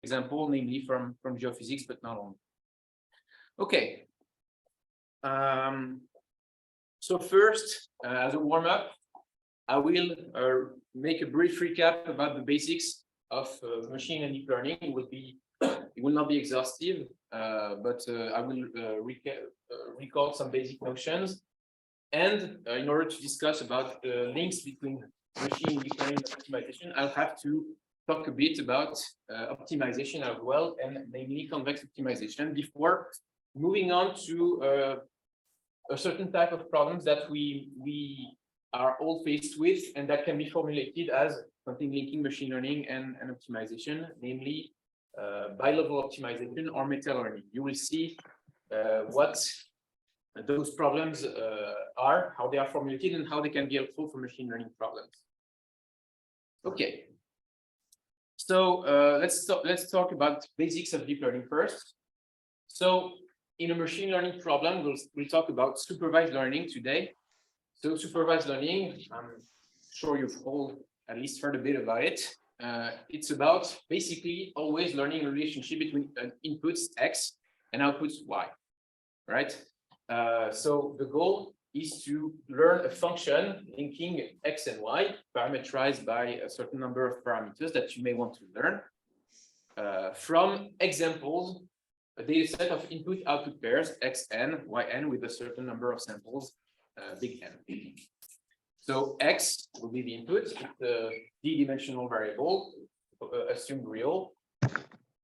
example, namely from geophysics, but not only. Okay. So first, as a warm-up, I will make a brief recap about the basics of machine and deep learning. It will not be exhaustive, but I will recall some basic notions. And in order to discuss about the links between machine, deep learning, and optimization, I'll have to talk a bit about optimization as well, and namely convex optimization, before moving on to a certain type of problems that we are all faced with, and that can be formulated as something linking machine learning and optimization, namely bi-level optimization or meta learning. You will see what those problems are, how they are formulated, and how they can be helpful for machine learning problems. Okay, so let's talk about basics of deep learning first. So in a machine learning problem, we'll talk about supervised learning today. So supervised learning, I'm sure you've all at least heard a bit about it. It's about basically always learning a relationship between inputs X and outputs Y, right? So the goal is to learn a function linking X and Y, parameterized by a certain number of parameters that you may want to learn from examples, a data set of input-output pairs, Xn, Yn, with a certain number of samples, big N. So X will be the input, it's the d-dimensional variable, assumed real.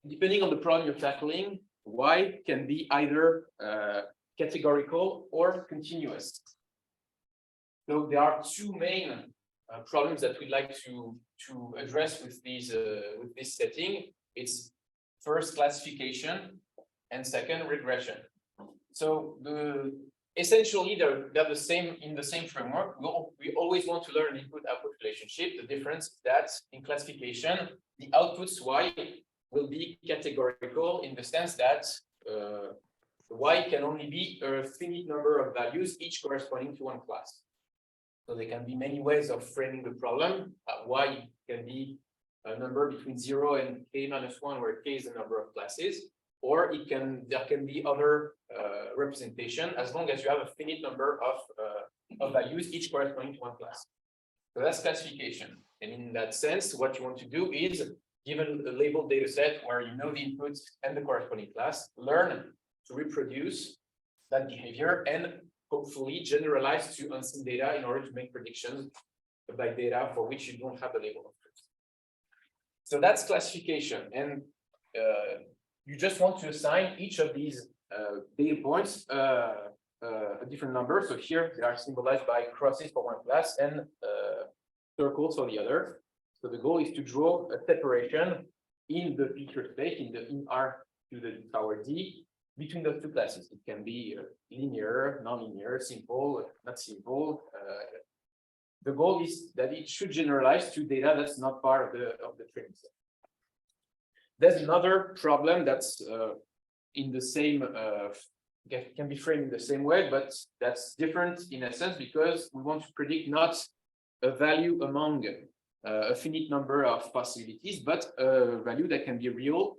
Depending on the problem you're tackling, Y can be either categorical or continuous. So there are two main problems that we'd like to address with this setting. It's first classification and second regression. So essentially they're the same in the same framework. We always want to learn an input-output relationship. The difference is that in classification, the outputs Y will be categorical in the sense that Y can only be a finite number of values, each corresponding to one class. So there can be many ways of framing the problem. Y can be a number between 0 and k-1, where k is the number of classes, or there can be other representation as long as you have a finite number of values, each corresponding to one class. So that's classification. And in that sense, what you want to do is, given a labeled data set where you know the inputs and the corresponding class, learn to reproduce that behavior and hopefully generalize to unseen data in order to make predictions about data for which you don't have the label of truth. So that's classification. And you just want to assign each of these data points a different number. So here they are symbolized by crosses for one class and circles for the other. So the goal is to draw a separation in the feature space, in R to the power D, between those two classes. It can be linear, nonlinear, simple, not simple. The goal is that it should generalize to data that's not part of the training set. There's another problem that's in the same, can be framed in the same way, but that's different in a sense because we want to predict not a value among a finite number of possibilities, but a value that can be real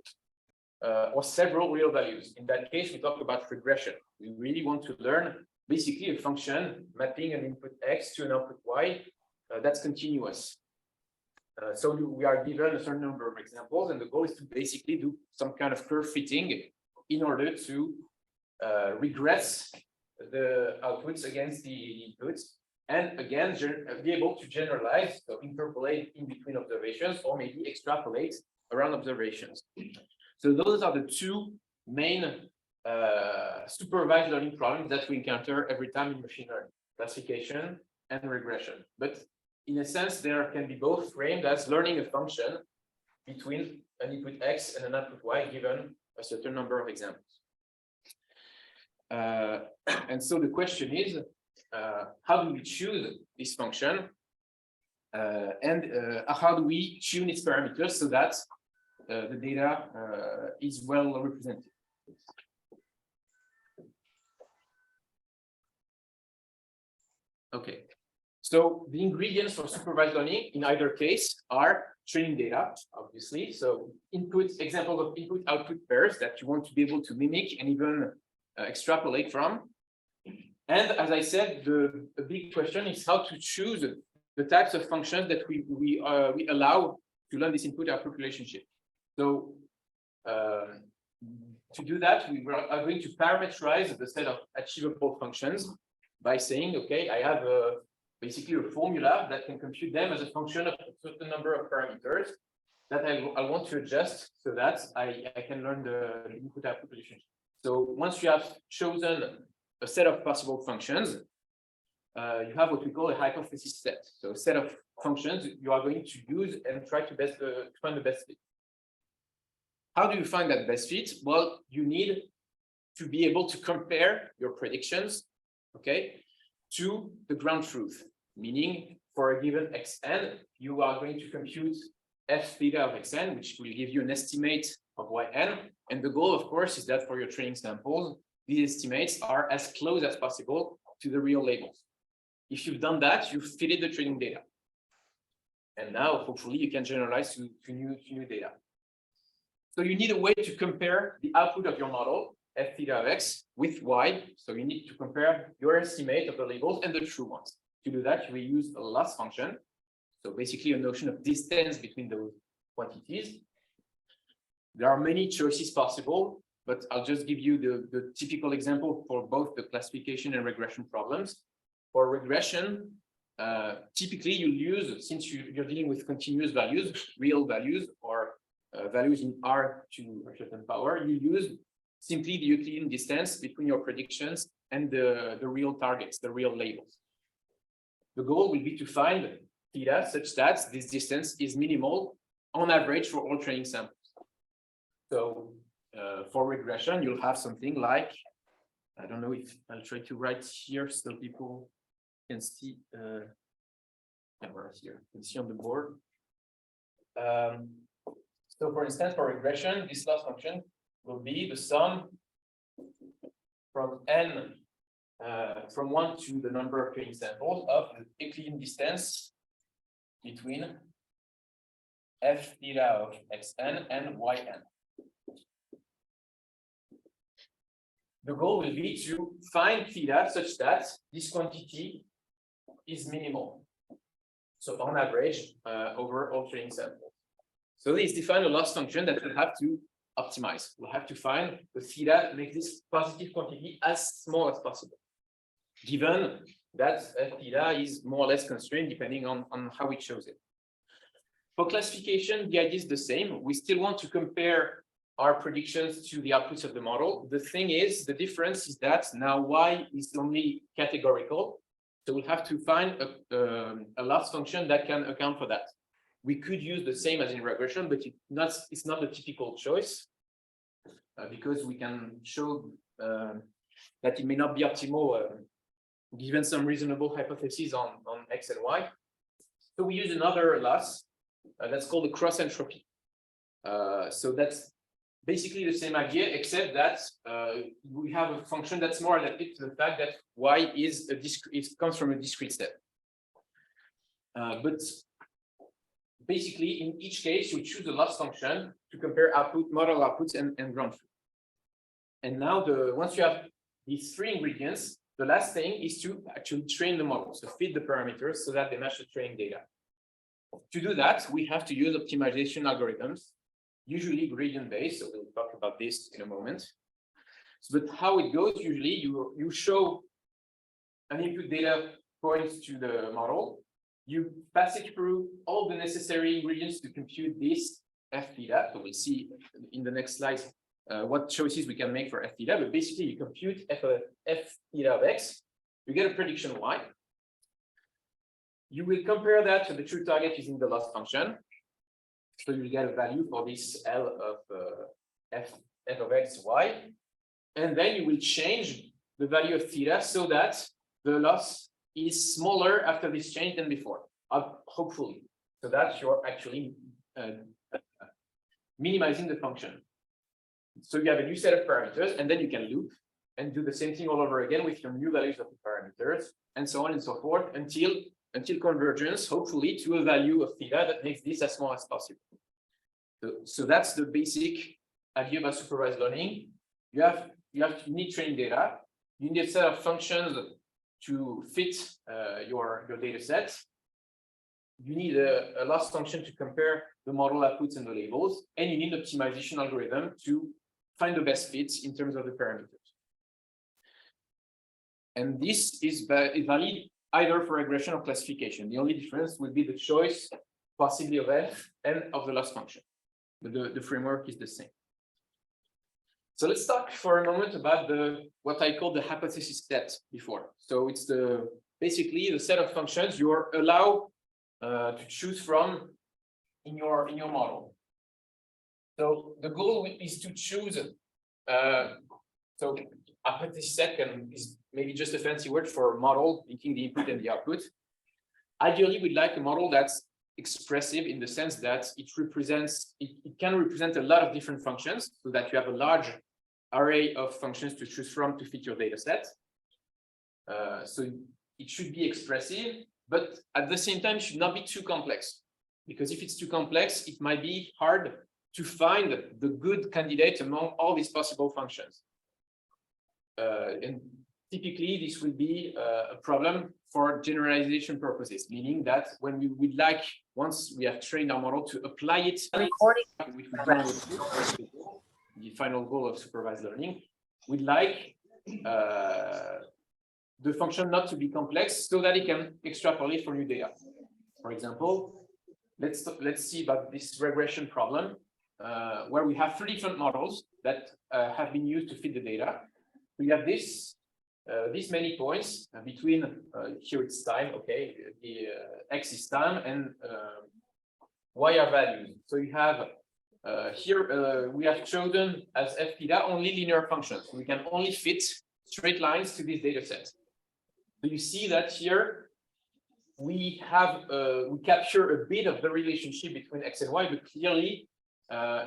or several real values. In that case, we talk about regression. We really want to learn basically a function mapping an input X to an output Y that's continuous. So we are given a certain number of examples, and the goal is to basically do some kind of curve fitting in order to regress the outputs against the inputs, and again, be able to generalize, so interpolate in between observations, or maybe extrapolate around observations. So those are the two main supervised learning problems that we encounter every time in machine learning: classification and regression. But in a sense, there can be both framed as learning a function between an input X and an output Y given a certain number of examples. And so the question is, how do we choose this function? And how do we tune its parameters so that the data is well represented? Okay. So the ingredients for supervised learning in either case are training data, obviously. So examples of input-output pairs that you want to be able to mimic and even extrapolate from. And as I said, the big question is how to choose the types of functions that we allow to learn this input-output relationship. So to do that, we are going to parameterize the set of achievable functions by saying, okay, I have basically a formula that can compute them as a function of a certain number of parameters that I want to adjust so that I can learn the input-output relationship. So once you have chosen a set of possible functions, you have what we call a hypothesis set. So a set of functions you are going to use and try to find the best fit. How do you find that best fit? Well, you need to be able to compare your predictions, okay, to the ground truth, meaning for a given xn, you are going to compute f theta of xn, which will give you an estimate of yn. And the goal, of course, is that for your training samples, these estimates are as close as possible to the real labels. If you've done that, you've fitted the training data. And now, hopefully, you can generalize to new data. So you need a way to compare the output of your model, f theta of x, with y. So you need to compare your estimate of the labels and the true ones. To do that, you will use a loss function. So basically a notion of distance between those quantities. There are many choices possible, but I'll just give you the typical example for both the classification and regression problems. For regression, typically you'll use, since you're dealing with continuous values, real values, or values in R to a certain power, you use simply the Euclidean distance between your predictions and the real targets, the real labels. The goal will be to find theta such that this distance is minimal on average for all training samples. So for regression, you'll have something like, I don't know if I'll try to write here so people can see, here, you can see on the board. So for instance, for regression, this loss function will be the sum from n, from 1 to the number of training samples of the Euclidean distance between f theta of xn and yn. The goal will be to find theta such that this quantity is minimal. So on average, over all training samples. So this defines a loss function that we'll have to optimize. We'll have to find the theta to make this positive quantity as small as possible, given that theta is more or less constrained depending on how we chose it. For classification, the idea is the same. We still want to compare our predictions to the outputs of the model. The thing is, the difference is that now y is only categorical. So we'll have to find a loss function that can account for that. We could use the same as in regression, but it's not the typical choice because we can show that it may not be optimal given some reasonable hypotheses on x and y. So we use another loss that's called the cross entropy. So that's basically the same idea, except that we have a function that's more adapted to the fact that y comes from a discrete step. But basically, in each case, we choose a loss function to compare model outputs and ground truth. And now, once you have these three ingredients, the last thing is to actually train the model, so feed the parameters so that they match the training data. To do that, we have to use optimization algorithms, usually gradient-based. So we'll talk about this in a moment. But how it goes, usually you show an input data points to the model. You pass it through all the necessary ingredients to compute this f theta. So we'll see in the next slide what choices we can make for f theta. But basically, you compute f theta of x. You get a prediction y. You will compare that to the true target using the loss function. So you get a value for this L of f of x, y. And then you will change the value of theta so that the loss is smaller after this change than before, hopefully. So that you're actually minimizing the function. So you have a new set of parameters, and then you can loop and do the same thing all over again with your new values of the parameters, and so on and so forth, until until convergence, hopefully, to a value of theta that makes this as small as possible. So that's the basic idea about supervised learning. You need training data. You need a set of functions to fit your data set. You need a loss function to compare the model outputs and the labels, and you need an optimization algorithm to find the best fits in terms of the parameters. And this is valid either for regression or classification. The only difference would be the choice, possibly of f and of the loss function. But the framework is the same. So let's talk for a moment about what I call the hypothesis set before. So it's basically the set of functions you are allowed to choose from in your model. So the goal is to choose. So hypothesis set is maybe just a fancy word for model linking the input and the output. Ideally, we'd like a model that's expressive in the sense that it can represent a lot of different functions, so that you have a large array of functions to choose from to fit your data set. So it should be expressive, but at the same time, it should not be too complex, because if it's too complex, it might be hard to find the good candidate among all these possible functions. And typically, this will be a problem for generalization purposes, meaning that when we would like, once we have trained our model, to apply it, the final goal of supervised learning, we'd like the function not to be complex so that it can extrapolate from new data. For example, let's see about this regression problem where we have 3 different models that have been used to fit the data. We have these many points between here it's time, okay, the x is time, and y are values. So you have here we have chosen as f theta only linear functions. We can only fit straight lines to this data set. So you see that here we have we capture a bit of the relationship between x and y, but clearly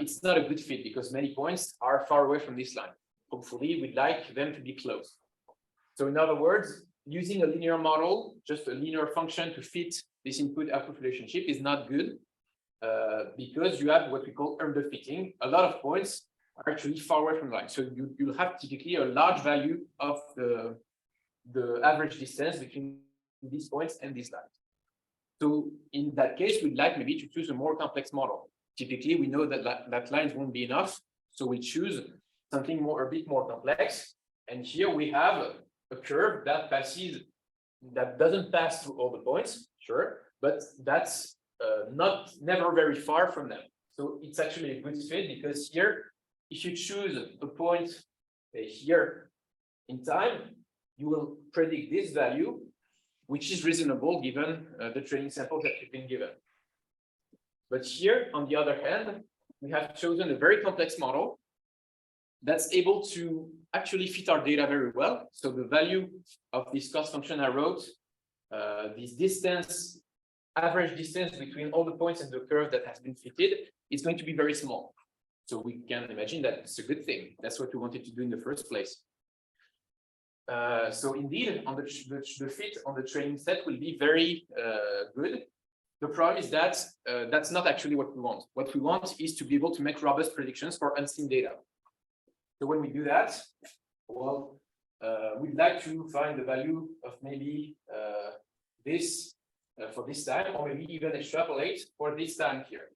it's not a good fit because many points are far away from this line. Hopefully, we'd like them to be close. So in other words, using a linear model, just a linear function to fit this input-output relationship is not good because you have what we call underfitting. A lot of points are actually far away from the line. So you'll have typically a large value of the average distance between these points and these lines. So in that case, we'd like maybe to choose a more complex model. Typically, we know that lines won't be enough, so we choose something a bit more complex. And here we have a curve that doesn't pass through all the points, sure, but that's never very far from them. So it's actually a good fit because here, if you choose a point here in time, you will predict this value, which is reasonable given the training samples that you've been given. But here, on the other hand, we have chosen a very complex model that's able to actually fit our data very well. So the value of this cost function I wrote, this distance, average distance between all the points in the curve that has been fitted, is going to be very small. So we can imagine that it's a good thing. That's what we wanted to do in the first place. So indeed, on the fit on the training set will be very good. The problem is that that's not actually what we want. What we want is to be able to make robust predictions for unseen data. So when we do that, well, we'd like to find the value of maybe this for this time, or maybe even extrapolate for this time here.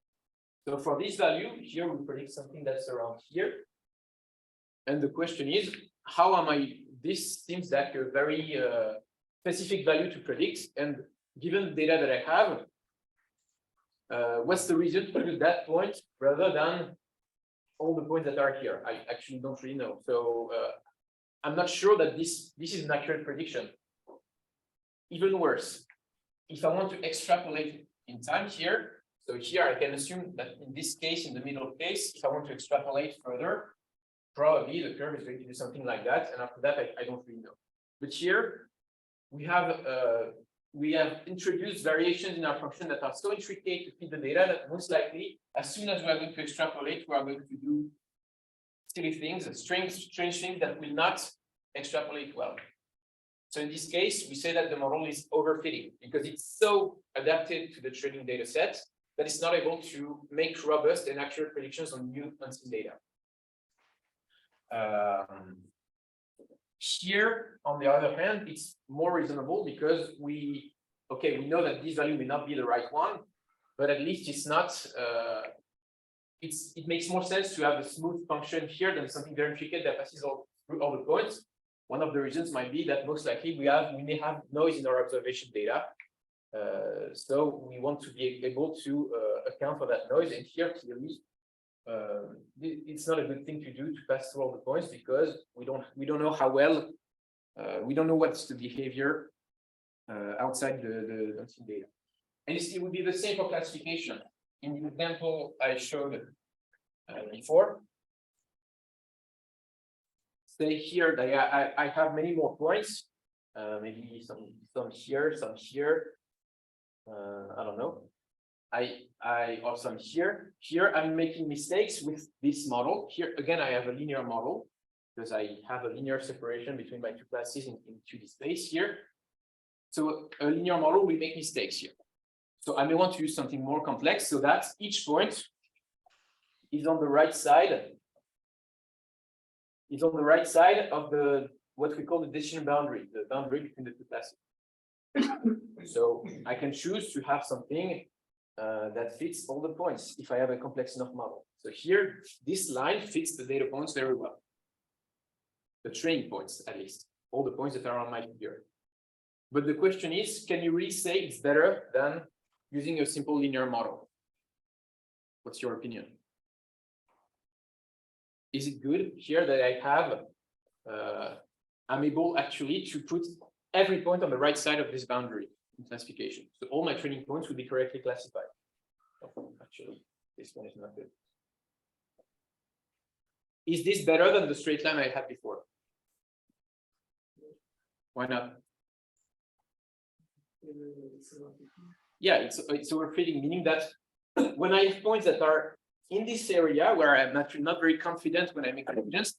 So for this value here, we predict something that's around here. And the question is, how am I? This seems like a very specific value to predict. And given the data that I have, what's the reason to use that point rather than all the points that are here? I actually don't really know. So I'm not sure that this is an accurate prediction. Even worse, if I want to extrapolate in time here, so here I can assume that in this case, in the middle case, if I want to extrapolate further, probably the curve is going to do something like that. And after that, I don't really know. But here we have introduced variations in our function that are so intricate to fit the data that most likely, as soon as we are going to extrapolate, we are going to do silly things, strange things that will not extrapolate well. So in this case, we say that the model is overfitting because it's so adapted to the training data set that it's not able to make robust and accurate predictions on new unseen data. Here, on the other hand, it's more reasonable because we know that this value may not be the right one, but at least it's not, it makes more sense to have a smooth function here than something very intricate that passes through all the points. One of the reasons might be that most likely we may have noise in our observation data. So we want to be able to account for that noise. And here, clearly, it's not a good thing to do to pass through all the points because we don't know how well, we don't know what's the behavior outside the unseen data. And it would be the same for classification. In the example I showed before, say here that I have many more points, maybe some here, some here. I don't know. Or some here. Here I'm making mistakes with this model. Here again I have a linear model because I have a linear separation between my two classes in 2D space here. So a linear model will make mistakes here. So I may want to use something more complex so that each point is on the right side. Is on the right side of the what we call the decision boundary, the boundary between the two classes. So I can choose to have something that fits all the points if I have a complex enough model. So here, this line fits the data points very well. The training points, at least, all the points that are on my figure. But the question is, can you really say it's better than using a simple linear model? What's your opinion? Is it good here that I have, I'm able actually to put every point on the right side of this boundary in classification. So all my training points would be correctly classified. Oh, actually, this one is not good. Is this better than the straight line I had before? Why not? Yeah, it's overfitting, meaning that when I have points that are in this area where I'm not very confident when I make predictions,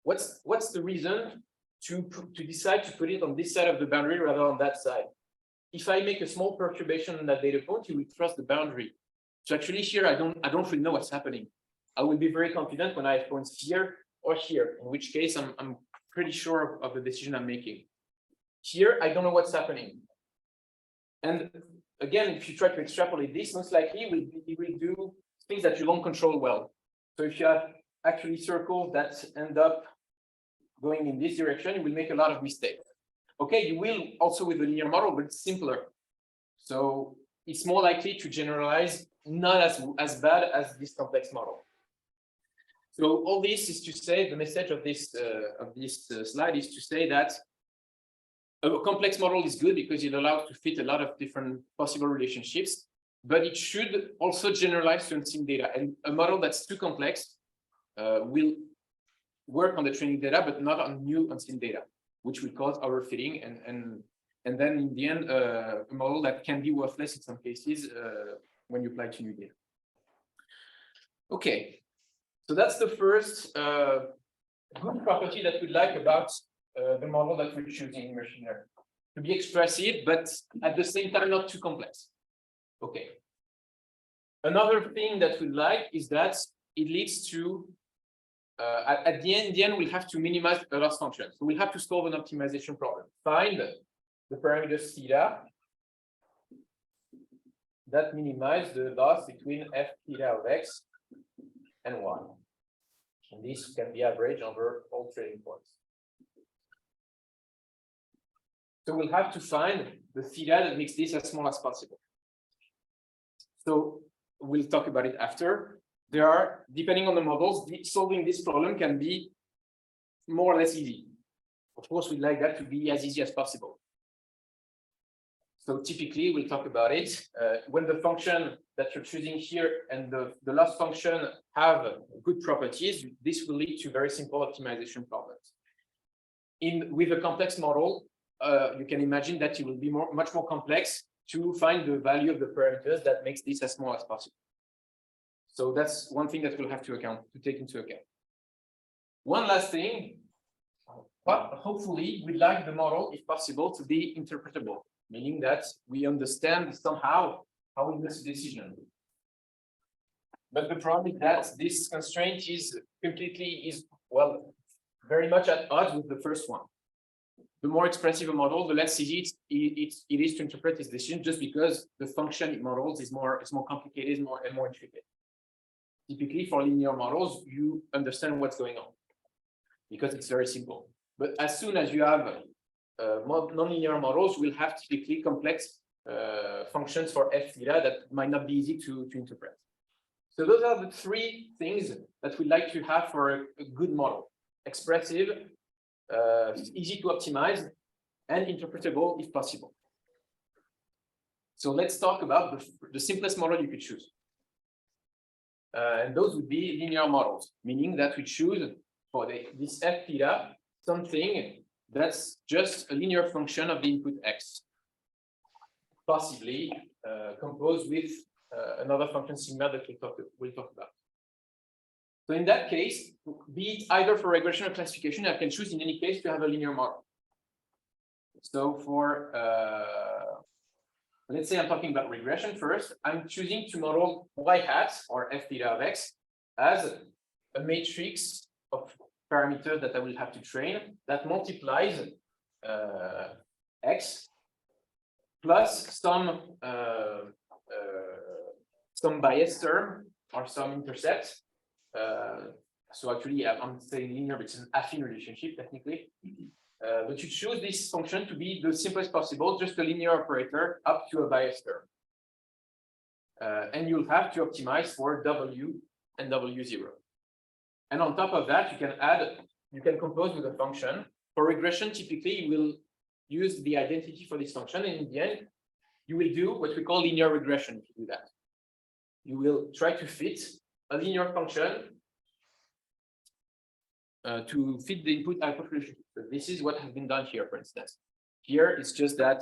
what's the reason to decide to put it on this side of the boundary rather than on that side? If I make a small perturbation on that data point, you will cross the boundary. So actually here, I don't really know what's happening. I will be very confident when I have points here or here, in which case I'm pretty sure of the decision I'm making. Here, I don't know what's happening. And again, if you try to extrapolate this, most likely it will do things that you don't control well. So if you have actually circles that end up going in this direction, you will make a lot of mistakes. Okay, you will also with the linear model, but it's simpler. So it's more likely to generalize, not as bad as this complex model. So all this is to say, the message of this slide is to say that a complex model is good because it allows to fit a lot of different possible relationships, but it should also generalize to unseen data. And a model that's too complex will work on the training data, but not on new unseen data, which will cause overfitting, and then in the end, a model that can be worthless in some cases when you apply to new data. Okay, so that's the first good property that we like about the model that we're choosing in machine learning. To be expressive, but at the same time not too complex. Okay. Another thing that we like is that it leads to at the end, we'll have to minimize the loss function. So we'll have to solve an optimization problem. Find the parameters theta that minimize the loss between f theta of x and y. And this can be averaged over all training points. So we'll have to find the theta that makes this as small as possible. So we'll talk about it after. There are, depending on the models, solving this problem can be more or less easy. Of course, we'd like that to be as easy as possible. So typically, we'll talk about it. When the function that you're choosing here and the loss function have good properties, this will lead to very simple optimization problems. With a complex model, you can imagine that it will be much more complex to find the value of the parameters that makes this as small as possible. So that's one thing that we'll have to take into account. One last thing, But hopefully, we'd like the model, if possible, to be interpretable, meaning that we understand somehow how we make a decision. But the problem is that this constraint is very much at odds with the first one. The more expressive a model, the less easy it is to interpret this decision, just because the function in models is more complicated, more intricate. Typically, for linear models, you understand what's going on because it's very simple. But as soon as you have nonlinear models, we'll have typically complex functions for f theta that might not be easy to interpret. So those are the three things that we'd like to have for a good model: expressive, easy to optimize, and interpretable if possible. So let's talk about the simplest model you could choose. And those would be linear models, meaning that we choose for this f theta something that's just a linear function of the input x, possibly composed with another function sigma that we'll talk about. So in that case, be it either for regression or classification, I can choose in any case to have a linear model. So for, let's say I'm talking about regression first, I'm choosing to model y hat, or f theta of x, as a matrix of parameters that I will have to train that multiplies x plus some bias term or some intercept. So actually, I'm saying linear, but it's an affine relationship technically. But you choose this function to be the simplest possible, just a linear operator up to a bias term. And you'll have to optimize for W and W0. And on top of that, you can compose with a function. For regression, typically, you will use the identity for this function. And in the end, you will do what we call linear regression to do that. You will try to fit a linear function to fit the input output relationship. So this is what has been done here, for instance. Here, it's just that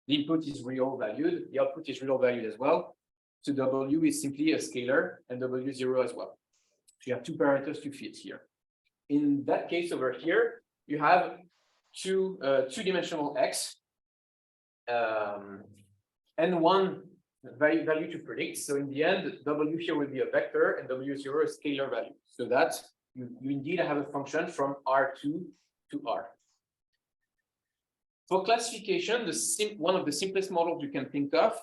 the input is real valued, the output is real valued as well. So W is simply a scalar and W0 as well. So you have two parameters to fit here. In that case over here, you have two-dimensional x and one value to predict. So in the end, W here will be a vector and W0 a scalar value. So that you indeed have a function from R2 to R. For classification, one of the simplest models you can think of,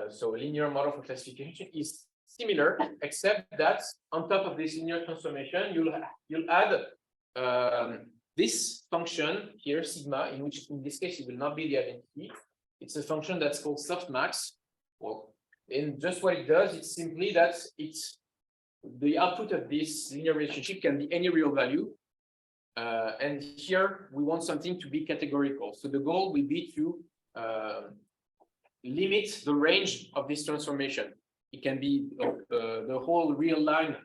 so a linear model for classification, is similar, except that on top of this linear transformation, you'll add this function here, sigma, in which in this case it will not be the identity. It's a function that's called softmax. Well, and just what it does, it's simply that the output of this linear relationship can be any real value. And here we want something to be categorical. So the goal will be to limit the range of this transformation. It can be the whole real line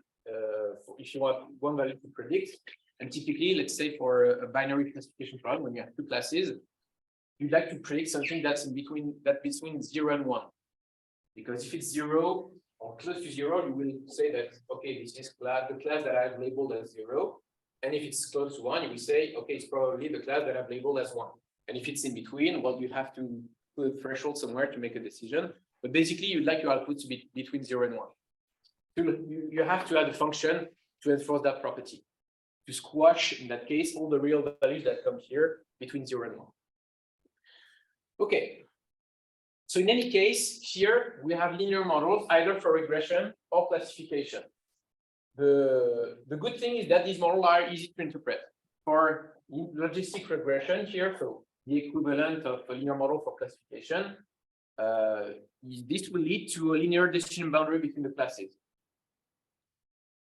if you want one value to predict. And typically, let's say for a binary classification problem, when you have two classes, you'd like to predict something that's between 0 and 1. Because if it's 0 or close to 0, you will say that, okay, this is the class that I've labeled as 0. And if it's close to 1, you will say, okay, it's probably the class that I've labeled as 1. And if it's in between, well, you have to put a threshold somewhere to make a decision. But basically, you'd like your output to be between 0 and 1. So you have to add a function to enforce that property, to squash, in that case, all the real values that come here between 0 and 1. Okay. So in any case, here we have linear models either for regression or classification. The good thing is that these models are easy to interpret. For logistic regression here, so the equivalent of a linear model for classification, this will lead to a linear decision boundary between the classes.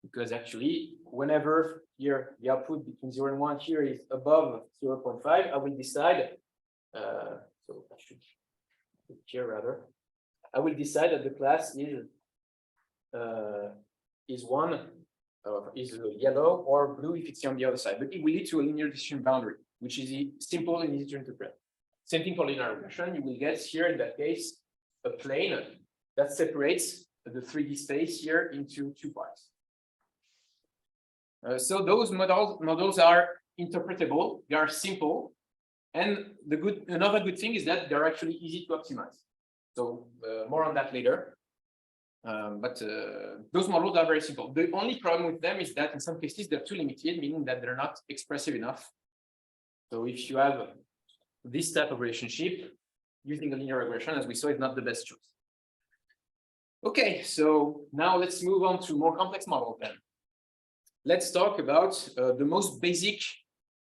Because actually, whenever here the output between 0 and 1 here is above 0.5, I will decide, so I should put here rather, I will decide that the class is yellow or blue if it's on the other side. But it will lead to a linear decision boundary, which is simple and easy to interpret. Same thing for linear regression. You will get here, in that case, a plane that separates the 3D space here into two parts. So those models are interpretable, they are simple, and another good thing is that they're actually easy to optimize. So more on that later. But those models are very simple. The only problem with them is that in some cases they're too limited, meaning that they're not expressive enough. So if you have this type of relationship, using a linear regression, as we saw, is not the best choice. Okay, so now let's move on to more complex models then. Let's talk about the most basic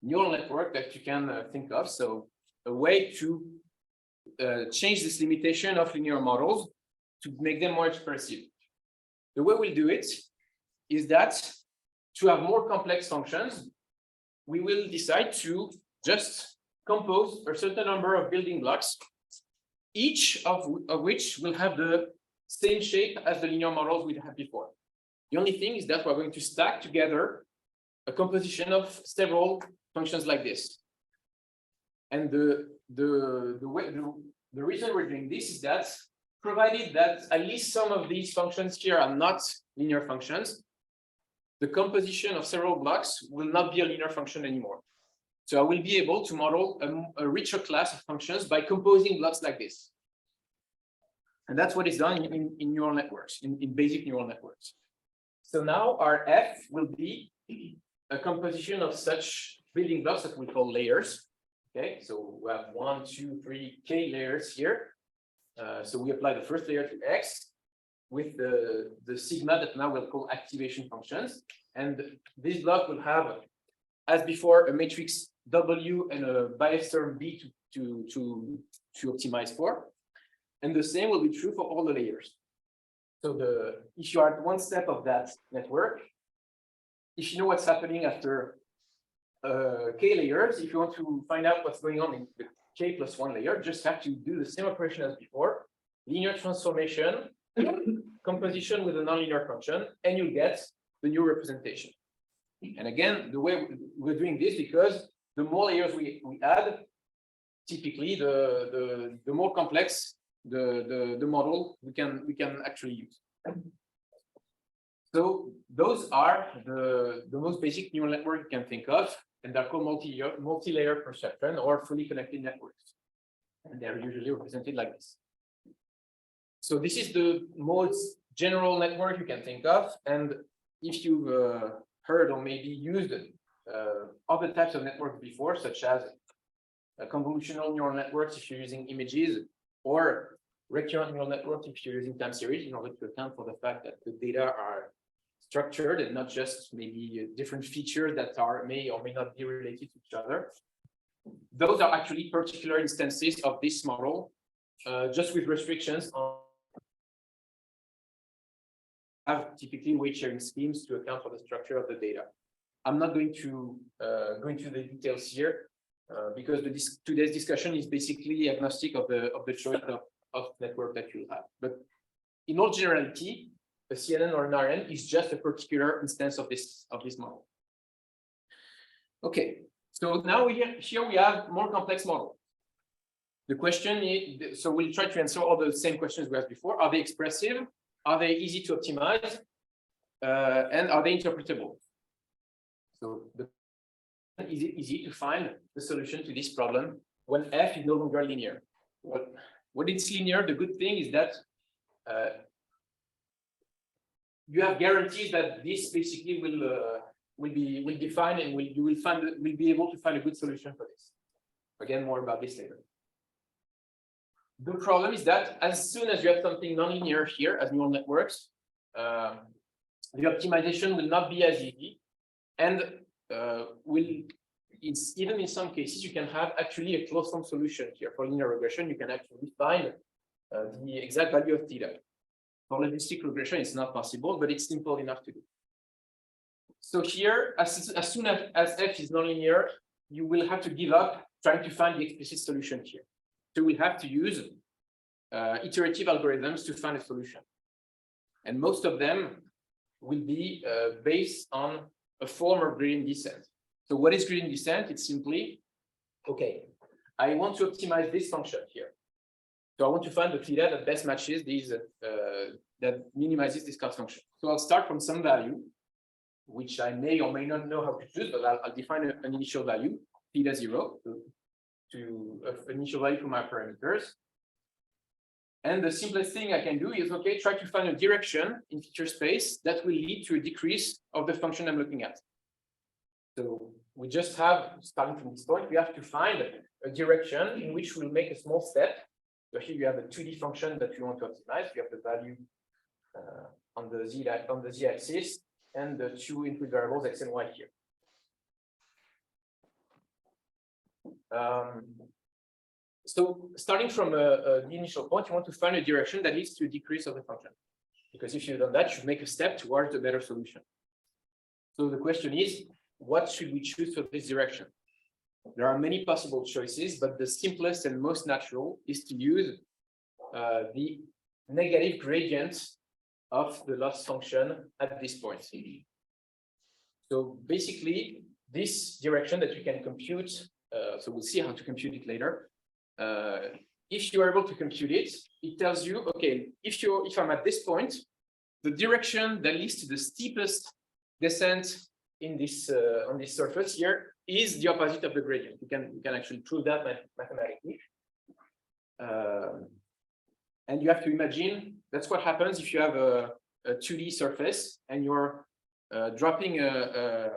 neural network that you can think of. So a way to change this limitation of linear models to make them more expressive. The way we'll do it is that to have more complex functions, we will decide to just compose a certain number of building blocks, each of which will have the same shape as the linear models we had before. The only thing is that we're going to stack together a composition of several functions like this. And the reason we're doing this is that provided that at least some of these functions here are not linear functions, the composition of several blocks will not be a linear function anymore. So I will be able to model a richer class of functions by composing blocks like this. And that's what is done in neural networks, in basic neural networks. So now our F will be a composition of such building blocks that we call layers. Okay, so we have 1, 2, 3 K layers here. So we apply the first layer to X with the sigma that now we'll call activation functions. And this block will have, as before, a matrix W and a bias term B to optimize for. And the same will be true for all the layers. So if you are at one step of that network, if you know what's happening after K layers, if you want to find out what's going on in the K plus 1 layer, just have to do the same operation as before, linear transformation, composition with a nonlinear function, and you get the new representation. And again, the way we're doing this because the more layers we add, typically the more complex the model we can actually use. So those are the most basic neural network you can think of, and they're called multi-layer perceptron or fully connected networks. And they're usually represented like this. So this is the most general network you can think of. And if you've heard or maybe used other types of networks before, such as convolutional neural networks if you're using images, or recurrent neural networks if you're using time series, in order to account for the fact that the data are structured and not just maybe different features that may or may not be related to each other. Those are actually particular instances of this model, just with restrictions on have typically weight sharing schemes to account for the structure of the data. I'm not going to go into the details here because today's discussion is basically agnostic of the choice of network that you have. But in all generality, a CNN or an RN is just a particular instance of this model. Okay, so now here we have more complex model. The question is, so we'll try to answer all the same questions we asked before. Are they expressive? Are they easy to optimize? And are they interpretable? So is it easy to find the solution to this problem when F is no longer linear? Well, when it's linear, the good thing is that you have guarantees that this basically will be defined, and you will be able to find a good solution for this. Again, more about this later. The problem is that as soon as you have something nonlinear here as neural networks, the optimization will not be as easy, and even in some cases, you can have actually a closed form solution here. For linear regression, you can actually find the exact value of theta. For logistic regression, it's not possible, but it's simple enough to do. So here, as soon as F is nonlinear, you will have to give up trying to find the explicit solution here. So we have to use iterative algorithms to find a solution. And most of them will be based on a form of gradient descent. So what is gradient descent? It's simply, okay, I want to optimize this function here. So I want to find the theta that best matches these, that minimizes this cost function. So I'll start from some value. which I may or may not know how to choose, but I'll define an initial value, theta 0, to an initial value for my parameters. And the simplest thing I can do is, okay, try to find a direction in feature space that will lead to a decrease of the function I'm looking at. So we just have, starting from this point, we have to find a direction in which we'll make a small step. So here you have a 2D function that you want to optimize. You have the value on the z-axis and the two input variables x and y here. So starting from the initial point, you want to find a direction that leads to a decrease of the function. Because if you've done that, you make a step towards a better solution. So the question is, what should we choose for this direction? There are many possible choices, but the simplest and most natural is to use the negative gradient of the loss function at this point. So basically, this direction that you can compute, so we'll see how to compute it later. If you are able to compute it, it tells you, okay, if I'm at this point, the direction that leads to the steepest descent in this on this surface here is the opposite of the gradient. You can actually prove that mathematically. And you have to imagine that's what happens if you have a 2D surface and you're dropping a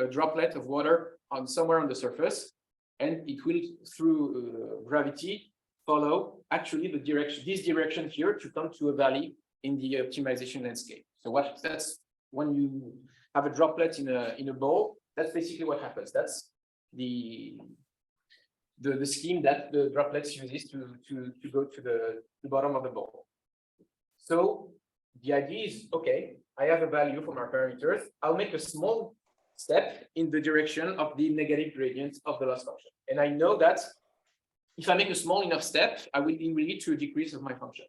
droplet of water on somewhere on the surface, and it will, through gravity, follow actually the direction, this direction here, to come to a valley in the optimization landscape. So that's when you have a droplet in a bowl, that's basically what happens. That's the scheme that the droplets uses to go to the bottom of the bowl. So the idea is, okay, I have a value for my parameters. I'll make a small step in the direction of the negative gradient of the loss function. And I know that if I make a small enough step, I will lead to a decrease of my function.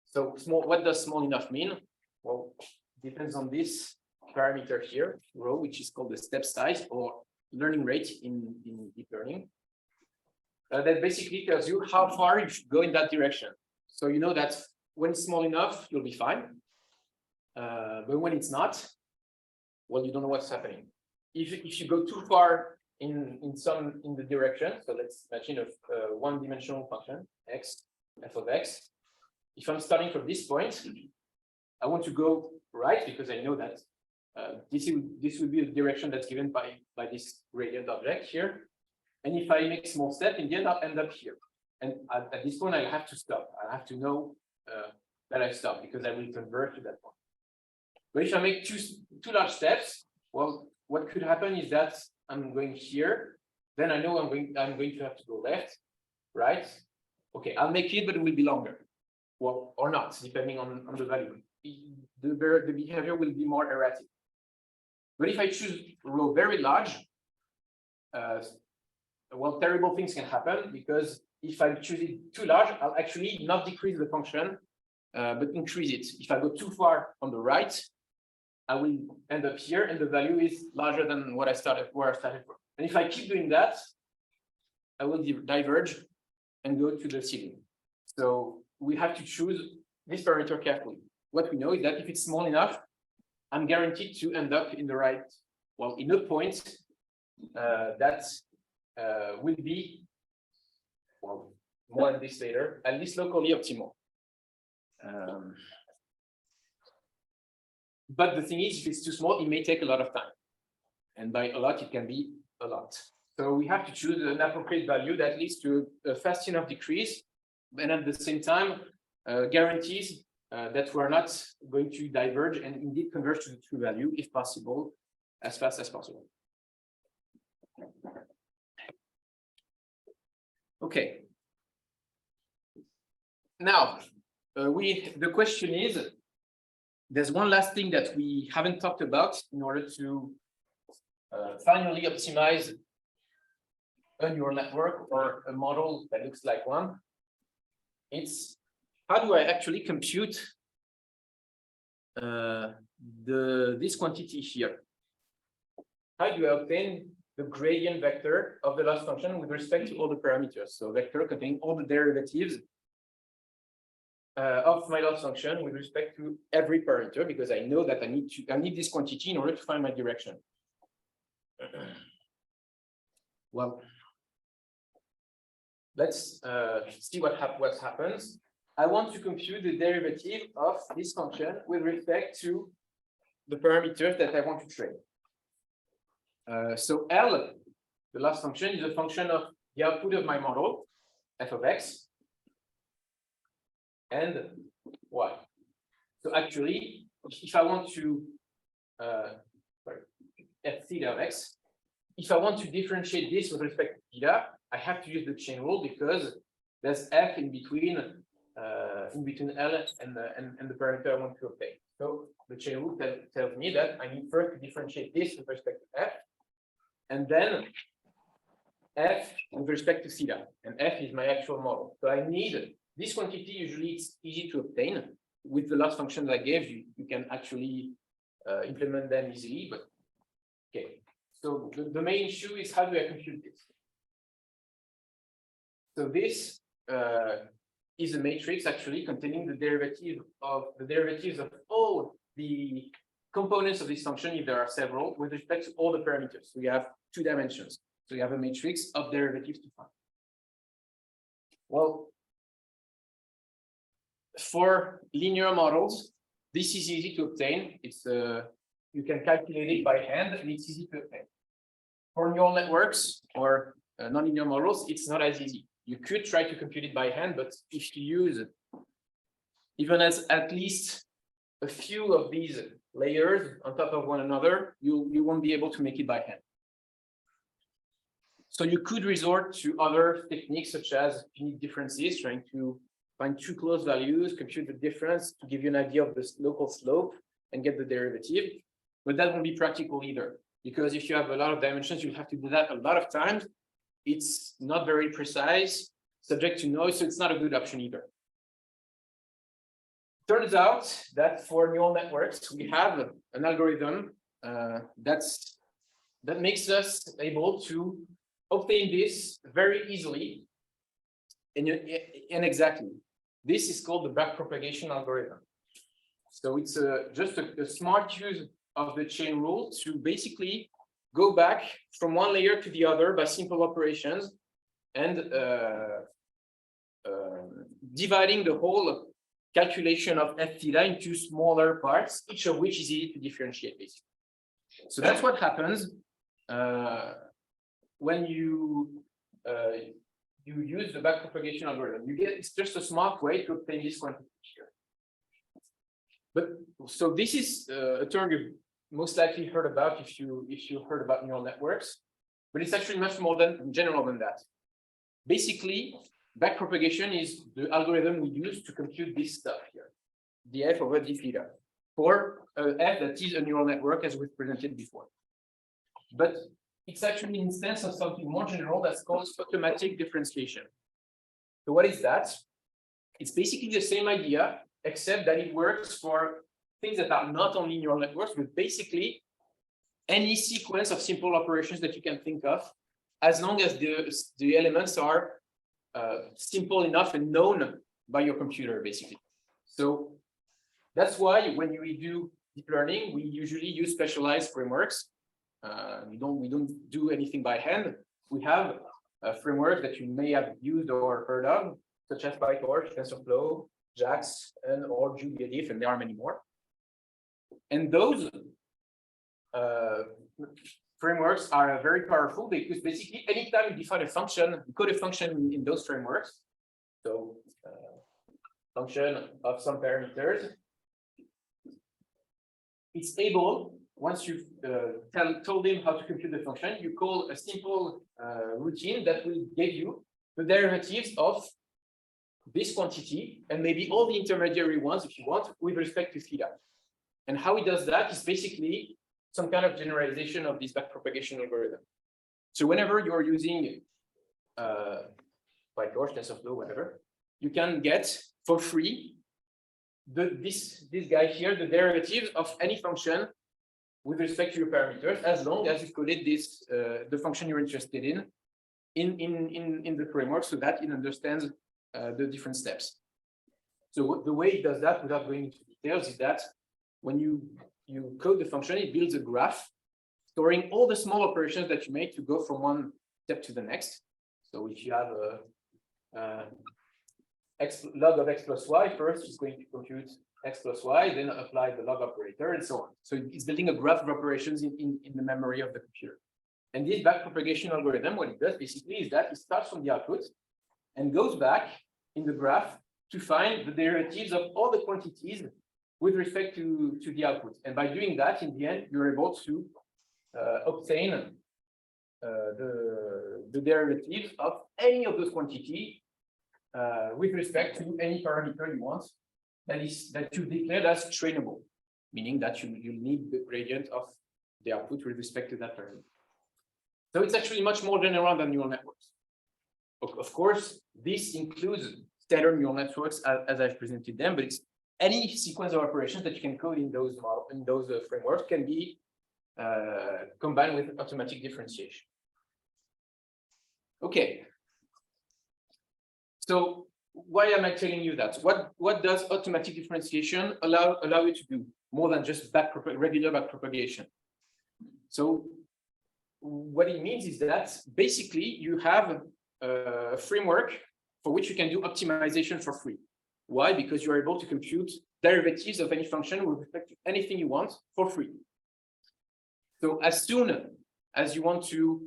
So small, what does small enough mean? Well, it depends on this parameter here, rho, which is called the step size or learning rate in deep learning. That basically tells you how far you should go in that direction. So you know that when it's small enough, you'll be fine. But when it's not, well, you don't know what's happening. If you go too far in the direction, so let's imagine a one-dimensional function, x, f of x. If I'm starting from this point, I want to go right because I know that this would be the direction that's given by this gradient object here. And if I make a small step, in the end, I'll end up here. And at this point, I have to stop. I have to know that I stop because I will convert to that point. But if I make two large steps, well, what could happen is that I'm going here. Then I know I'm going to have to go left, right? Okay, I'll make it, but it will be longer. Well, or not, depending on the value. The behavior will be more erratic. But if I choose rho very large, well, terrible things can happen because if I choose it too large, I'll actually not decrease the function, but increase it. If I go too far on the right, I will end up here, and the value is larger than where I started from. And if I keep doing that, I will diverge and go to the ceiling. So we have to choose this parameter carefully. What we know is that if it's small enough, I'm guaranteed to end up in the right, well, in a point that will be, well, more on this later, at least locally optimal. But the thing is, if it's too small, it may take a lot of time. And by a lot, it can be a lot. So we have to choose an appropriate value that leads to a fast enough decrease, and at the same time, guarantees that we're not going to diverge and indeed converge to the true value, if possible, as fast as possible. Okay. Now, the question is, there's one last thing that we haven't talked about in order to finally optimize a neural network or a model that looks like one. It's how do I actually compute this quantity here? How do I obtain the gradient vector of the loss function with respect to all the parameters? So vector containing all the derivatives of my loss function with respect to every parameter, because I know that I need this quantity in order to find my direction. Well, let's see what happens. I want to compute the derivative of this function with respect to the parameters that I want to train. So L, the last function, is a function of the output of my model, f of x, and y. So actually, if I want to f theta of x, if I want to differentiate this with respect to theta, I have to use the chain rule because there's f in between L and the parameter I want to obtain. So the chain rule tells me that I need first to differentiate this with respect to f, and then f with respect to theta, and f is my actual model. So I need this quantity. Usually it's easy to obtain with the last functions I gave you. You can actually implement them easily, but okay. So the main issue is how do I compute this? So this is a matrix actually containing the derivatives of all the components of this function, if there are several, with respect to all the parameters. So you have 2 dimensions. So you have a matrix of derivatives to find. Well, for linear models, this is easy to obtain. It's you can calculate it by hand, and it's easy to obtain. For neural networks or nonlinear models, it's not as easy. You could try to compute it by hand, but if you use even at least a few of these layers on top of one another, you won't be able to make it by hand. So you could resort to other techniques such as finite differences, trying to find 2 close values, compute the difference to give you an idea of the local slope and get the derivative. But that won't be practical either, because if you have a lot of dimensions, you have to do that a lot of times. It's not very precise, subject to noise, so it's not a good option either. Turns out that for neural networks, we have an algorithm that makes us able to obtain this very easily and exactly. This is called the backpropagation algorithm. So it's just a smart use of the chain rule to basically go back from one layer to the other by simple operations and dividing the whole calculation of f theta into smaller parts, each of which is easy to differentiate, basically. So that's what happens when you use the backpropagation algorithm. It's just a smart way to obtain this quantity here. But so this is a term you've most likely heard about if you heard about neural networks, but it's actually much more general than that. Basically, backpropagation is the algorithm we use to compute this stuff here, df over d theta, for f that is a neural network as we've presented before. But it's actually an instance of something more general that's called automatic differentiation. So what is that? It's basically the same idea, except that it works for things that are not only neural networks, but basically any sequence of simple operations that you can think of, as long as the elements are simple enough and known by your computer, basically. So that's why when we do deep learning, we usually use specialized frameworks. We don't do anything by hand. We have a framework that you may have used or heard of, such as PyTorch, TensorFlow, JAX, and or DLGD, and there are many more. And those frameworks are very powerful because basically anytime you define a function, you code a function in those frameworks. So function of some parameters, it's able, once you've told him how to compute the function, you call a simple routine that will give you the derivatives of this quantity and maybe all the intermediary ones, if you want, with respect to theta. And how it does that is basically some kind of generalization of this backpropagation algorithm. So whenever you're using PyTorch, TensorFlow, whatever, you can get for free this guy here, the derivative of any function with respect to your parameters, as long as you coded this the function you're interested in the framework, so that it understands the different steps. So the way it does that, without going into details, is that when you code the function, it builds a graph storing all the small operations that you make to go from one step to the next. So if you have a log of x plus y, first it's going to compute x plus y, then apply the log operator, and so on. So it's building a graph of operations in the memory of the computer. And this backpropagation algorithm, what it does basically is that it starts from the output and goes back in the graph to find the derivatives of all the quantities with respect to the output. And by doing that, in the end, you're able to obtain the derivatives of any of those quantities with respect to any parameter you want that you declared as trainable, meaning that you need the gradient of the output with respect to that parameter. So it's actually much more general than neural networks. Of course, this includes standard neural networks as I've presented them, but it's any sequence of operations that you can code in those frameworks can be combined with automatic differentiation. Okay. So why am I telling you that? What does automatic differentiation allow you to do more than just regular backpropagation? So what it means is that basically you have a framework for which you can do optimization for free. Why? Because you're able to compute derivatives of any function with respect to anything you want for free. So as soon as you want to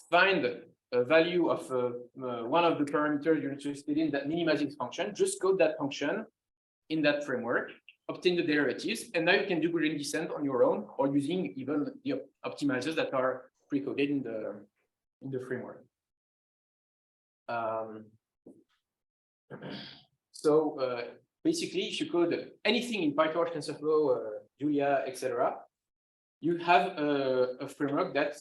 find a value of one of the parameters you're interested in that minimizing function, just code that function in that framework, obtain the derivatives, and now you can do gradient descent on your own or using even the optimizers that are pre-coded in the framework. So basically, if you code anything in PyTorch, TensorFlow, Julia, etc., you have a framework that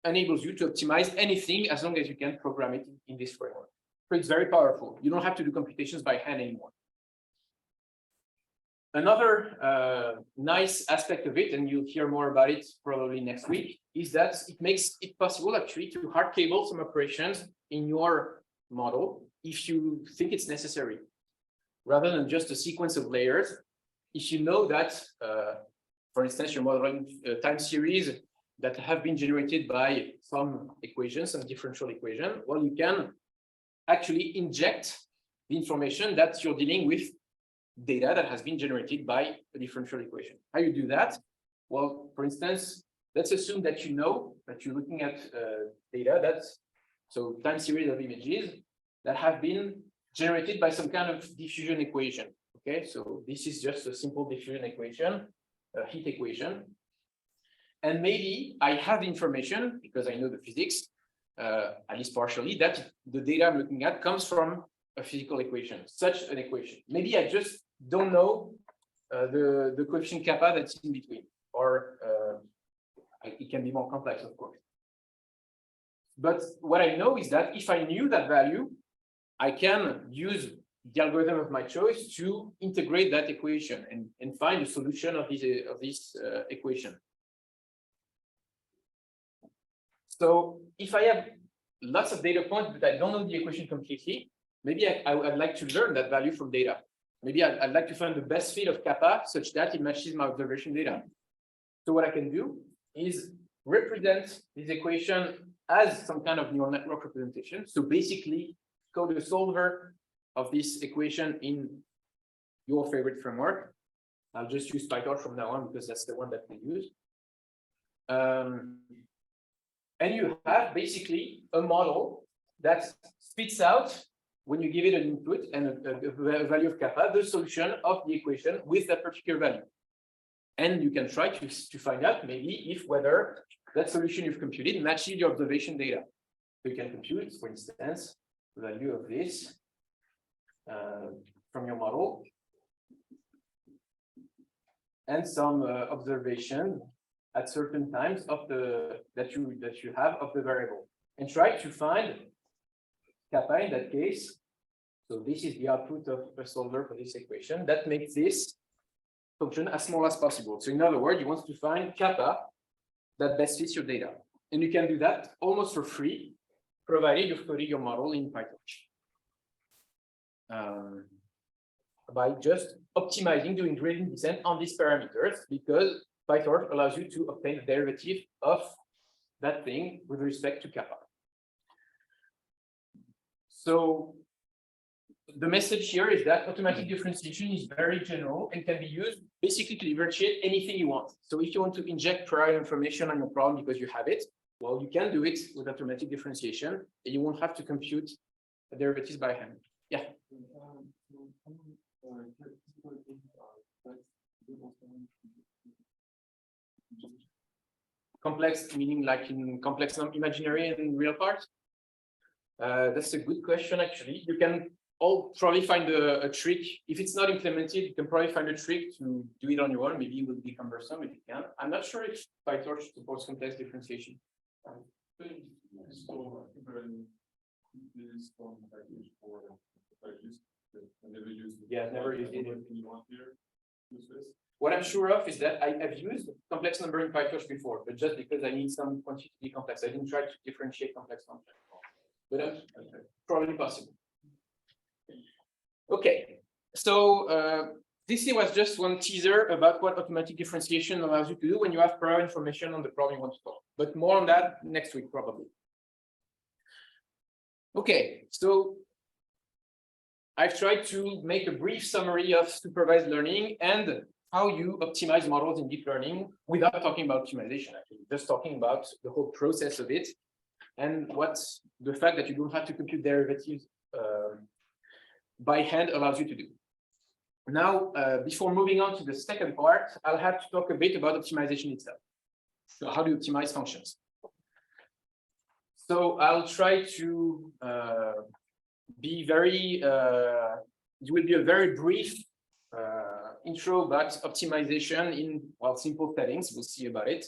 enables you to optimize anything as long as you can program it in this framework. So it's very powerful. You don't have to do computations by hand anymore. Another nice aspect of it, and you'll hear more about it probably next week, is that it makes it possible actually to hard cable some operations in your model if you think it's necessary, rather than just a sequence of layers. If you know that, for instance, you're modeling time series that have been generated by some equations, some differential equation, well, you can actually inject the information that you're dealing with data that has been generated by a differential equation. How you do that? Well, for instance, let's assume that you know that you're looking at data that's so time series of images that have been generated by some kind of diffusion equation. Okay, so this is just a simple diffusion equation, a heat equation. And maybe I have information, because I know the physics, at least partially, that the data I'm looking at comes from a physical equation, such an equation. Maybe I just don't know the coefficient kappa that's in between, or it can be more complex, of course. But what I know is that if I knew that value, I can use the algorithm of my choice to integrate that equation and find a solution of this equation. So if I have lots of data points, but I don't know the equation completely, maybe I'd like to learn that value from data. Maybe I'd like to find the best fit of kappa such that it matches my observation data. So what I can do is represent this equation as some kind of neural network representation. So basically, code the solver of this equation in your favorite framework. I'll just use PyTorch from now on because that's the one that we use. And you have basically a model that spits out, when you give it an input and a value of kappa, the solution of the equation with that particular value. And you can try to find out maybe whether that solution you've computed matches your observation data. So you can compute, for instance, the value of this from your model and some observation at certain times of that you have of the variable, and try to find kappa in that case. So this is the output of a solver for this equation that makes this function as small as possible. So in other words, you want to find kappa that best fits your data, and you can do that almost for free, provided you've coded your model in PyTorch. by just optimizing, doing gradient descent on these parameters, because PyTorch allows you to obtain the derivative of that thing with respect to kappa. So the message here is that automatic differentiation is very general and can be used basically to differentiate anything you want. So if you want to inject prior information on your problem because you have it, well, you can do it with automatic differentiation, and you won't have to compute the derivatives by hand. Yeah. Complex meaning like in complex imaginary and real parts? That's a good question, actually. You can all probably find a trick. If it's not implemented, you can probably find a trick to do it on your own. Maybe it will be cumbersome if you can. I'm not sure if PyTorch supports complex differentiation. Yeah, never used it. What I'm sure of is that I have used complex number in PyTorch before, but just because I need some quantity to be complex, I didn't try to differentiate complex functions. But probably possible. Okay, so this was just one teaser about what automatic differentiation allows you to do when you have prior information on the problem you want to solve. But more on that next week, probably. Okay, so I've tried to make a brief summary of supervised learning and how you optimize models in deep learning without talking about optimization, actually, just talking about the whole process of it and what the fact that you don't have to compute derivatives by hand allows you to do. Now, before moving on to the second part, I'll have to talk a bit about optimization itself. So how do you optimize functions? So I'll try to be very, it will be a very brief intro about optimization in, well, simple settings. We'll see about it.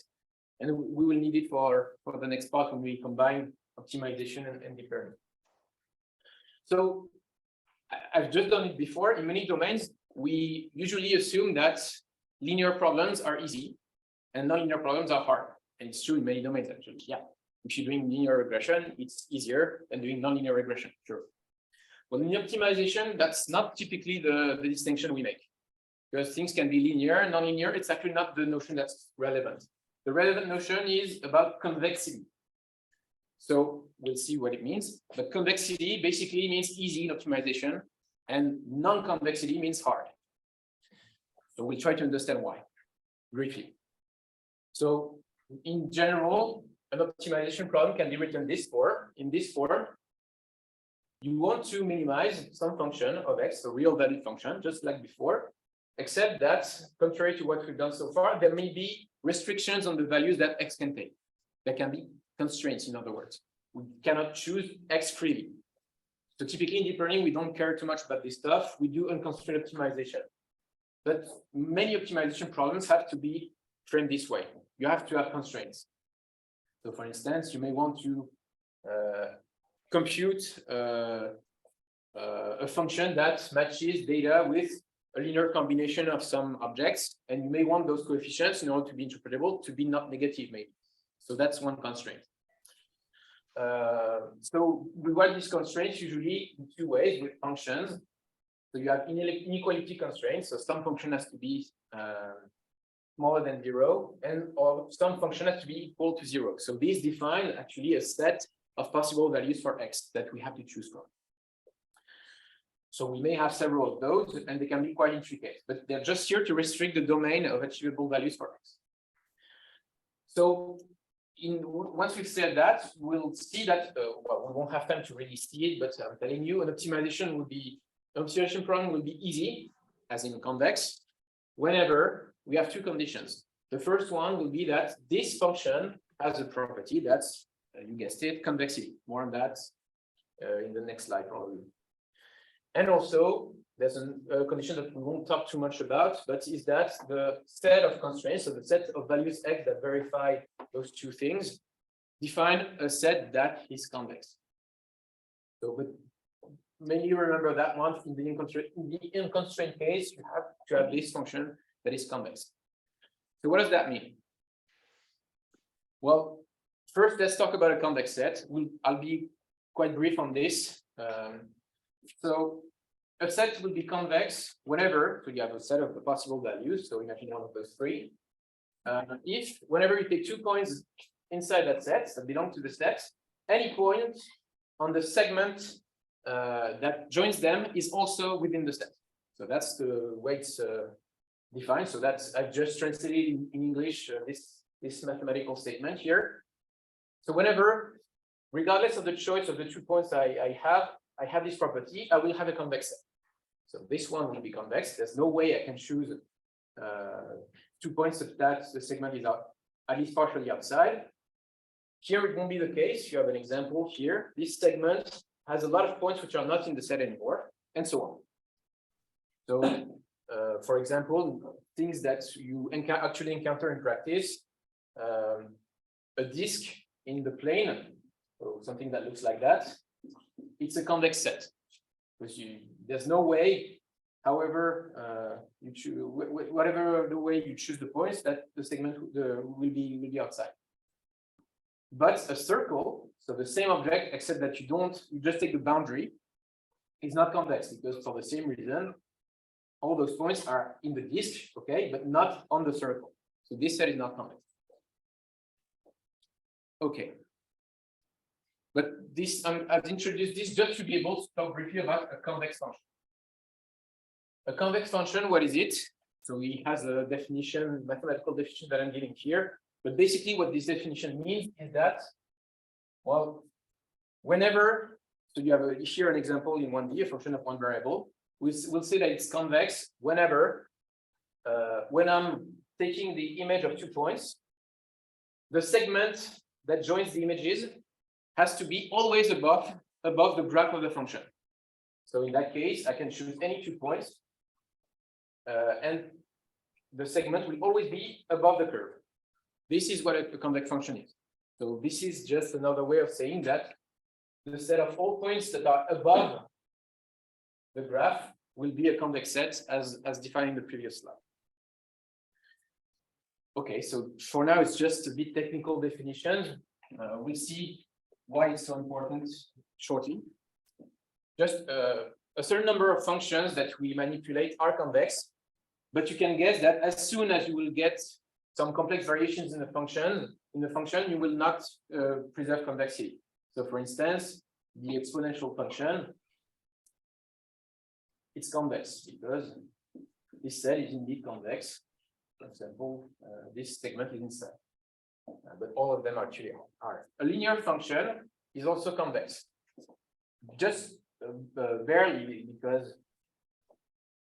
And we will need it for the next part when we combine optimization and deep learning. So I've just done it before. In many domains, we usually assume that linear problems are easy and nonlinear problems are hard. And it's true in many domains, actually. Yeah. If you're doing linear regression, it's easier than doing nonlinear regression. Sure. But in optimization, that's not typically the distinction we make. Because things can be linear and nonlinear. It's actually not the notion that's relevant. The relevant notion is about convexity. So we'll see what it means. But convexity basically means easy in optimization, and non-convexity means hard. So we'll try to understand why briefly. So in general, an optimization problem can be written in this form. You want to minimize some function of x, a real valued function, just like before, except that, contrary to what we've done so far, there may be restrictions on the values that x can take. There can be constraints, in other words. We cannot choose x freely. So typically in deep learning, we don't care too much about this stuff. We do unconstrained optimization. But many optimization problems have to be framed this way. You have to have constraints. So for instance, you may want to compute a function that matches data with a linear combination of some objects, and you may want those coefficients in order to be interpretable to be not negative, maybe. So that's one constraint. So we write these constraints usually in two ways with functions. So you have inequality constraints. So some function has to be smaller than 0, or some function has to be equal to 0. So these define actually a set of possible values for x that we have to choose from. So we may have several of those, and they can be quite intricate, but they're just here to restrict the domain of achievable values for x. So once we've said that, we'll see that, well, we won't have time to really see it, but I'm telling you, an optimization problem will be easy, as in convex, whenever we have two conditions. The first one will be that this function has a property that's, you guessed it, convexity. More on that in the next slide, probably. And also, there's a condition that we won't talk too much about, but is that the set of constraints, so the set of values x that verify those two things, define a set that is convex. So, but mainly remember that one in the unconstrained case, you have to have this function that is convex. So what does that mean? Well, first, let's talk about a convex set. I'll be quite brief on this. So a set will be convex whenever, so you have a set of the possible values, so imagine one of those three. If whenever you take 2 points inside that set that belong to the set, any point on the segment that joins them is also within the set. So that's the way it's defined. So that's, I've just translated in English this mathematical statement here. So whenever, regardless of the choice of the 2 points I have this property, I will have a convex set. So this one will be convex. There's no way I can choose 2 points such that the segment is out, at least partially outside. Here it won't be the case. You have an example here. This segment has a lot of points which are not in the set anymore, and so on. So, for example, things that you actually encounter in practice, a disk in the plane, so something that looks like that, it's a convex set. Because there's no way, however, you choose whatever the way you choose the points, that the segment will be outside. But a circle, so the same object, except that you just take the boundary, is not convex because for the same reason, all those points are in the disk, okay, but not on the circle. So this set is not convex. Okay. But this, I've introduced this just to be able to talk briefly about a convex function. A convex function, what is it? So it has a definition, mathematical definition that I'm giving here. But basically what this definition means is that, well, whenever, so you have here an example in 1D, a function of one variable, we'll say that it's convex whenever, when I'm taking the image of 2 points, the segment that joins the images has to be always above the graph of the function. So in that case, I can choose any 2 points, and the segment will always be above the curve. This is what a convex function is. So this is just another way of saying that the set of all points that are above the graph will be a convex set as defined in the previous slide. Okay, so for now, it's just a bit technical definition. We'll see why it's so important shortly. Just a certain number of functions that we manipulate are convex, but you can guess that as soon as you will get some complex variations in the function, you will not preserve convexity. So for instance, the exponential function, it's convex because this set is indeed convex. For example, this segment is inside. But all of them actually are. A linear function is also convex. Just barely, because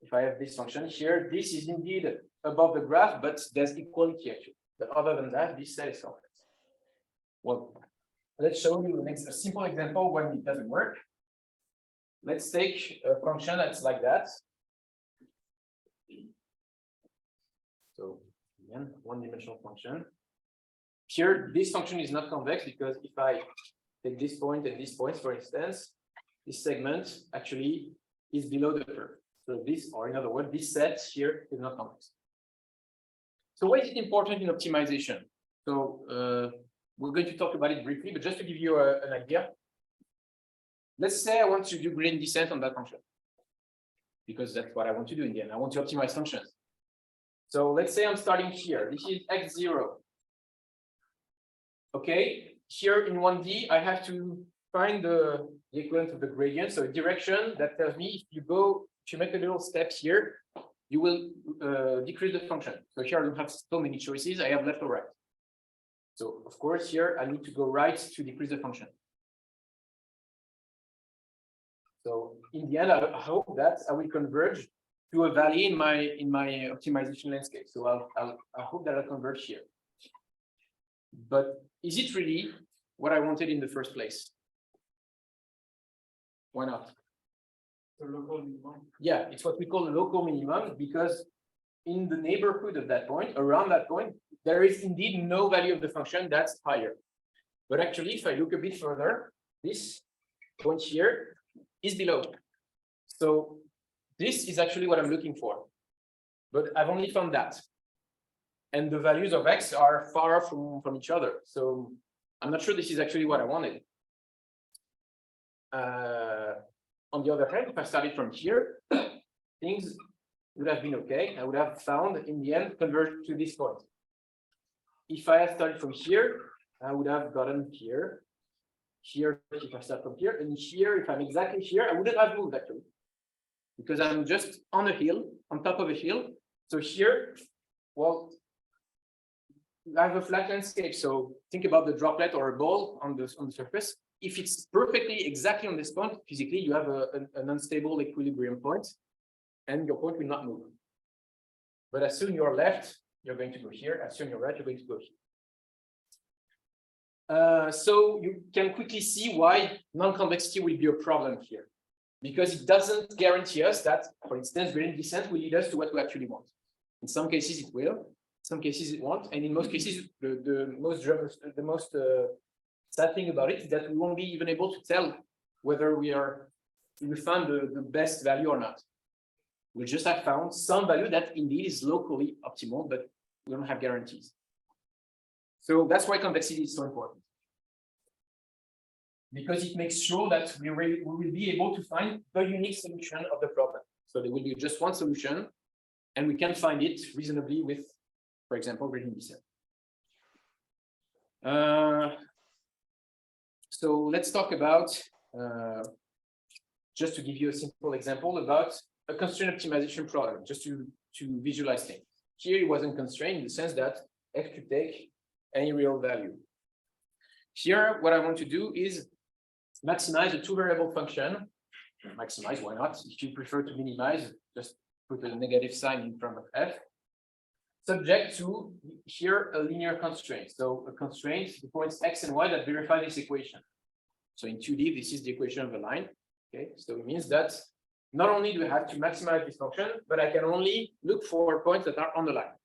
if I have this function here, this is indeed above the graph, but there's equality actually. But other than that, this set is convex. Well, let's show you a simple example when it doesn't work. Let's take a function that's like that. So again, one-dimensional function. Here, this function is not convex because if I take this point and this point, for instance, this segment actually is below the curve. So this, or in other words, this set here is not convex. So why is it important in optimization? So we're going to talk about it briefly, but just to give you an idea. Let's say I want to do gradient descent on that function, because that's what I want to do in the end. I want to optimize functions. So let's say I'm starting here. This is x0. Okay, here in 1D, I have to find the equivalent of the gradient. So a direction that tells me if you make a little step here, you will decrease the function. So here I don't have so many choices. I have left or right. So of course, here I need to go right to decrease the function. So in the end, I hope that I will converge to a valley in my optimization landscape. So I hope that I'll converge here. But is it really what I wanted in the first place? Why not? The local minimum. Yeah, it's what we call a local minimum, because in the neighborhood of that point, around that point, there is indeed no value of the function that's higher. But actually, if I look a bit further, this point here is below. So this is actually what I'm looking for. But I've only found that. And the values of x are far from each other. So I'm not sure this is actually what I wanted. on the other hand, if I started from here, things would have been okay. I would have found in the end converged to this point. If I had started from here, I would have gotten here. Here, if I start from here, and here, if I'm exactly here, I wouldn't have moved actually, because I'm just on a hill, on top of a hill. So here, well, I have a flat landscape. So think about the droplet or a ball on the surface. If it's perfectly exactly on this point, physically, you have an unstable equilibrium point, and your point will not move. But as soon you're left, you're going to go here. As soon you're right, you're going to go here. So you can quickly see why non-convexity will be a problem here, because it doesn't guarantee us that, for instance, gradient descent will lead us to what we actually want. In some cases, it will. In some cases, it won't. And in most cases, the most sad thing about it is that we won't be even able to tell whether we found the best value or not. We just have found some value that indeed is locally optimal, but we don't have guarantees. So that's why convexity is so important, because it makes sure that we will be able to find the unique solution of the problem. So there will be just one solution, and we can find it reasonably with, for example, gradient descent. So let's talk about, just to give you a simple example, about a constraint optimization problem, just to visualize things. Here it wasn't constrained in the sense that x could take any real value. Here, what I want to do is maximize a two-variable function. Maximize, why not? If you prefer to minimize, just put a negative sign in front of f. Subject to, here, a linear constraint. So a constraint, the points x and y that verify this equation. So in 2D, this is the equation of a line. Okay, so it means that not only do I have to maximize this function, but I can only look for points that are on the line.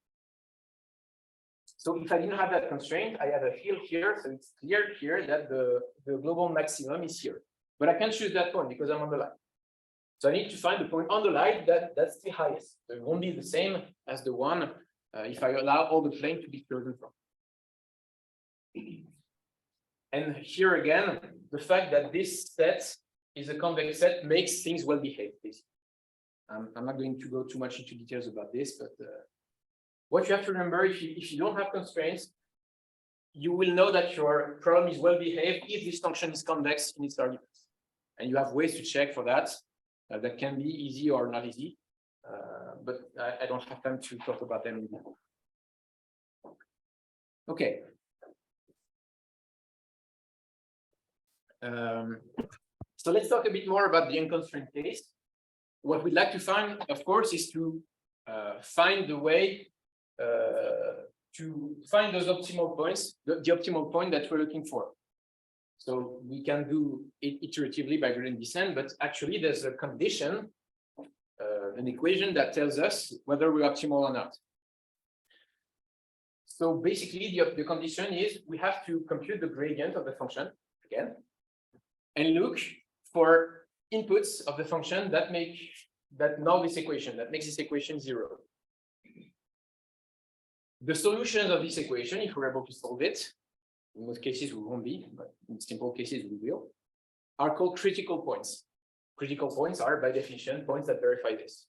So if I didn't have that constraint, I have a hill here, so it's clear here that the global maximum is here. But I can't choose that point because I'm on the line. So I need to find the point on the line that's the highest. So it won't be the same as the one if I allow all the plane to be chosen from. And here again, the fact that this set is a convex set makes things well behaved. I'm not going to go too much into details about this, but what you have to remember, if you don't have constraints, you will know that your problem is well behaved if this function is convex in its arguments. And you have ways to check for that. That can be easy or not easy, but I don't have time to talk about them anymore. Okay. So let's talk a bit more about the unconstrained case. What we'd like to find, of course, is to find the way to find those optimal points, the optimal point that we're looking for. So we can do it iteratively by gradient descent, but actually there's a condition, an equation that tells us whether we're optimal or not. So basically the condition is we have to compute the gradient of the function again, and look for inputs of the function that null this equation, that makes this equation zero. The solutions of this equation, if we're able to solve it, in most cases we won't be, but in simple cases we will, are called critical points. Critical points are, by definition, points that verify this.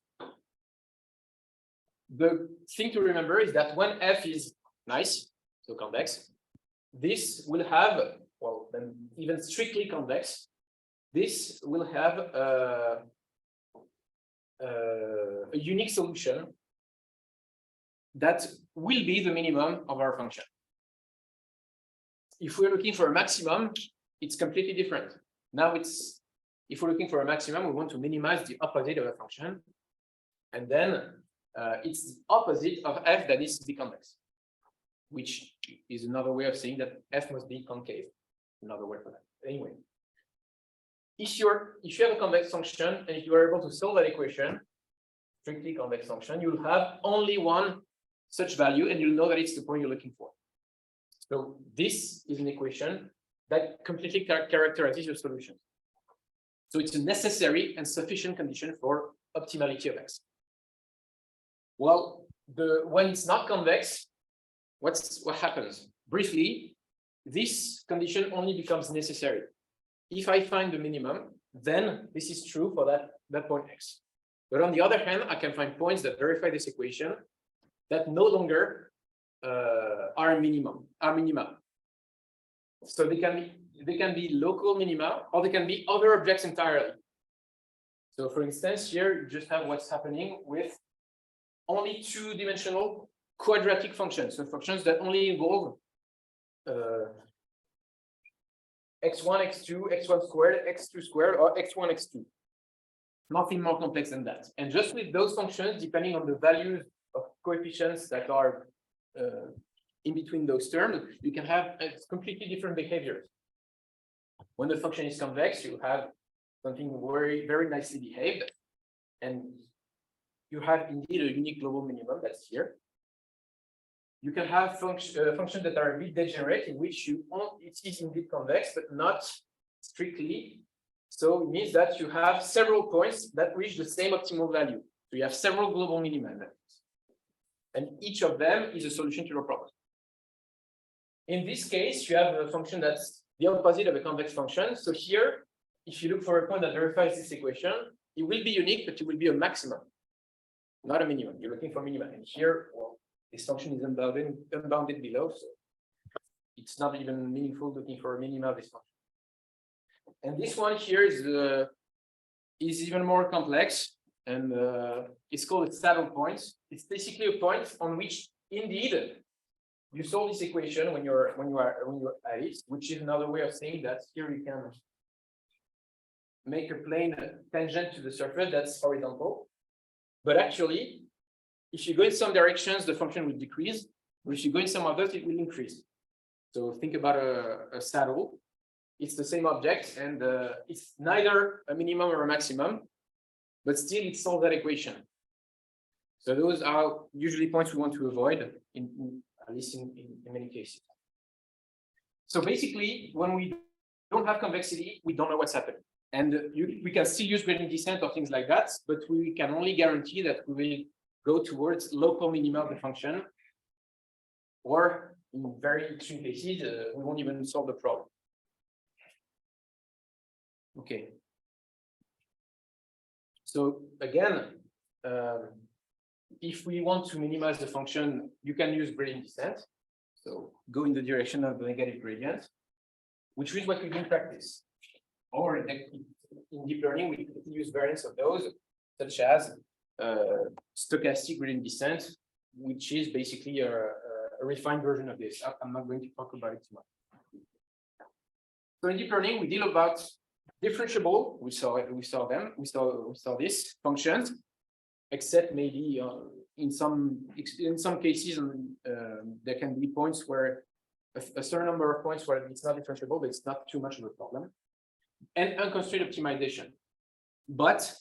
The thing to remember is that when f is nice, so convex, this will have, well, then even strictly convex, this will have a unique solution that will be the minimum of our function. If we're looking for a maximum, it's completely different. Now if we're looking for a maximum, we want to minimize the opposite of a function. And then it's the opposite of f that is to be convex, which is another way of saying that f must be concave. Another word for that. Anyway, if you have a convex function and if you are able to solve that equation, strictly convex function, you'll have only one such value, and you'll know that it's the point you're looking for. So this is an equation that completely characterizes your solution. So it's a necessary and sufficient condition for optimality of x. Well, when it's not convex, what happens? Briefly, this condition only becomes necessary if I find the minimum then this is true for that point x. But on the other hand, I can find points that verify this equation that no longer are minima. So they can be local minima, or they can be other objects entirely. So for instance, here you just have what's happening with only two-dimensional quadratic functions, so functions that only involve x1, x2, x1 squared, x2 squared, or x1, x2. Nothing more complex than that. And just with those functions, depending on the values of coefficients that are in between those terms, you can have completely different behaviors. When the function is convex, you have something very, very nicely behaved, and you have indeed a unique global minimum that's here. You can have functions that are a bit degenerate, in which it is indeed convex, but not strictly. So it means that you have several points that reach the same optimal value. So you have several global minima, and each of them is a solution to your problem. In this case, you have a function that's the opposite of a convex function. So here, if you look for a point that verifies this equation, it will be unique, but it will be a maximum, not a minimum. You're looking for minimum. And here, well, this function is unbounded below, so it's not even meaningful looking for a minimum of this function. And this one here is even more complex, and it's called a saddle point. It's basically a point on which, indeed, you solve this equation when you're at it, which is another way of saying that here you can make a plane tangent to the surface that's horizontal. But actually, if you go in some directions, the function will decrease, but if you go in some others, it will increase. So think about a saddle. It's the same object, and it's neither a minimum or a maximum, but still it solves that equation. So those are usually points we want to avoid, at least in many cases. So basically, when we don't have convexity, we don't know what's happening. And we can still use gradient descent or things like that, but we can only guarantee that we will go towards local minima of the function, or in very extreme cases, we won't even solve the problem. Okay. So again, if we want to minimize the function, you can use gradient descent. So go in the direction of the negative gradient, which is what we do in practice. Or in deep learning, we use variants of those, such as stochastic gradient descent, which is basically a refined version of this. I'm not going to talk about it too much. So in deep learning, we deal about differentiable. We saw this functions, except maybe in some cases there can be points where a certain number of points where it's not differentiable, but it's not too much of a problem. And unconstrained optimization. But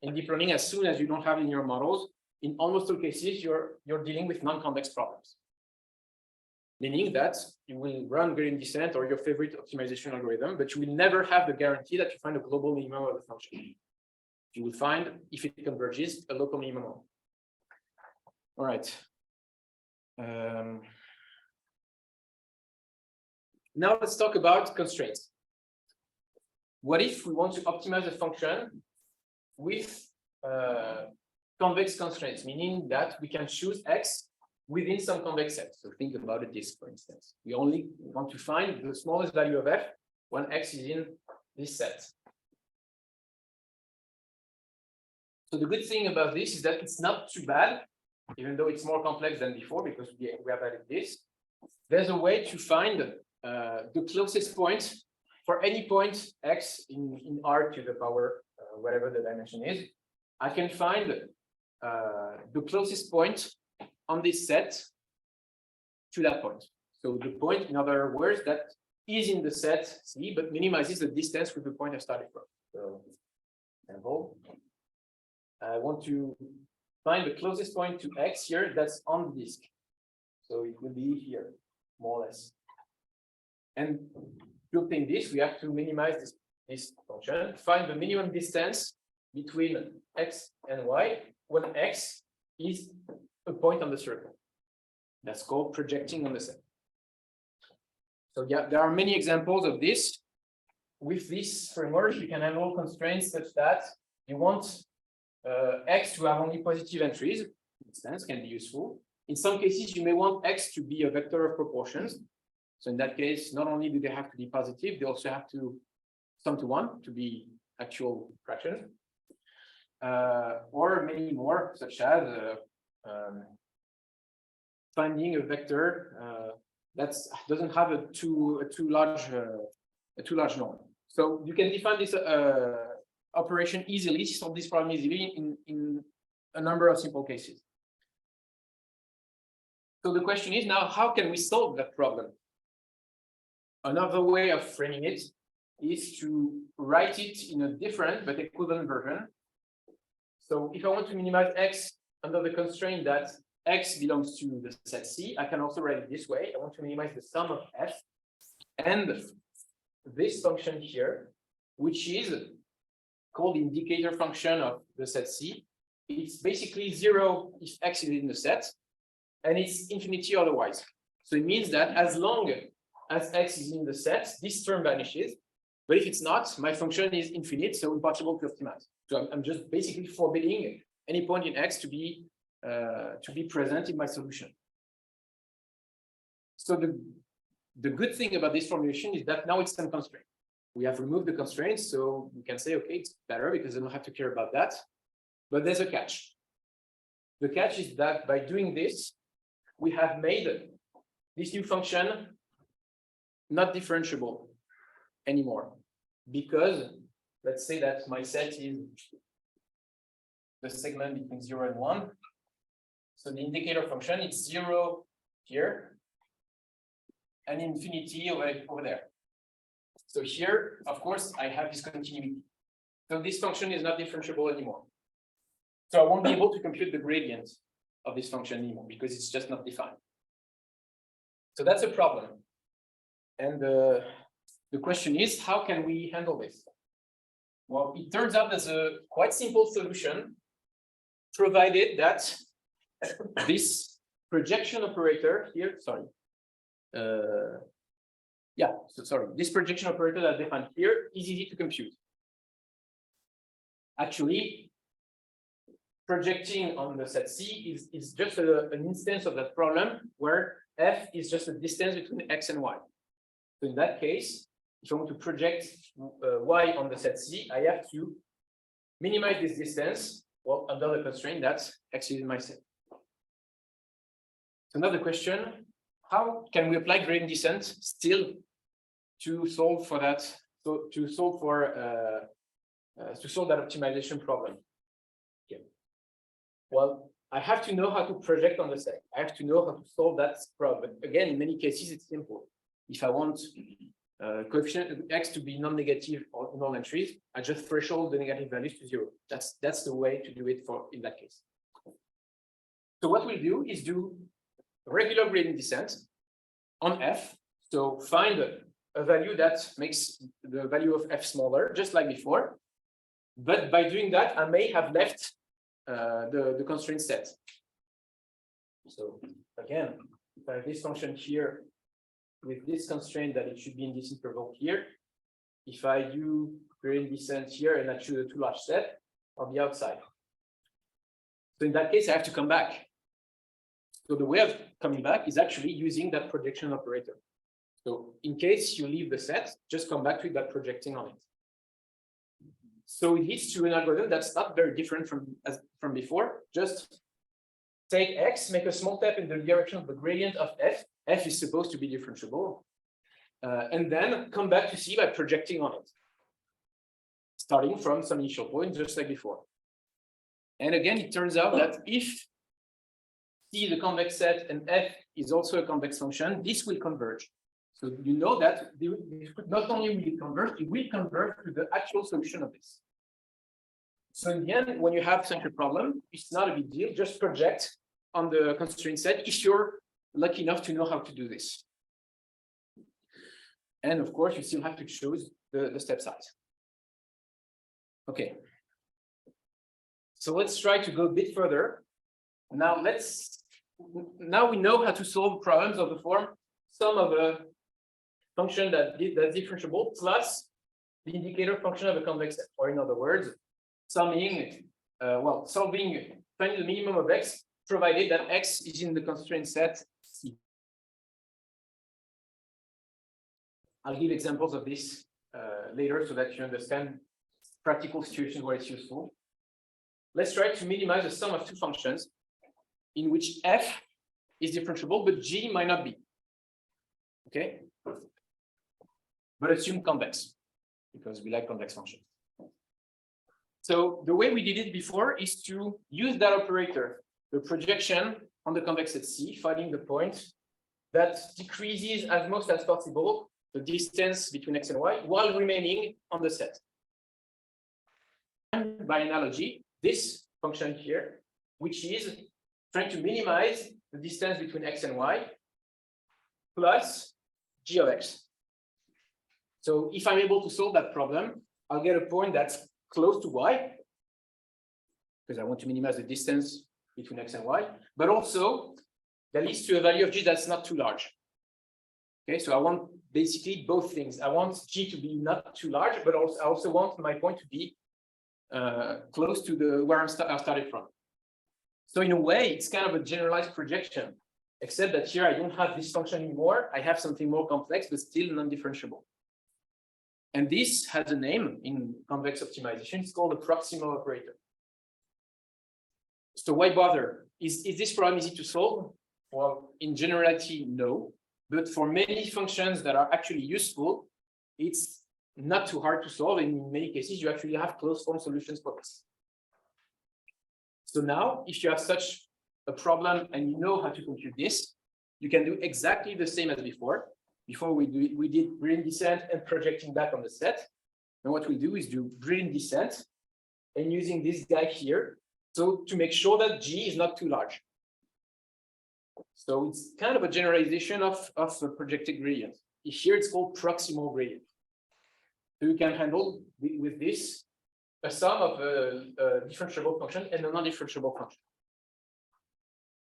in deep learning, as soon as you don't have linear models, in almost all cases, you're dealing with non-convex problems. Meaning that you will run gradient descent or your favorite optimization algorithm, but you will never have the guarantee that you find a global minimum of the function. You will find, if it converges, a local minimum. All right. Now let's talk about constraints. What if we want to optimize a function with convex constraints, meaning that we can choose x within some convex set? So think about a disk, for instance. We only want to find the smallest value of f when x is in this set. So the good thing about this is that it's not too bad, even though it's more complex than before because we have added this. There's a way to find the closest point for any point x in R to the power, whatever the dimension is. I can find the closest point on this set to that point. So the point, in other words, that is in the set C, but minimizes the distance with the point I started from. So, example, I want to find the closest point to x here that's on the disk. So it will be here, more or less. And to obtain this, we have to minimize this function, find the minimum distance between x and y when x is a point on the circle. That's called projecting on the set. So yeah, there are many examples of this. with this framework, you can handle constraints such that you want X to have only positive entries. Instance can be useful. In some cases, you may want X to be a vector of proportions. So in that case, not only do they have to be positive, they also have to sum to 1 to be actual fractions. Or many more, such as finding a vector that doesn't have a too large norm. So you can define this operation easily, solve this problem easily in a number of simple cases. So the question is now, how can we solve that problem? Another way of framing it is to write it in a different but equivalent version. So if I want to minimize X under the constraint that X belongs to the set C, I can also write it this way. I want to minimize the sum of F and this function here, which is called the indicator function of the set C. It's basically 0 if X is in the set, and it's infinity otherwise. So it means that as long as X is in the set, this term vanishes. But if it's not, my function is infinite, so impossible to optimize. So I'm just basically forbidding any point in X to be present in my solution. So the good thing about this formulation is that now it's unconstrained. We have removed the constraints, so we can say, okay, it's better because I don't have to care about that. But there's a catch. The catch is that by doing this, we have made this new function not differentiable anymore. Because let's say that my set is the segment between 0 and 1. So the indicator function is 0 here and infinity over there. So here, of course, I have this continuity. So this function is not differentiable anymore. So I won't be able to compute the gradient of this function anymore because it's just not defined. So that's a problem. And the question is, how can we handle this? Well, it turns out there's a quite simple solution, provided that this projection operator here, this projection operator that I defined here is easy to compute. Actually, projecting on the set C is just an instance of that problem where F is just a distance between X and Y. So in that case, if I want to project Y on the set C, I have to minimize this distance, well, under the constraint that X is in my set. So another question, how can we apply gradient descent still to solve for that, to solve that optimization problem? Okay. Well, I have to know how to project on the set. I have to know how to solve that problem. But again, in many cases, it's simple. If I want coefficient X to be non-negative in all entries, I just threshold the negative values to 0. That's the way to do it in that case. So what we'll do is do regular gradient descent on F. So find a value that makes the value of F smaller, just like before. But by doing that, I may have left the constraint set. So again, if I have this function here with this constraint that it should be in this interval here, if I do gradient descent here and I choose a too large set, I'll be outside. So in that case, I have to come back. So the way of coming back is actually using that projection operator. So in case you leave the set, just come back to it by projecting on it. So it leads to an algorithm that's not very different from before. Just take X, make a small step in the direction of the gradient of F. F is supposed to be differentiable. And then come back to C by projecting on it, starting from some initial point, just like before. And again, it turns out that if C is a convex set and F is also a convex function, this will converge. So you know that not only will it converge, it will converge to the actual solution of this. So in the end, when you have such a problem, it's not a big deal. Just project on the constraint set if you're lucky enough to know how to do this. And of course, you still have to choose the step size. Okay. So let's try to go a bit further. Now we know how to solve problems of the form sum of a function that's differentiable plus the indicator function of a convex set, or in other words, solving finding the minimum of x, provided that x is in the constraint set C. I'll give examples of this later so that you understand practical situations where it's useful. Let's try to minimize the sum of two functions in which f is differentiable, but g might not be. Okay? But assume convex, because we like convex functions. So the way we did it before is to use that operator, the projection on the convex set C, finding the point that decreases as much as possible the distance between x and y while remaining on the set. And by analogy, this function here, which is trying to minimize the distance between x and y plus g of x. So if I'm able to solve that problem, I'll get a point that's close to y, because I want to minimize the distance between x and y, but also that leads to a value of g that's not too large. Okay, so I want basically both things. I want g to be not too large, but also I also want my point to be close to the where I started from. So in a way, it's kind of a generalized projection, except that here I don't have this function anymore. I have something more complex, but still non-differentiable. And this has a name in convex optimization. It's called a proximal operator. So why bother? Is this problem easy to solve? Well, in generality, no. But for many functions that are actually useful, it's not too hard to solve. And in many cases, you actually have closed form solutions for this. So now, if you have such a problem and you know how to compute this, you can do exactly the same as before. Before we did gradient descent and projecting back on the set. And what we do is do gradient descent and using this guy here, so to make sure that G is not too large. So it's kind of a generalization of a projected gradient. Here it's called proximal gradient. So you can handle with this a sum of a differentiable function and a non-differentiable function.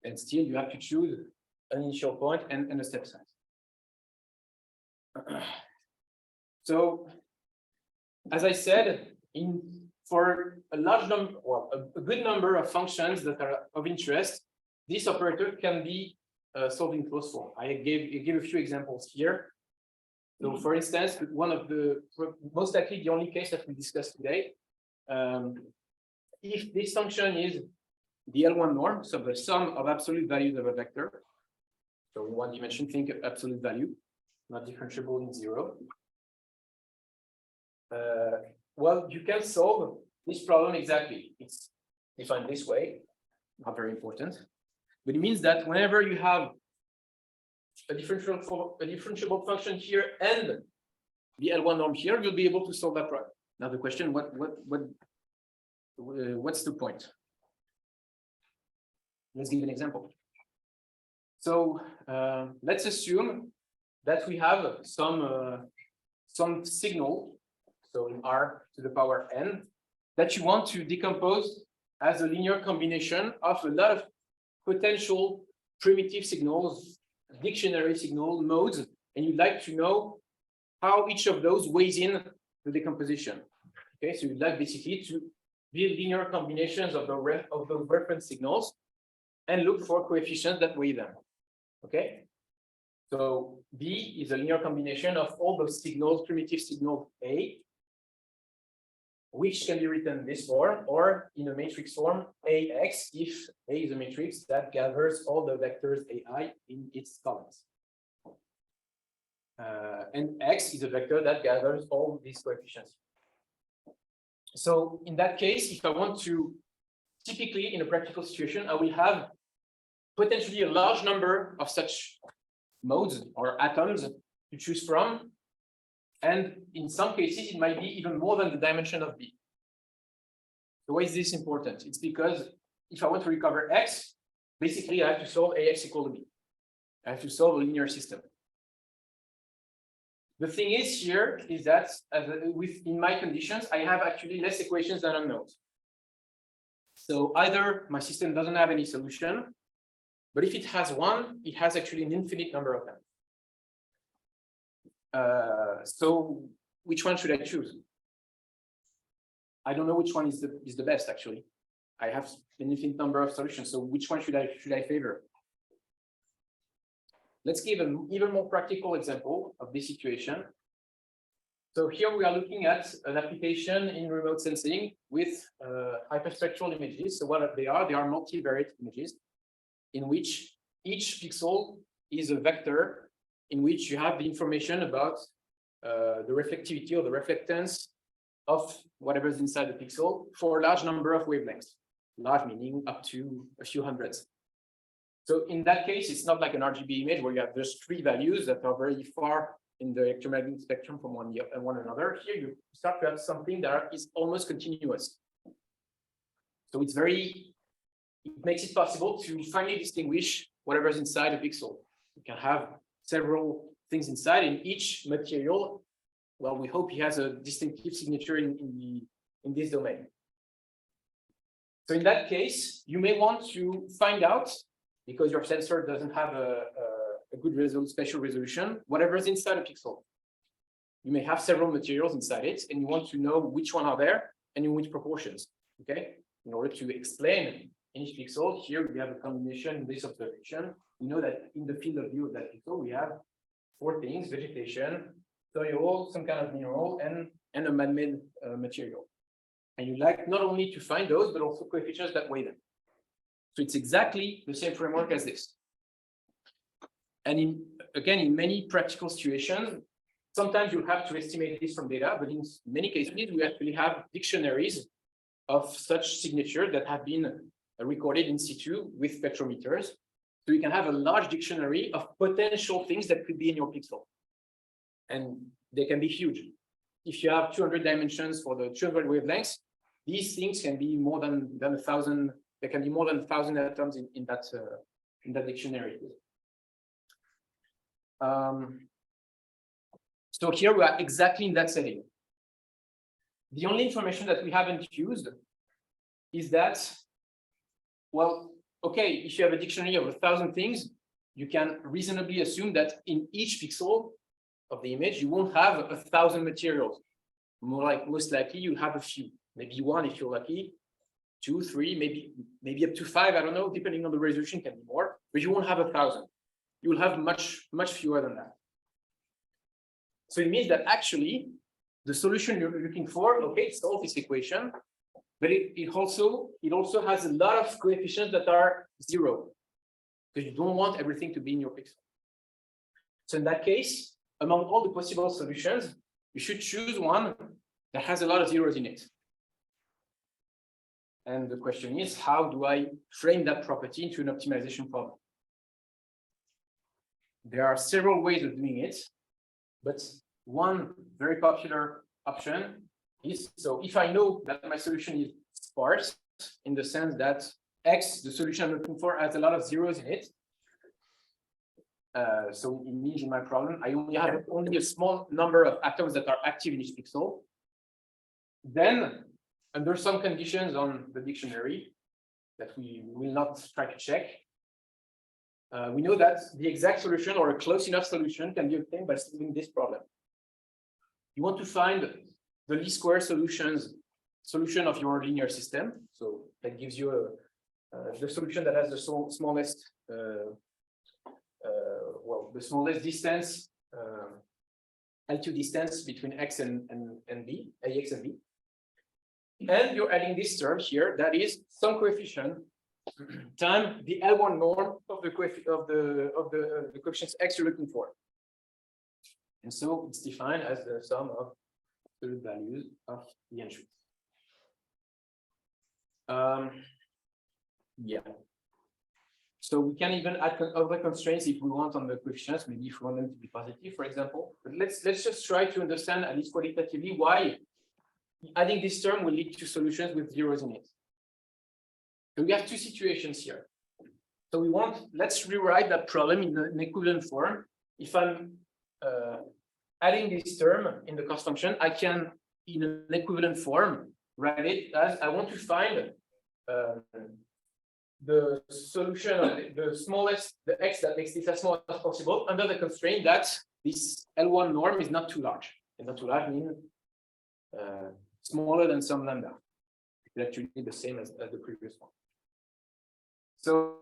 And still you have to choose an initial point and a step size. So, as I said, for a large number, well, a good number of functions that are of interest, this operator can be solved in closed form. I gave a few examples here. So, for instance, one of the most likely the only case that we discussed today, if this function is the L1 norm, so the sum of absolute values of a vector. So in one dimension, think of absolute value, not differentiable in zero. Well, you can solve this problem exactly. It's defined this way, not very important. But it means that whenever you have a differentiable function here and the L1 norm here, you'll be able to solve that problem. Now the question, what's the point? Let's give an example. So let's assume that we have some signal, so in R to the power n, that you want to decompose as a linear combination of a lot of potential primitive signals, dictionary signal modes, and you'd like to know how each of those weighs in the decomposition. Okay, so you'd like basically to build linear combinations of those reference signals and look for coefficients that weigh them. Okay, so B is a linear combination of all those signals, primitive signal A, which can be written in this form or in a matrix form AX if A is a matrix that gathers all the vectors AI in its columns. And X is a vector that gathers all these coefficients. So in that case, if I want to, typically in a practical situation, I will have potentially a large number of such modes or atoms to choose from. And in some cases, it might be even more than the dimension of B. So why is this important? It's because if I want to recover X, basically I have to solve AX equal to B. I have to solve a linear system. The thing is here is that in my conditions, I have actually less equations than unknowns. So either my system doesn't have any solution, but if it has one, it has actually an infinite number of them. So which one should I choose? I don't know which one is the best actually. I have an infinite number of solutions, so which one should I favor? Let's give an even more practical example of this situation. So here we are looking at an application in remote sensing with hyperspectral images. So what they are multivariate images in which each pixel is a vector in which you have the information about the reflectivity or the reflectance of whatever is inside the pixel for a large number of wavelengths. Large meaning up to a few hundreds. So in that case, it's not like an RGB image where you have just 3 values that are very far in the electromagnetic spectrum from one another. Here you start to have something that is almost continuous. So it makes it possible to finally distinguish whatever is inside a pixel. You can have several things inside in each material. Well, we hope he has a distinctive signature in this domain. So in that case, you may want to find out, because your sensor doesn't have a good spatial resolution, whatever is inside a pixel. You may have several materials inside it, and you want to know which one are there and in which proportions. Okay, in order to explain in each pixel, here we have a combination in this observation. We know that in the field of view of that pixel, we have 4 things: vegetation, soil, some kind of mineral, and a man-made material. And you like not only to find those, but also coefficients that weigh them. So it's exactly the same framework as this. And again, in many practical situations, sometimes you have to estimate this from data, but in many cases, we actually have dictionaries of such signatures that have been recorded in situ with spectrometers. So you can have a large dictionary of potential things that could be in your pixel. And they can be huge. If you have 200 dimensions for the 200 wavelengths, these things can be more than 1,000. There can be more than 1,000 atoms in that dictionary. So here we are exactly in that setting. The only information that we haven't used is that, well, okay, if you have a dictionary of 1,000 things, you can reasonably assume that in each pixel of the image, you won't have 1,000 materials. Most likely, you'll have a few, maybe 1 if you're lucky, 2, 3, maybe up to 5. I don't know, depending on the resolution, can be more, but you won't have 1,000. You will have much fewer than that. So it means that actually the solution you're looking for, okay, solve this equation, but it also has a lot of coefficients that are 0, because you don't want everything to be in your pixel. So in that case, among all the possible solutions, you should choose one that has a lot of zeros in it. And the question is, how do I frame that property into an optimization problem? There are several ways of doing it, but one very popular option is, so if I know that my solution is sparse, in the sense that X, the solution I'm looking for, has a lot of zeros in it, so it means in my problem, I only have a small number of atoms that are active in each pixel. Then, under some conditions on the dictionary that we will not try to check, we know that the exact solution or a close enough solution can be obtained by solving this problem. You want to find the least square solution of your linear system. So that gives you the solution that has the smallest, the smallest distance, L2 distance between X and B, AX and B. And you're adding this term here, that is some coefficient time the L1 norm of the coefficients X you're looking for. And so it's defined as the sum of absolute values of the entries. Yeah. So we can even add other constraints if we want on the coefficients, maybe if we want them to be positive, for example. But let's just try to understand, at least qualitatively, why adding this term will lead to solutions with zeros in it. So we have 2 situations here. So let's rewrite that problem in an equivalent form. If I'm adding this term in the cost function, I can, in an equivalent form, write it as I want to find the solution of the X that makes this as small as possible under the constraint that this L1 norm is not too large. and not too large mean smaller than some lambda. It's actually the same as the previous one. So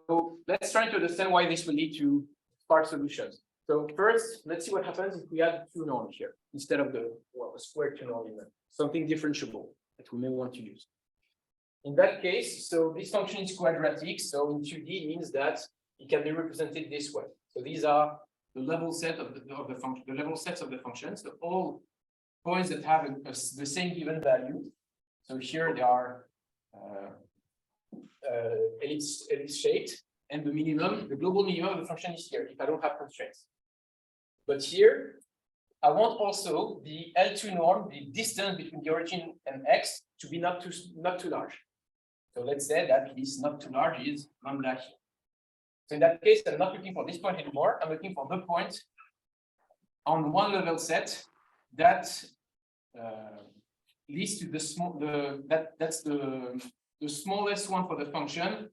let's try to understand why this will lead to sparse solutions. So first, let's see what happens if we add two norms here instead of the square two norm, something differentiable that we may want to use. In that case, so this function is quadratic. So in 2D it means that it can be represented this way. So these are the level set of the function, the level sets of the functions. So all points that have the same given value. So here they are ellipse shaped, and the minimum, the global minimum of the function is here if I don't have constraints. But here, I want also the L2 norm, the distance between the origin and x, to be not too large. So let's say that this not too large is lambda here. So in that case, I'm not looking for this point anymore. I'm looking for the point on one level set that leads to the small that's the smallest one for the function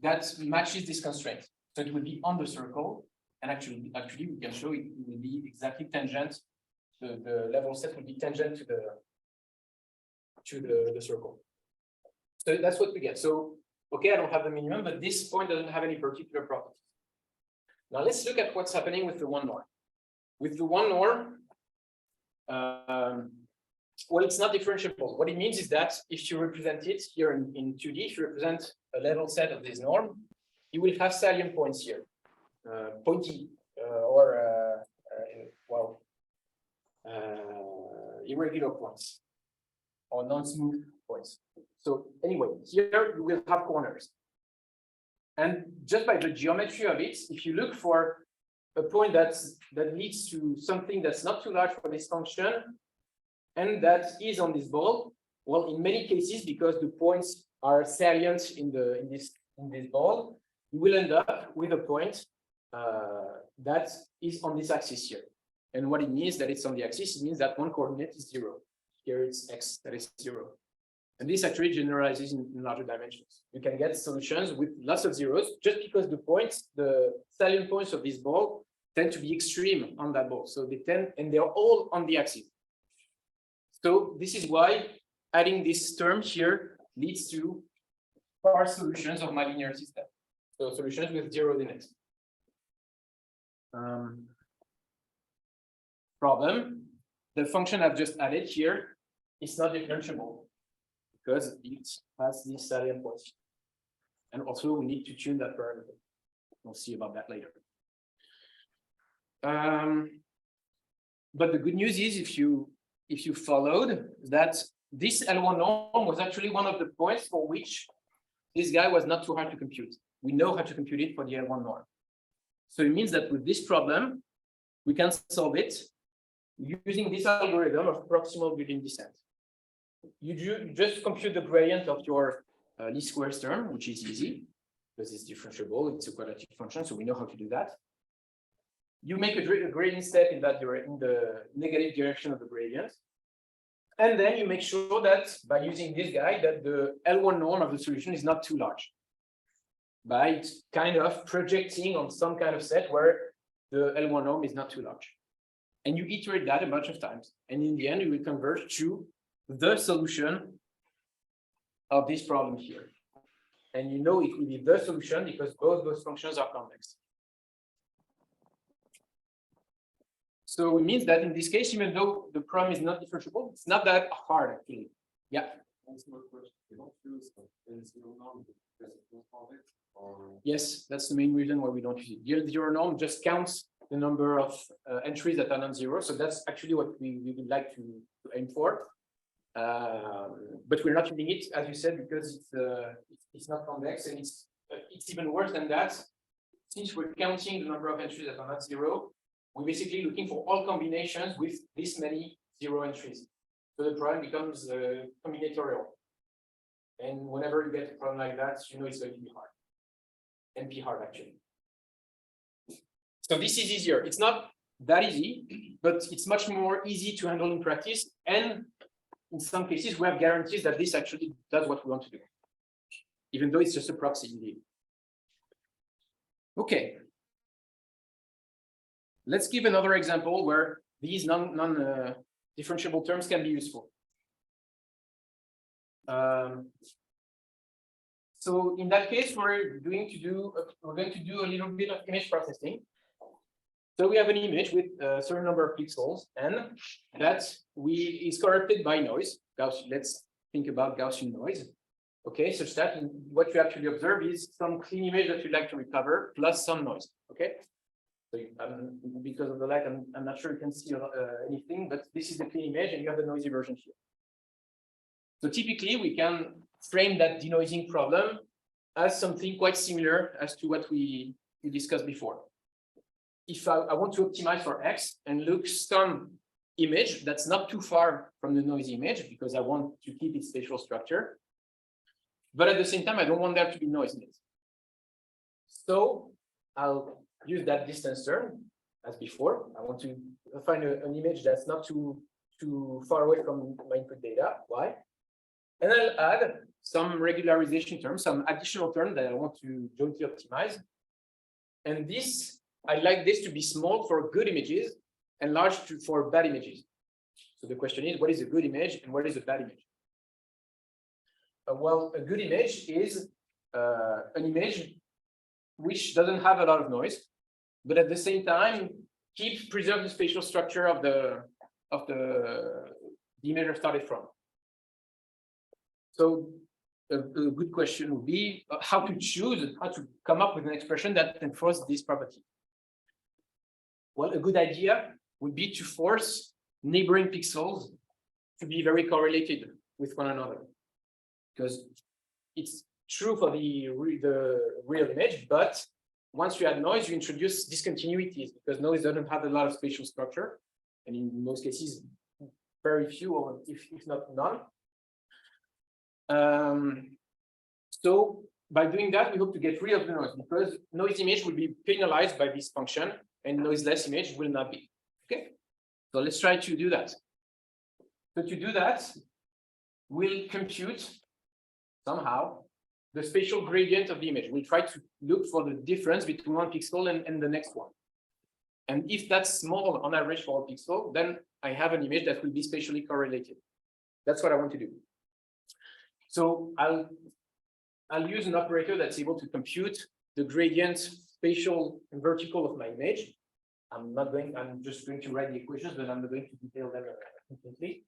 that matches this constraint. So it will be on the circle, and actually we can show it will be exactly tangent. The level set will be tangent to the circle. So that's what we get. So okay, I don't have the minimum, but this point doesn't have any particular property. Now let's look at what's happening with the one norm. With the one norm, well, it's not differentiable. What it means is that if you represent it here in 2D, if you represent a level set of this norm, you will have salient points here, pointy irregular points or non-smooth points. So anyway, here you will have corners. And just by the geometry of it, if you look for a point that leads to something that's not too large for this function, and that is on this ball, well, in many cases, because the points are salient in this ball, you will end up with a point that is on this axis here. And what it means that it's on the axis, it means that one coordinate is 0. Here it's x, that is 0. And this actually generalizes in larger dimensions. You can get solutions with lots of zeros just because the points, the salient points of this ball tend to be extreme on that ball. So they tend, and they're all on the axis. So this is why adding this term here leads to sparse solutions of my linear system. So solutions with zeros in it. Problem, the function I've just added here is not differentiable because it has these salient points. And also we need to tune that parameter. We'll see about that later. But the good news is if you followed that this L1 norm was actually one of the points for which this guy was not too hard to compute. We know how to compute it for the L1 norm. So it means that with this problem, we can solve it using this algorithm of proximal gradient descent. You just compute the gradient of your least squares term, which is easy because it's differentiable. It's a quadratic function, so we know how to do that. You make a gradient step in the negative direction of the gradient. And then you make sure that by using this guy, that the L1 norm of the solution is not too large. By kind of projecting on some kind of set where the L1 norm is not too large. And you iterate that a bunch of times. And in the end, you will converge to the solution of this problem here. And you know it will be the solution because both those functions are convex. So it means that in this case, even though the problem is not differentiable, it's not that hard actually. Yeah. Yes, that's the main reason why we don't use it. The zero norm just counts the number of entries that are non-zero. So that's actually what we would like to aim for. But we're not using it, as you said, because it's not convex, and it's even worse than that. Since we're counting the number of entries that are not zero, we're basically looking for all combinations with this many zero entries. So the problem becomes combinatorial. And whenever you get a problem like that, you know it's going to be hard. NP hard, actually. So this is easier. It's not that easy, but it's much more easy to handle in practice. And in some cases, we have guarantees that this actually does what we want to do, even though it's just a proxy indeed. Okay. Let's give another example where these differentiable terms can be useful. So in that case, we're going to do a little bit of image processing. So we have an image with a certain number of pixels, and that is corrupted by noise. Let's think about Gaussian noise. Okay, such that what you actually observe is some clean image that you'd like to recover plus some noise. Okay, so because of the light, I'm not sure you can see anything, but this is the clean image, and you have the noisy version here. So typically, we can frame that denoising problem as something quite similar as to what we discussed before. If I want to optimize for X and look some image that's not too far from the noisy image because I want to keep its spatial structure, but at the same time, I don't want there to be noise in it. So I'll use that distance term as before. I want to find an image that's not too far away from my input data, Y. And I'll add some regularization terms, some additional term that I want to jointly optimize. And this, I'd like this to be small for good images and large for bad images. So the question is, what is a good image and what is a bad image? Well, a good image is an image which doesn't have a lot of noise, but at the same time preserve the spatial structure of the image I started from. So a good question would be how to come up with an expression that enforces this property. Well, a good idea would be to force neighboring pixels to be very correlated with one another, because it's true for the real image, but once you add noise, you introduce discontinuities because noise doesn't have a lot of spatial structure, and in most cases, very few, or if not none. So by doing that, we hope to get rid of the noise because noise image will be penalized by this function and noiseless image will not be. Okay, so let's try to do that. So to do that, we'll compute somehow the spatial gradient of the image. We'll try to look for the difference between one pixel and the next one. And if that's small on average for a pixel, then I have an image that will be spatially correlated. That's what I want to do. So I'll use an operator that's able to compute the gradient spatial and vertical of my image. I'm just going to write the equations, but I'm not going to detail them completely.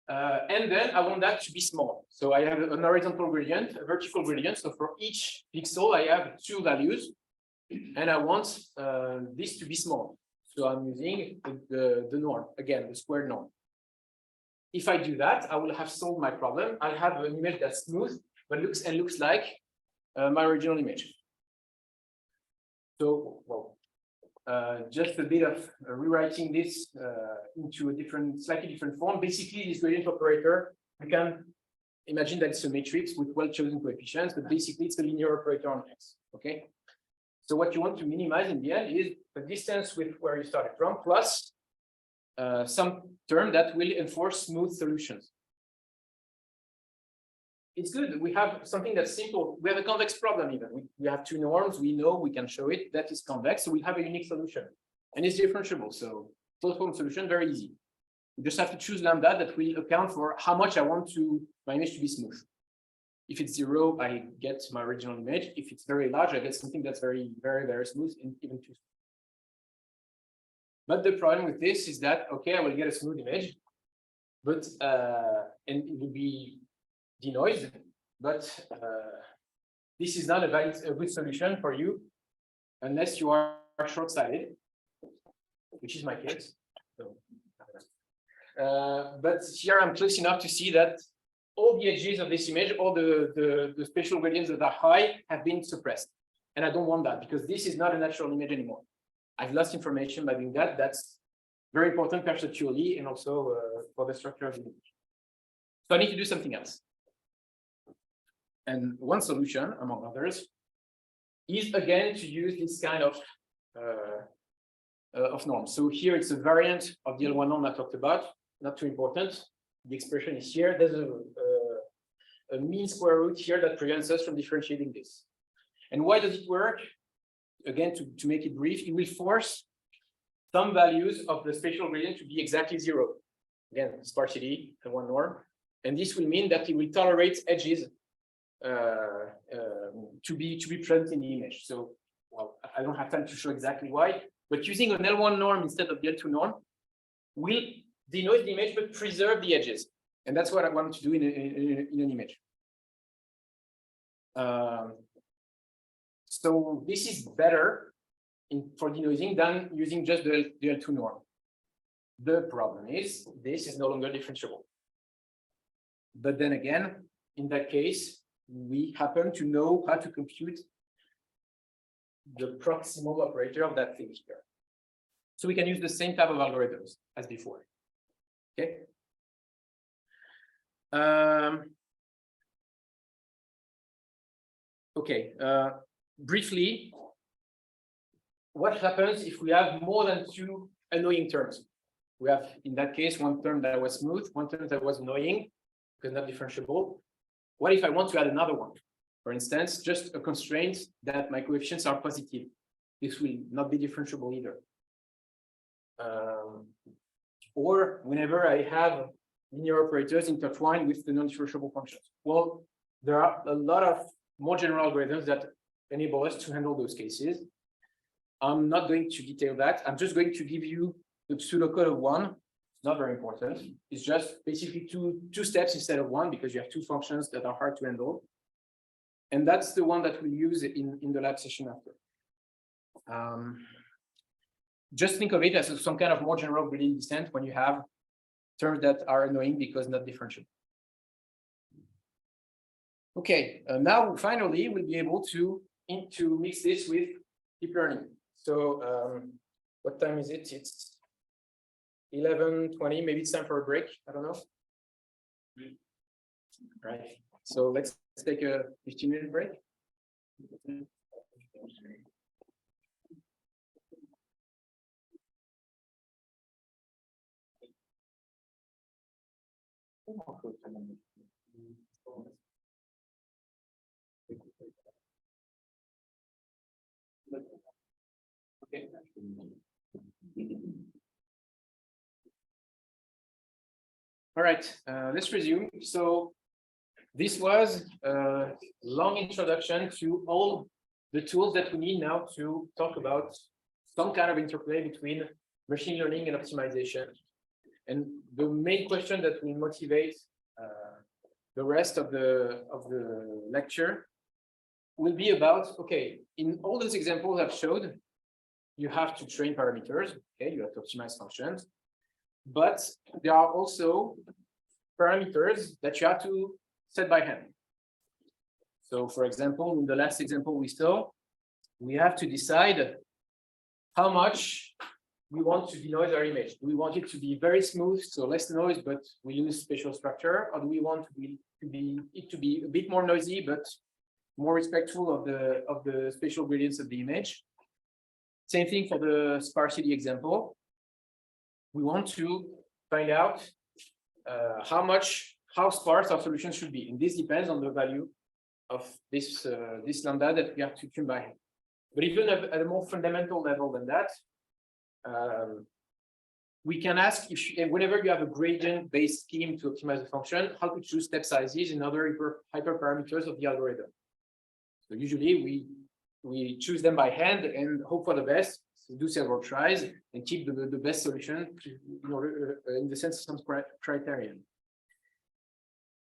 And then I want that to be small. So I have an horizontal gradient, a vertical gradient. So for each pixel, I have two values, and I want this to be small. So I'm using the norm, again, the squared norm. If I do that, I will have solved my problem. I'll have an image that's smooth, but looks like my original image. So, well, just a bit of rewriting this into a slightly different form. Basically, this gradient operator, we can imagine that it's a matrix with well-chosen coefficients, but basically it's a linear operator on X. Okay. So what you want to minimize in the end is the distance with where you started from plus some term that will enforce smooth solutions. It's good. We have something that's simple. We have a convex problem even. We have two norms. We know we can show it. That is convex. So we have a unique solution. And it's differentiable. So closed form solution, very easy. You just have to choose lambda that will account for how much I want my image to be smooth. If it's 0, I get my original image. If it's very large, I get something that's very, very, very smooth and even too smooth. But the problem with this is that, okay, I will get a smooth image, but and it will be denoised, but this is not a good solution for you unless you are short-sighted, which is my case. So, but here I'm close enough to see that all the edges of this image, all the spatial gradients that are high have been suppressed. And I don't want that because this is not a natural image anymore. I've lost information by doing that. That's very important perceptually and also for the structure of the image. So I need to do something else. And one solution, among others, is again to use this kind of norm. So here it's a variant of the L1 norm I talked about, not too important. The expression is here. There's a mean square root here that prevents us from differentiating this. And why does it work? Again, to make it brief, it will force some values of the spatial gradient to be exactly 0. Again, sparsity and one norm. And this will mean that it will tolerate edges to be present in the image. So, well, I don't have time to show exactly why, but using an L1 norm instead of the L2 norm will denoise the image but preserve the edges. And that's what I want to do in an image. So this is better for denoising than using just the L2 norm. The problem is this is no longer differentiable. But then again, in that case, we happen to know how to compute the proximal operator of that thing here. So we can use the same type of algorithms as before. Okay. Briefly, what happens if we have more than 2 annoying terms? We have, in that case, one term that was smooth, one term that was annoying, because not differentiable. What if I want to add another one? For instance, just a constraint that my coefficients are positive. This will not be differentiable either. Or whenever I have linear operators intertwined with the non-differentiable functions. Well, there are a lot of more general algorithms that enable us to handle those cases. I'm not going to detail that. I'm just going to give you the pseudocode of one. It's not very important. It's just basically two steps instead of one, because you have 2 functions that are hard to handle. And that's the one that we'll use in the lab session after. Just think of it as some kind of more general gradient descent when you have terms that are annoying because not differentiable. Okay, now finally we'll be able to mix this with deep learning. So what time is it? It's 11:20. Maybe it's time for a break. I don't know. Right. So let's take a 15-minute break. Okay. All right, let's resume. So this was a long introduction to all the tools that we need now to talk about some kind of interplay between machine learning and optimization. And the main question that will motivate the rest of the lecture will be about, okay, in all those examples I've showed, you have to train parameters, okay, you have to optimize functions, but there are also parameters that you have to set by hand. So for example, in the last example we saw, we have to decide how much we want to denoise our image. Do we want it to be very smooth, so less noise, but we use spatial structure, or do we want it to be a bit more noisy, but more respectful of the spatial gradients of the image? Same thing for the sparsity example. We want to find out how sparse our solution should be, and this depends on the value of this lambda that we have to tune by hand. But even at a more fundamental level than that, we can ask if whenever you have a gradient-based scheme to optimize the function, how to choose step sizes and other hyperparameters of the algorithm. So usually we choose them by hand and hope for the best, so do several tries and keep the best solution in the sense of some criterion.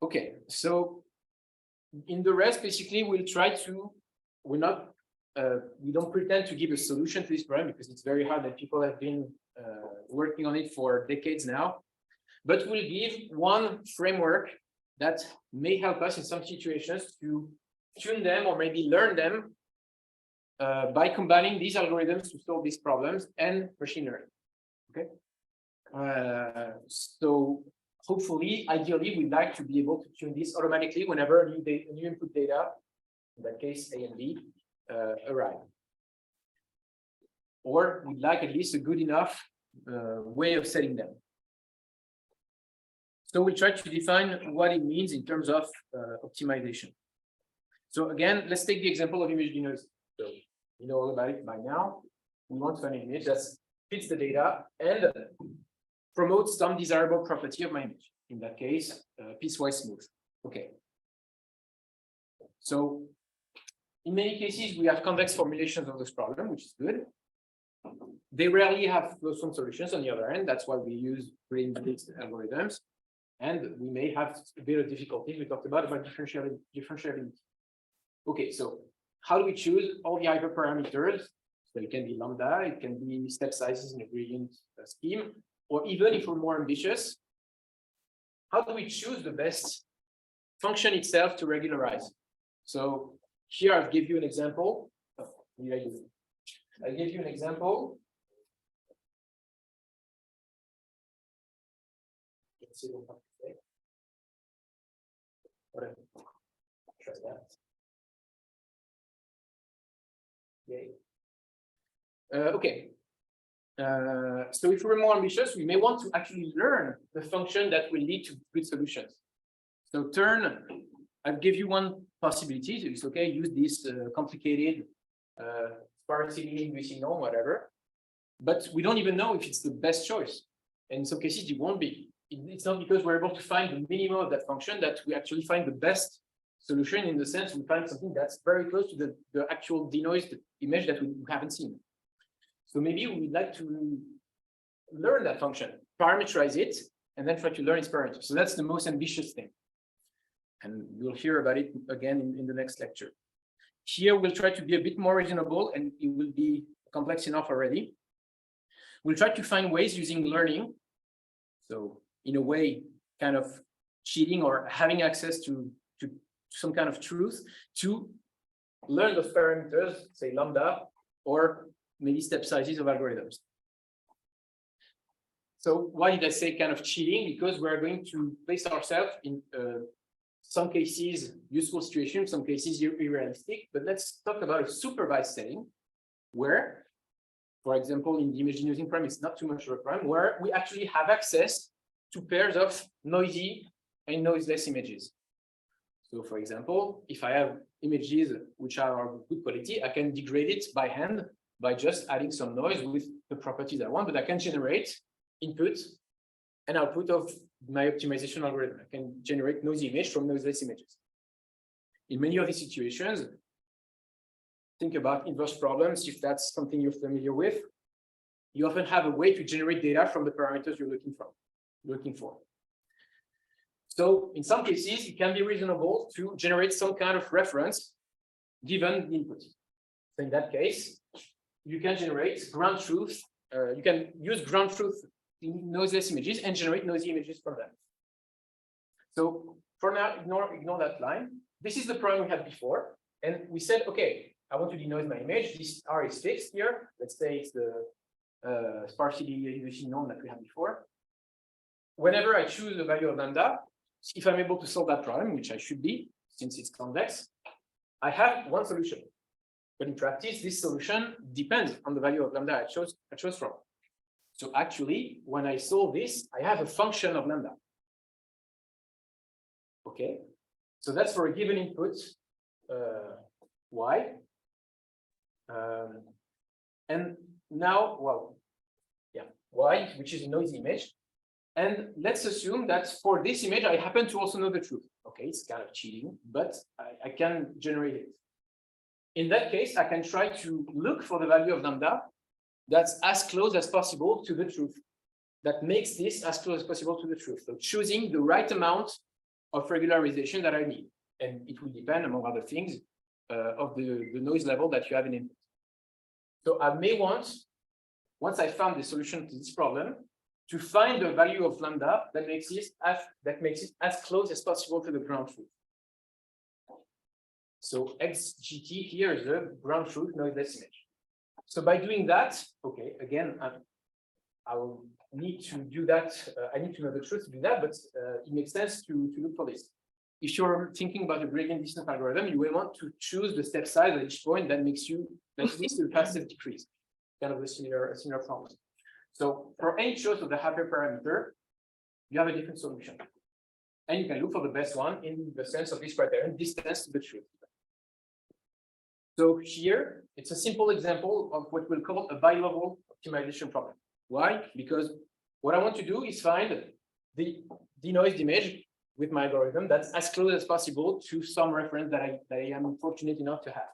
Okay, so in the rest, basically, we don't pretend to give a solution to this problem because it's very hard and people have been working on it for decades now. But we'll give one framework that may help us in some situations to tune them or maybe learn them by combining these algorithms to solve these problems and machine learning. Okay. So hopefully, ideally, we'd like to be able to tune this automatically whenever new input data, in that case A and B, arrive. Or we'd like at least a good enough way of setting them. So we try to define what it means in terms of optimization. So again, let's take the example of image denoising. So you know all about it by now. We want to find an image that's fits the data and promotes some desirable property of my image. In that case, piecewise smooth. Okay. So in many cases, we have convex formulations of this problem, which is good. They rarely have closed-form solutions on the other end. That's why we use gradient-based algorithms. And we may have a bit of difficulties. We talked about differentiability. Okay, so how do we choose all the hyperparameters? So it can be lambda, it can be step sizes in a gradient scheme, or even if we're more ambitious, how do we choose the best function itself to regularize? So here I'll give you an example. I'll give you an example. Let's see what I have to say. Whatever. Try that. Yay. Okay. So if we're more ambitious, we may want to actually learn the function that will lead to good solutions. So I'll give you one possibility. So it's okay, use this complicated sparsity inducing norm, whatever. But we don't even know if it's the best choice. And in some cases, it won't be. It's not because we're able to find the minimum of that function that we actually find the best solution, in the sense we find something that's very close to the actual denoised image that we haven't seen. So maybe we'd like to learn that function, parameterize it, and then try to learn its parameters. So that's the most ambitious thing. And we'll hear about it again in the next lecture. Here, we'll try to be a bit more reasonable, and it will be complex enough already. We'll try to find ways using learning. So in a way, kind of cheating or having access to some kind of truth to learn those parameters, say lambda, or maybe step sizes of algorithms. So why did I say kind of cheating? Because we're going to place ourselves in some cases useful situation, some cases unrealistic. But let's talk about a supervised setting where, for example, in the image denoising problem, it's not too much of a problem, where we actually have access to pairs of noisy and noiseless images. So for example, if I have images which are of good quality, I can degrade it by hand by just adding some noise with the properties I want, but I can generate input and output of my optimization algorithm. I can generate noisy image from noiseless images. In many of these situations, think about inverse problems, if that's something you're familiar with. You often have a way to generate data from the parameters you're looking for. So in some cases, it can be reasonable to generate some kind of reference given the input. So in that case, you can generate ground truth. You can use ground truth in noiseless images and generate noisy images from them. So for now, ignore that line. This is the problem we had before. And we said, okay, I want to denoise my image. This R is fixed here. Let's say it's the sparsity inducing norm that we had before. Whenever I choose the value of lambda, if I'm able to solve that problem, which I should be, since it's convex, I have one solution. But in practice, this solution depends on the value of lambda I chose from. So actually, when I solve this, I have a function of lambda. Okay, so that's for a given input, y. And now, well, yeah, y, which is a noisy image. And let's assume that for this image, I happen to also know the truth. Okay, it's kind of cheating, but I can generate it. In that case, I can try to look for the value of lambda that's as close as possible to the truth. That makes this as close as possible to the truth. So choosing the right amount of regularization that I need. And it will depend, among other things, of the noise level that you have in input. So I may want, once I found the solution to this problem, to find the value of lambda that makes it as close as possible to the ground truth. So XGT here is the ground truth noiseless image. So by doing that, okay, again, I will need to do that. I need to know the truth to do that, but it makes sense to look for this. If you're thinking about a gradient descent algorithm, you will want to choose the step size at each point that leads to the fastest decrease. Kind of a similar problem. So for any choice of the hyperparameter, you have a different solution. And you can look for the best one in the sense of this criterion, distance to the truth. So here, it's a simple example of what we'll call a bi-level optimization problem. Why? Because what I want to do is find the denoised image with my algorithm that's as close as possible to some reference that I am fortunate enough to have.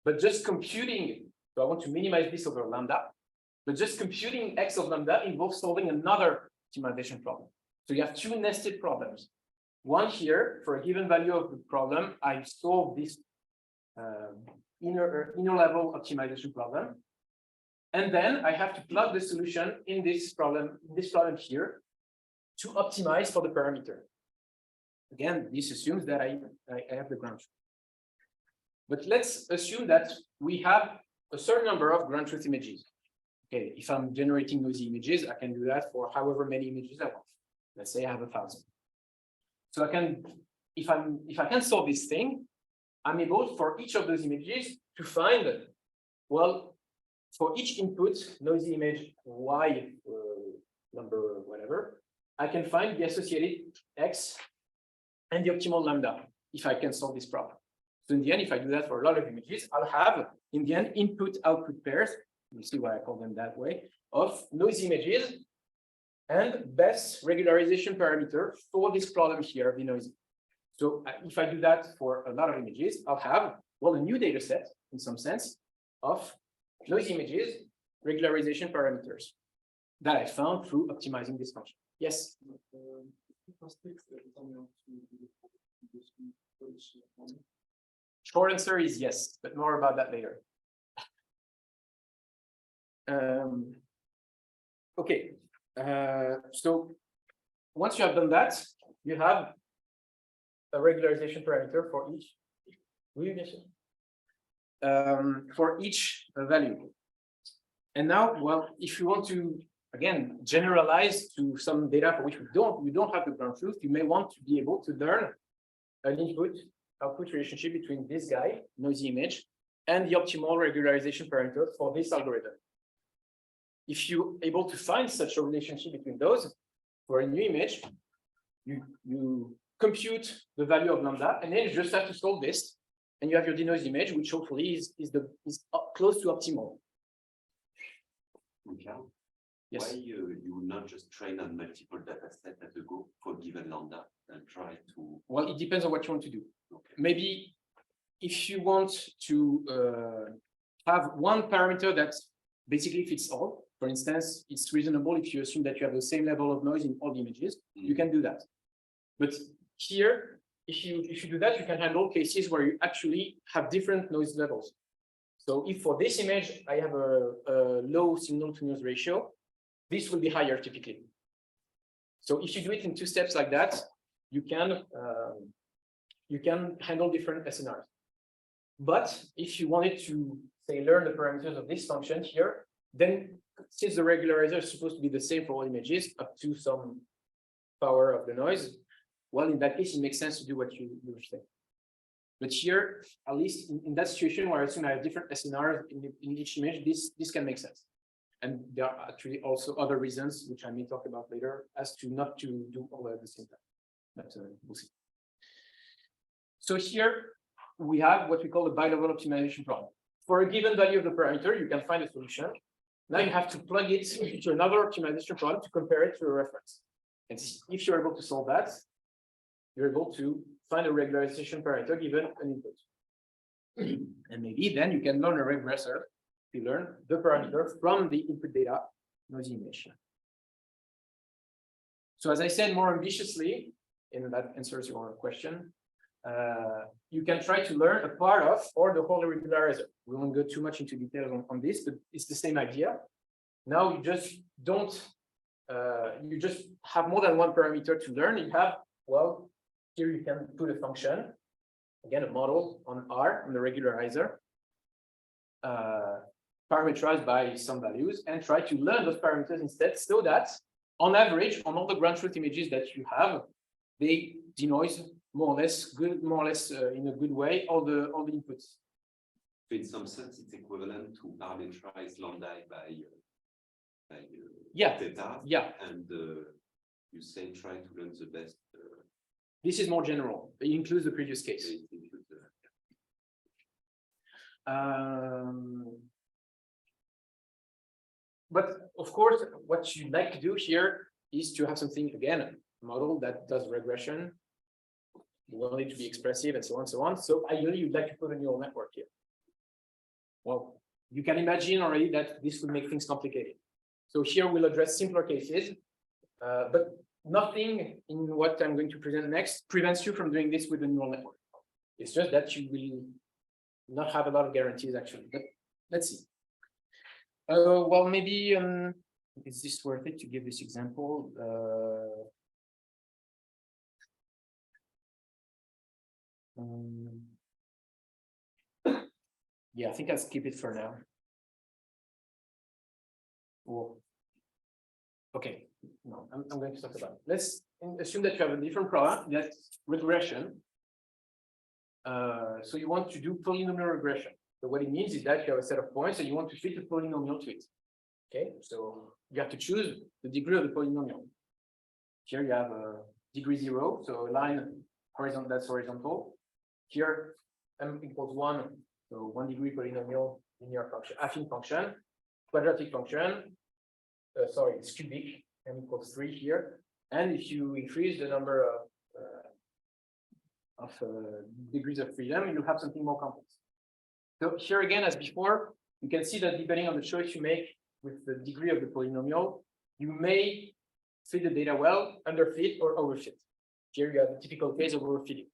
But just computing, so I want to minimize this over lambda, but just computing x of lambda involves solving another optimization problem. So you have two nested problems. One here, for a given value of the problem, I solve this inner level optimization problem. And then I have to plug the solution in this problem here to optimize for the parameter. Again, this assumes that I have the ground truth. But let's assume that we have a certain number of ground truth images. Okay, if I'm generating noisy images, I can do that for however many images I want. Let's say I have 1,000. So I can, if I can solve this thing, I'm able for each of those images to find, well, for each input, noisy image y number whatever, I can find the associated x and the optimal lambda if I can solve this problem. So in the end, if I do that for a lot of images, I'll have in the end input-output pairs. You'll see why I call them that way, of noisy images and best regularization parameter for this problem here of the noisy. So if I do that for a lot of images, I'll have, well, a new data set in some sense of noisy images, regularization parameters that I found through optimizing this function. Yes? Short answer is yes, but more about that later. Okay, so once you have done that, you have a regularization parameter for each. For each value. And now, well, if you want to again generalize to some data for which you don't have the ground truth, you may want to be able to learn an input-output relationship between this guy, noisy image, and the optimal regularization parameter for this algorithm. If you're able to find such a relationship between those for a new image, you compute the value of lambda, and then you just have to solve this, and you have your denoised image, which hopefully is close to optimal. Okay. Yes. Why you would not just train on multiple data sets at a go for given lambda and try to? Well, it depends on what you want to do. Okay. Maybe if you want to have one parameter that basically fits all, for instance, it's reasonable if you assume that you have the same level of noise in all the images, you can do that. But here, if you do that, you can handle cases where you actually have different noise levels. So if for this image, I have a low signal to noise ratio, this will be higher typically. So if you do it in 2 steps like that, you can handle different SNRs. But if you wanted to, say, learn the parameters of this function here, then since the regularizer is supposed to be the same for all images up to some power of the noise, well, in that case, it makes sense to do what you were saying. But here, at least in that situation where I assume I have different SNRs in each image, this can make sense. And there are actually also other reasons, which I may talk about later, as to not to do all at the same time. But we'll see. So here we have what we call a bi-level optimization problem. For a given value of the parameter, you can find a solution. Now you have to plug it into another optimization problem to compare it to a reference. And if you're able to solve that, you're able to find a regularization parameter given an input. And maybe then you can learn a regressor to learn the parameter from the input data noisy image. So as I said more ambitiously, and that answers your question, you can try to learn a part of or the whole regularizer. We won't go too much into details on this, but it's the same idea. Now you just don't, you just have more than one parameter to learn. You have, well, here you can put a function, again, a model on R, on the regularizer, parameterized by some values, and try to learn those parameters instead, so that on average, on all the ground truth images that you have, they denoise more or less in a good way all the inputs. In some sense, it's equivalent to parameterize lambda by yeah. theta. Yeah. And you say try to learn the best. This is more general. It includes the previous case. but of course, what you'd like to do here is to have something, again, a model that does regression. You want it to be expressive and so on and so on. So ideally, you'd like to put a neural network here. Well, you can imagine already that this will make things complicated. So here we'll address simpler cases, but nothing in what I'm going to present next prevents you from doing this with a neural network. It's just that you will not have a lot of guarantees actually, but let's see. Well, maybe, is this worth it to give this example? Yeah, I think I'll skip it for now. Well, okay, no, I'm going to talk about it. Let's assume that you have a different problem, that's regression. So you want to do polynomial regression. So what it means is that you have a set of points and you want to fit a polynomial to it. Okay, so you have to choose the degree of the polynomial. Here you have a degree 0, so a line horizontal, that's horizontal. Here m equals 1, so 1 degree polynomial linear function, affine function, quadratic function. Sorry, it's cubic, m equals 3 here. And if you increase the number of degrees of freedom, you have something more complex. So here again, as before, you can see that depending on the choice you make with the degree of the polynomial, you may fit the data well, underfit, or overfit. Here you have the typical case of overfitting.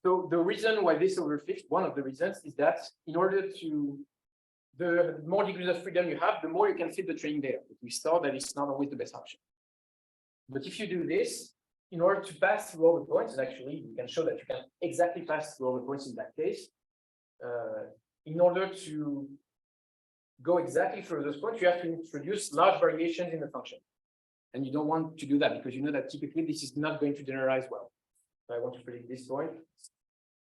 So the reason why this overfits, one of the reasons, is that in order to, the more degrees of freedom you have, the more you can fit the training data. But we saw that it's not always the best option. But if you do this, in order to pass through all the points, and actually you can show that you can exactly pass through all the points in that case, in order to go exactly through those points, you have to introduce large variations in the function. And you don't want to do that because you know that typically this is not going to generalize well. So I want to predict this point, it's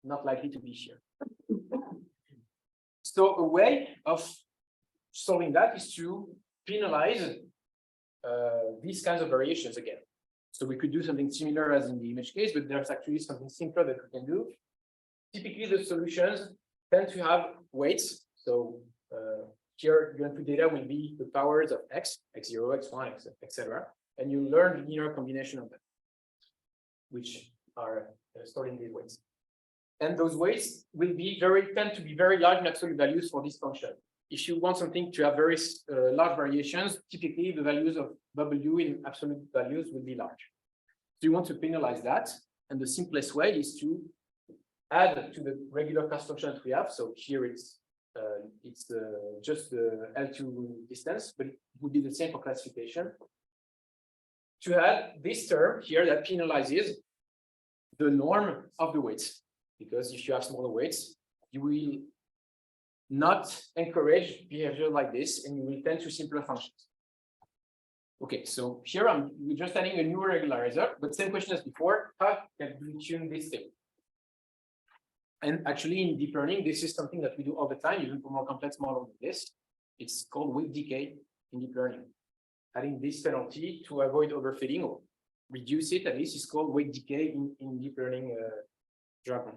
not likely to be here. So a way of solving that is to penalize these kinds of variations again. So we could do something similar as in the image case, but there's actually something simpler that we can do. Typically, the solutions tend to have weights. So here, your input data will be the powers of x, x0, x1, etc. And you learn the linear combination of them, which are stored in these weights. And those weights will be tend to be very large in absolute values for this function. If you want something to have very large variations, typically the values of W in absolute values will be large. So you want to penalize that. And the simplest way is to add to the regular cost function that we have. So here it's just the L2 distance, but it would be the same for classification. To add this term here that penalizes the norm of the weights. Because if you have smaller weights, you will not encourage behavior like this, and you will tend to simpler functions. Okay, so here we're just adding a new regularizer, but same question as before, how can we tune this thing? And actually in deep learning, this is something that we do all the time, even for more complex models than this. It's called weight decay in deep learning. Adding this penalty to avoid overfitting or reduce it, at least, is called weight decay in deep learning jargon.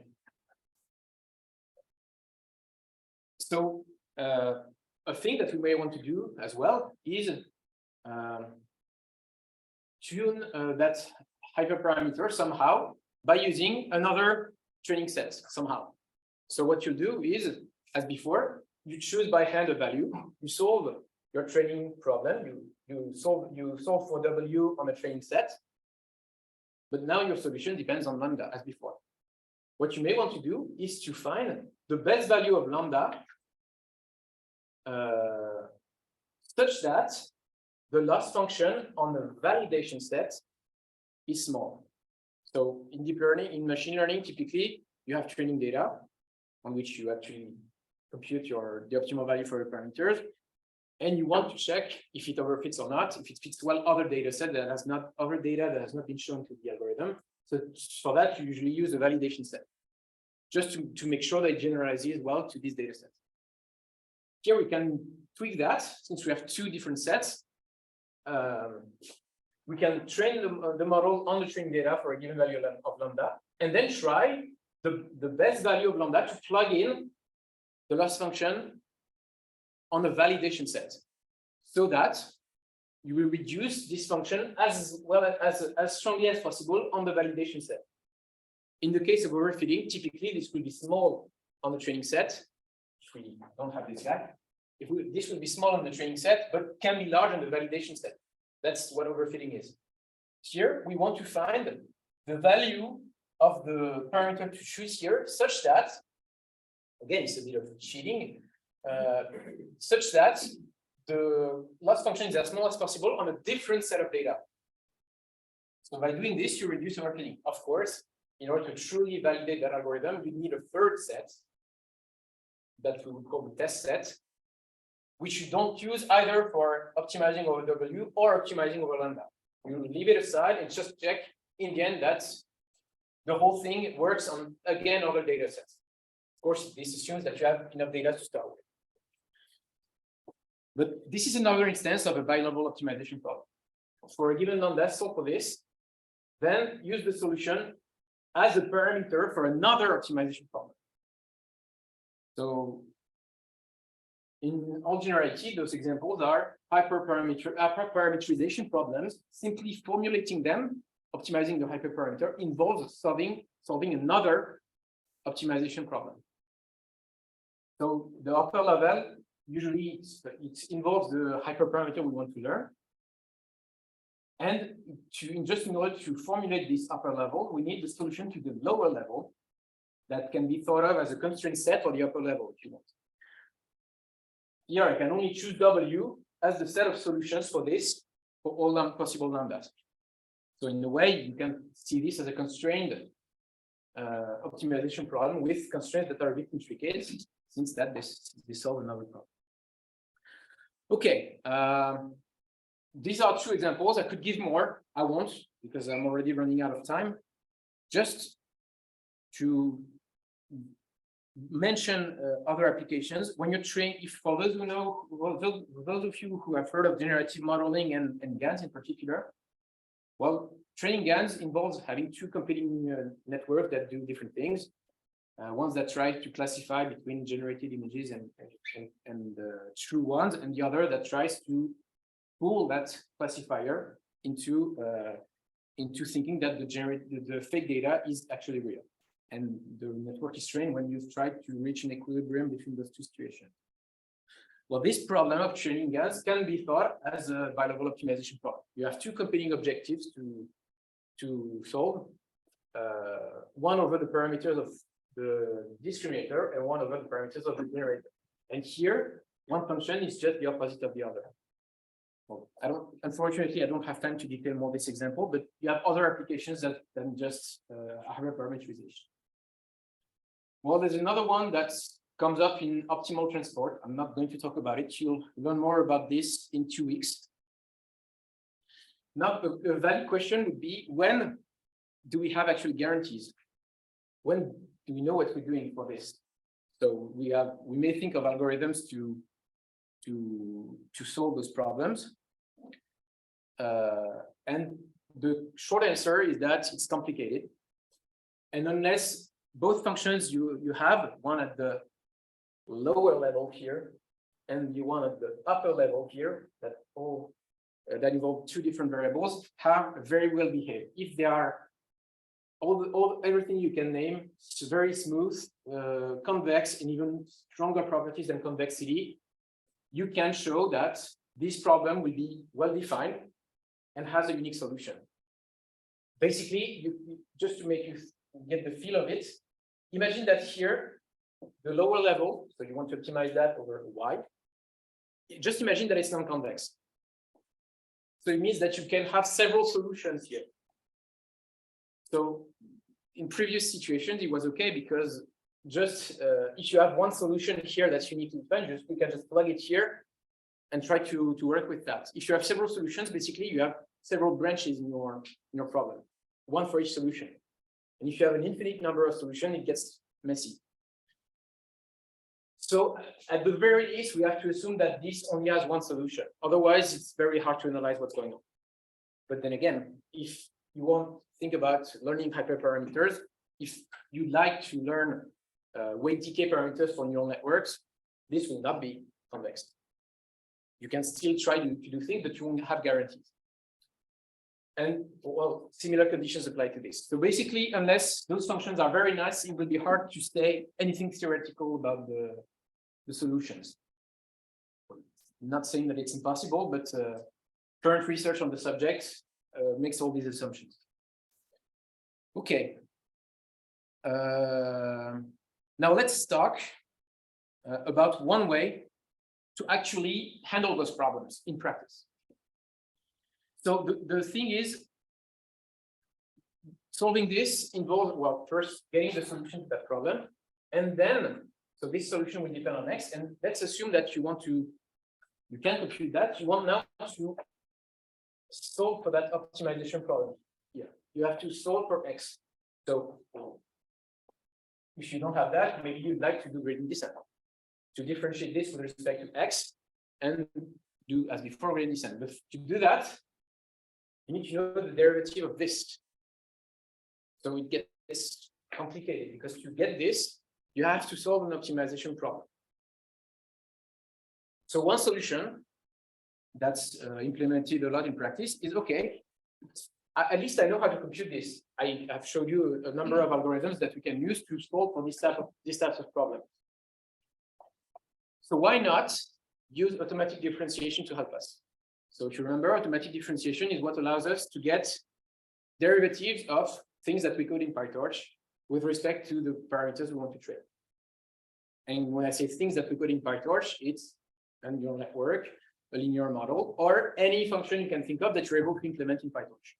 So a thing that we may want to do as well is tune that hyperparameter somehow by using another training set somehow. So what you do is, as before, you choose by hand a value, you solve your training problem, you solve for W on a training set, but now your solution depends on lambda as before. What you may want to do is to find the best value of lambda such that the loss function on the validation set is small. So in deep learning, in machine learning, typically you have training data on which you actually compute the optimal value for your parameters, and you want to check if it overfits or not, if it fits well other data set that has not been shown to the algorithm. So for that, you usually use a validation set, just to make sure that it generalizes well to these data sets. Here we can tweak that, since we have two different sets. We can train the model on the training data for a given value of lambda, and then try the best value of lambda to plug in the loss function on a validation set, so that you will reduce this function as strongly as possible on the validation set. In the case of overfitting, typically this will be small on the training set. If we don't have this guy, this will be small on the training set, but can be large on the validation set. That's what overfitting is. Here, we want to find the value of the parameter to choose here, such that, again, it's a bit of cheating, such that the loss function is as small as possible on a different set of data. So by doing this, you reduce overfitting. Of course, in order to truly validate that algorithm, you need a third set that we would call the test set, which you don't use either for optimizing over W or optimizing over lambda. You leave it aside and just check in the end that the whole thing works on, again, other data sets. Of course, this assumes that you have enough data to start with. But this is another instance of a bi-level optimization problem. For a given lambda, solve for this, then use the solution as a parameter for another optimization problem. So in all generality, those examples are hyperparameterization problems. Simply formulating them, optimizing the hyperparameter, involves solving another optimization problem. So the upper level, usually it involves the hyperparameter we want to learn. And just in order to formulate this upper level, we need the solution to the lower level that can be thought of as a constraint set for the upper level, if you want. Here, I can only choose W as the set of solutions for this, for all possible lambdas. So in a way, you can see this as a constrained optimization problem with constraints that are a bit intricate, since that they solve another problem. Okay, these are two examples. I could give more. I won't, because I'm already running out of time. Just to mention other applications. When you're trained, if for those who know, those of you who have heard of generative modeling and GANs in particular, well, training GANs involves having two competing networks that do different things. Ones that try to classify between generated images and true ones, and the other that tries to pull that classifier into thinking that the fake data is actually real. And the network is trained when you try to reach an equilibrium between those two situations. Well, this problem of training GANs can be thought as a bi-level optimization problem. You have two competing objectives to solve, one over the parameters of the discriminator and one over the parameters of the generator. And here, one function is just the opposite of the other. Well, unfortunately, I don't have time to detail more this example, but you have other applications than just hyperparameterization. Well, there's another one that comes up in optimal transport. I'm not going to talk about it. You'll learn more about this in 2 weeks. Now, a valid question would be, when do we have actual guarantees? When do we know what we're doing for this? So we may think of algorithms to solve those problems. And the short answer is that it's complicated. And unless both functions you have, one at the lower level here and the one at the upper level here, that involve two different variables, have very well behaved. If they are everything you can name, it's very smooth, convex, and even stronger properties than convexity, you can show that this problem will be well defined and has a unique solution. Basically, just to make you get the feel of it, imagine that here, the lower level, so you want to optimize that over Y, just imagine that it's non-convex. So it means that you can have several solutions here. So in previous situations, it was okay because just if you have one solution here that's unique to define, you can just plug it here and try to work with that. If you have several solutions, basically you have several branches in your problem, one for each solution. And if you have an infinite number of solutions, it gets messy. So at the very least, we have to assume that this only has one solution. Otherwise, it's very hard to analyze what's going on. But then again, if you want to think about learning hyperparameters, if you like to learn weight decay parameters for neural networks, this will not be convex. You can still try to do things, but you won't have guarantees. And well, similar conditions apply to this. So basically, unless those functions are very nice, it will be hard to say anything theoretical about the solutions. I'm not saying that it's impossible, but current research on the subject makes all these assumptions. Okay. Now let's talk about one way to actually handle those problems in practice. So the thing is, solving this involves, well, first getting the solution to that problem, and then, so this solution will depend on X, and let's assume that you can compute that, you want now to solve for that optimization problem here. You have to solve for X. So if you don't have that, maybe you'd like to do gradient descent to differentiate this with respect to X and do as before gradient descent. But to do that, you need to know the derivative of this. So it gets complicated because to get this, you have to solve an optimization problem. So one solution that's implemented a lot in practice is, okay, at least I know how to compute this. I have showed you a number of algorithms that we can use to solve for these types of problems. So why not use automatic differentiation to help us? So if you remember, automatic differentiation is what allows us to get derivatives of things that we code in PyTorch with respect to the parameters we want to train. And when I say things that we code in PyTorch, it's a neural network, a linear model, or any function you can think of that you're able to implement in PyTorch.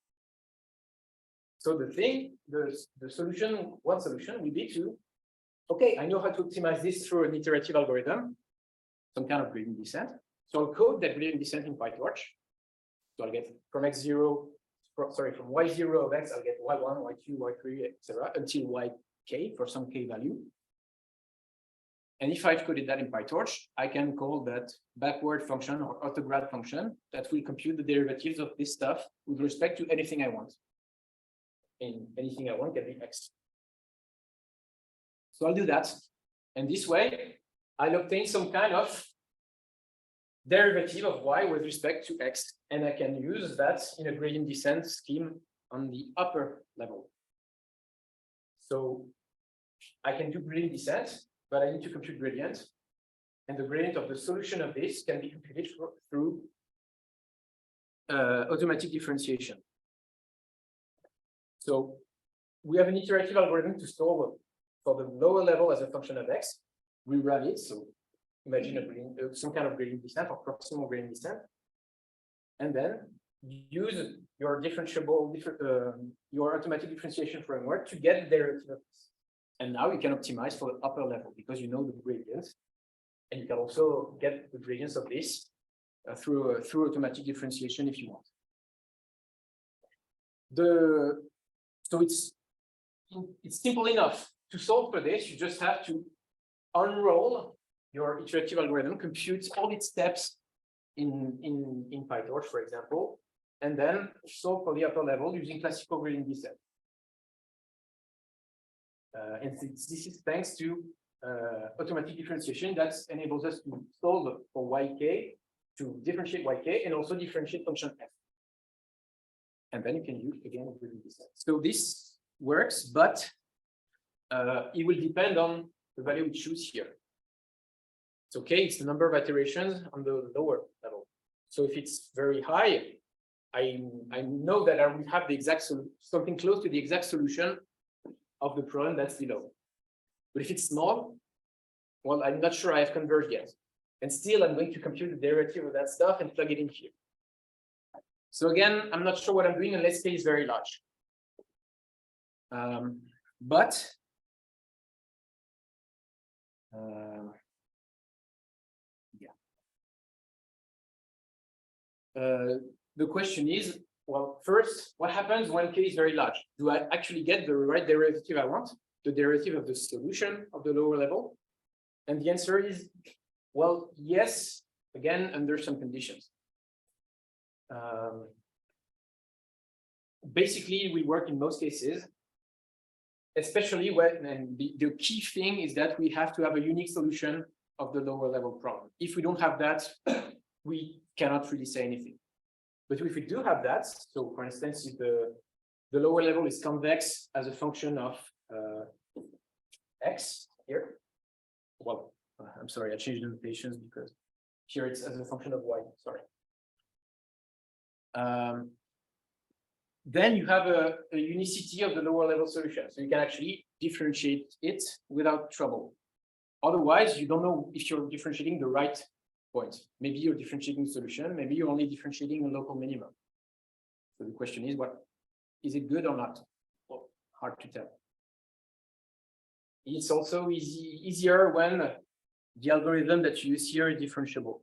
So the solution, one solution will be to, okay, I know how to optimize this through an iterative algorithm, some kind of gradient descent. So I'll code that gradient descent in PyTorch. So I'll get from from y0 of x, I'll get y1, y2, y3, etc. until yk for some k value. And if I've coded that in PyTorch, I can call that backward function or autograd function that will compute the derivatives of this stuff with respect to anything I want. And anything I want can be x. So I'll do that. And this way, I'll obtain some kind of derivative of y with respect to x. And I can use that in a gradient descent scheme on the upper level. So I can do gradient descent, but I need to compute gradient. And the gradient of the solution of this can be computed through automatic differentiation. So we have an iterative algorithm to solve for the lower level as a function of x. We run it. So imagine some kind of gradient descent or proximal gradient descent. And then use your your automatic differentiation framework to get the derivative of this. And now you can optimize for the upper level because you know the gradients. And you can also get the gradients of this through automatic differentiation if you want. So it's simple enough to solve for this. You just have to unroll your iterative algorithm, compute all its steps in PyTorch, for example, and then solve for the upper level using classical gradient descent. And this is thanks to automatic differentiation that enables us to solve for yk, to differentiate yk, and also differentiate function f. And then you can use again gradient descent. So this works, but it will depend on the value we choose here. It's okay, it's the number of iterations on the lower level. So if it's very high, I know that I will have the exact something close to the exact solution of the problem that's below. But if it's small, well, I'm not sure I have converged yet. And still, I'm going to compute the derivative of that stuff and plug it in here. So again, I'm not sure what I'm doing unless k is very large. The question is, well, first, what happens when k is very large? Do I actually get the right derivative I want, the derivative of the solution of the lower level? And the answer is, well, yes, again, under some conditions. Basically, we work in most cases, especially when, and the key thing is that we have to have a unique solution of the lower level problem. If we don't have that, we cannot really say anything. But if we do have that, so for instance, if the lower level is convex as a function of x here, well, I'm sorry, I changed the notations because here it's as a function of y, sorry. Then you have a unicity of the lower level solution. So you can actually differentiate it without trouble. Otherwise, you don't know if you're differentiating the right point. Maybe you're differentiating the solution, maybe you're only differentiating a local minimum. So the question is, what is it good or not? Well, hard to tell. It's also easier when the algorithm that you use here is differentiable.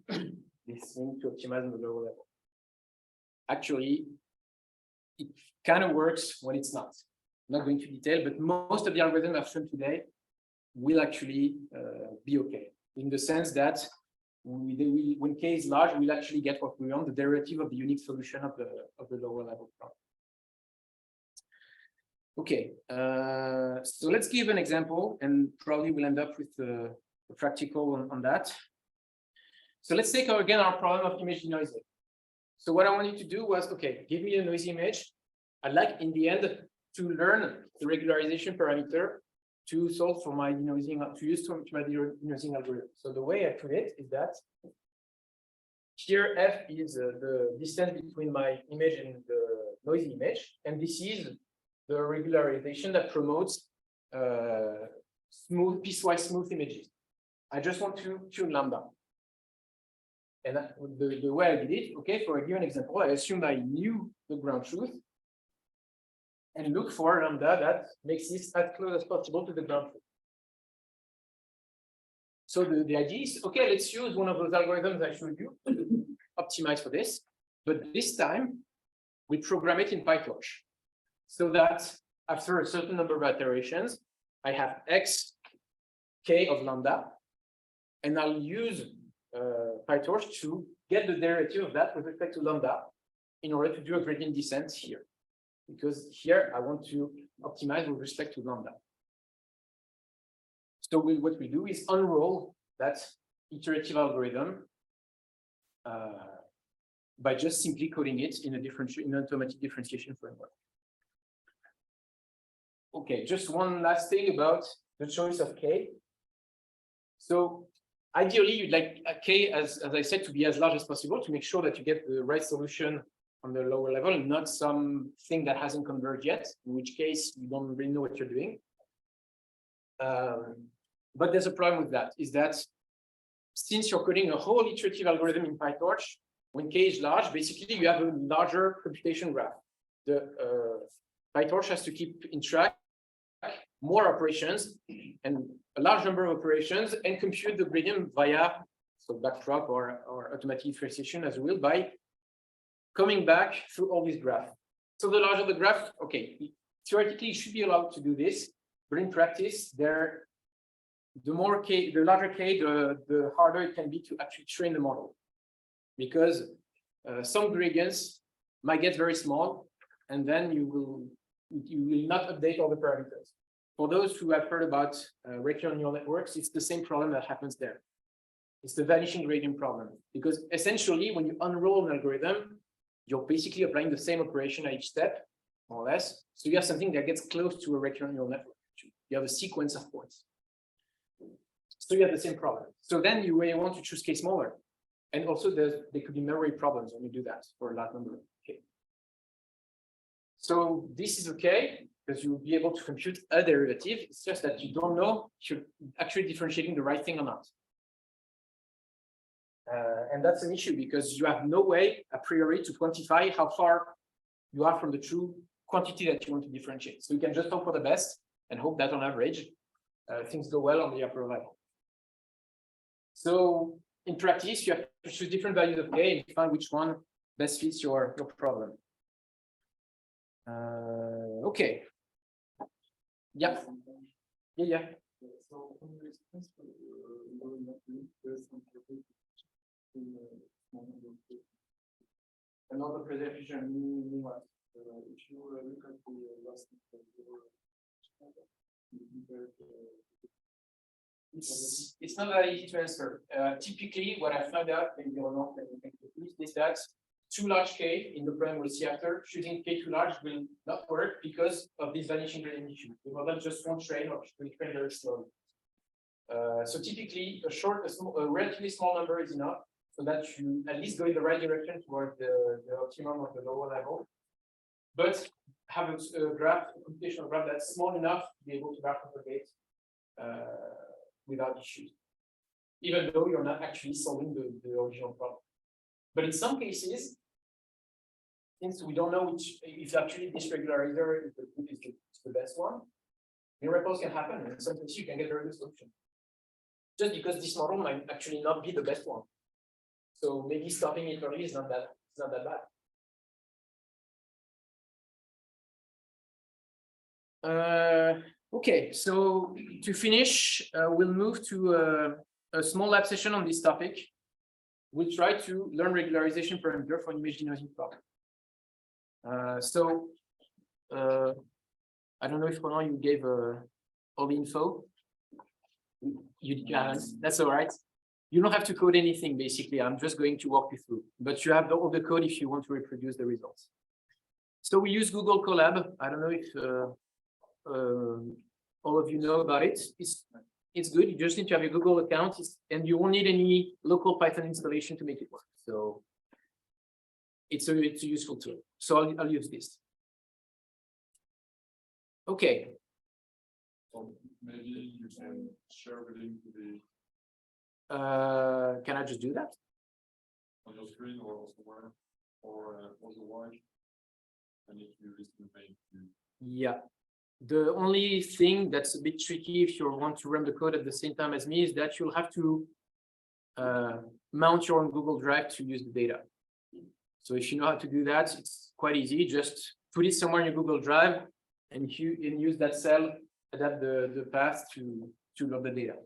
This thing to optimize on the lower level. Actually, it kind of works when it's not. I'm not going to detail, but most of the algorithms I've shown today will actually be okay, in the sense that when k is large, we'll actually get what we want, the derivative of the unique solution of the lower level problem. Okay, so let's give an example, and probably we'll end up with a practical on that. So let's take again our problem of image denoising. So what I wanted to do was, okay, give me a noisy image. I'd like in the end to learn the regularization parameter to solve for my denoising, to use to my denoising algorithm. So the way I put it is that here f is the distance between my image and the noisy image, and this is the regularization that promotes smooth, piecewise smooth images. I just want to tune lambda. And the way I did it, okay, for a given example, I assumed I knew the ground truth and look for lambda that makes this as close as possible to the ground truth. So the idea is, okay, let's use one of those algorithms I showed you, optimize for this, but this time we program it in PyTorch, so that after a certain number of iterations, I have x k of lambda, and I'll use PyTorch to get the derivative of that with respect to lambda in order to do a gradient descent here. Because here I want to optimize with respect to lambda. So what we do is unroll that iterative algorithm by just simply coding it in an automatic differentiation framework. Okay, just one last thing about the choice of k. So ideally, you'd like a k, as I said, to be as large as possible to make sure that you get the right solution on the lower level, and not something that hasn't converged yet, in which case you don't really know what you're doing. But there's a problem with that, is that since you're coding a whole iterative algorithm in PyTorch, when k is large, basically you have a larger computation graph. The PyTorch has to keep in track more operations and a large number of operations and compute the gradient via backdrop or automatic differentiation as well by coming back through all these graphs. So the larger the graph, okay, theoretically you should be allowed to do this, but in practice, the larger k, the harder it can be to actually train the model, because some gradients might get very small, and then you will not update all the parameters. For those who have heard about recurrent neural networks, it's the same problem that happens there. It's the vanishing gradient problem, because essentially when you unroll an algorithm, you're basically applying the same operation at each step, more or less. So you have something that gets close to a recurrent neural network. You have a sequence of points. So you have the same problem. So then you may want to choose k smaller. And also there could be memory problems when you do that for a large number of k. So this is okay, because you will be able to compute a derivative. It's just that you don't know if you're actually differentiating the right thing or not. And that's an issue, because you have no way a priori to quantify how far you are from the true quantity that you want to differentiate. So you can just hope for the best and hope that on average, things go well on the upper level. So in practice, you have to choose different values of k and find which one best fits your problem. Okay. Yeah. Yeah. So another presentation, what? If you look at the last It's not that easy to answer. Typically, what I found out, maybe or not, is that too large K in the problem we'll see after, choosing K too large will not work because of this vanishing gradient issue. The model just won't train or will train very slowly. So typically, a relatively small number is enough so that you at least go in the right direction towards the optimum of the lower level. But have a graph, a computational graph that's small enough to be able to backpropagate without issues, even though you're not actually solving the original problem. But in some cases, since we don't know if actually this regularizer is the best one, miracles can happen, and in some cases you can get a very good solution. Just because this model might actually not be the best one. So maybe stopping it early is not that bad. Okay, so to finish, we'll move to a small lab session on this topic. We'll try to learn regularization parameter for an image denoising problem. I don't know if Roland, you gave all the info. You haven't. That's all right. You don't have to code anything, basically. I'm just going to walk you through. But you have all the code if you want to reproduce the results. So we use Google Colab. I don't know if all of you know about it. It's good. You just need to have a Google account, and you won't need any local Python installation to make it work. So it's a useful tool. So I'll use this. Okay. So maybe you can share the link to the can I just do that? On your screen or somewhere or otherwise? And if you listen to me. Yeah. The only thing that's a bit tricky if you want to run the code at the same time as me is that you'll have to mount your own Google Drive to use the data. So if you know how to do that, it's quite easy. Just put it somewhere in your Google Drive and use that cell, adapt the path to load the data.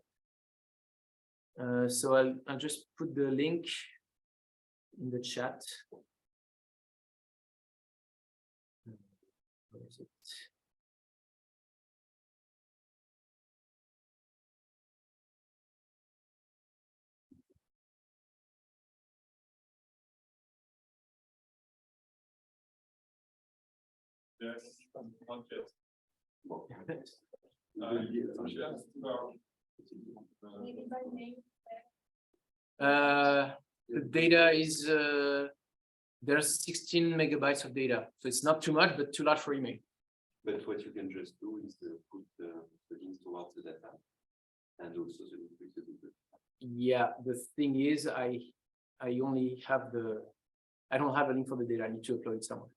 So I'll just put the link in the chat. Where is it? Yes, not yet. The data is there's 16 megabytes of data, so it's not too much, but too large for email. But what you can just do is put the links towards the data and also the link with the Google. Yeah, the thing is, I only have I don't have a link for the data. I need to upload it somewhere.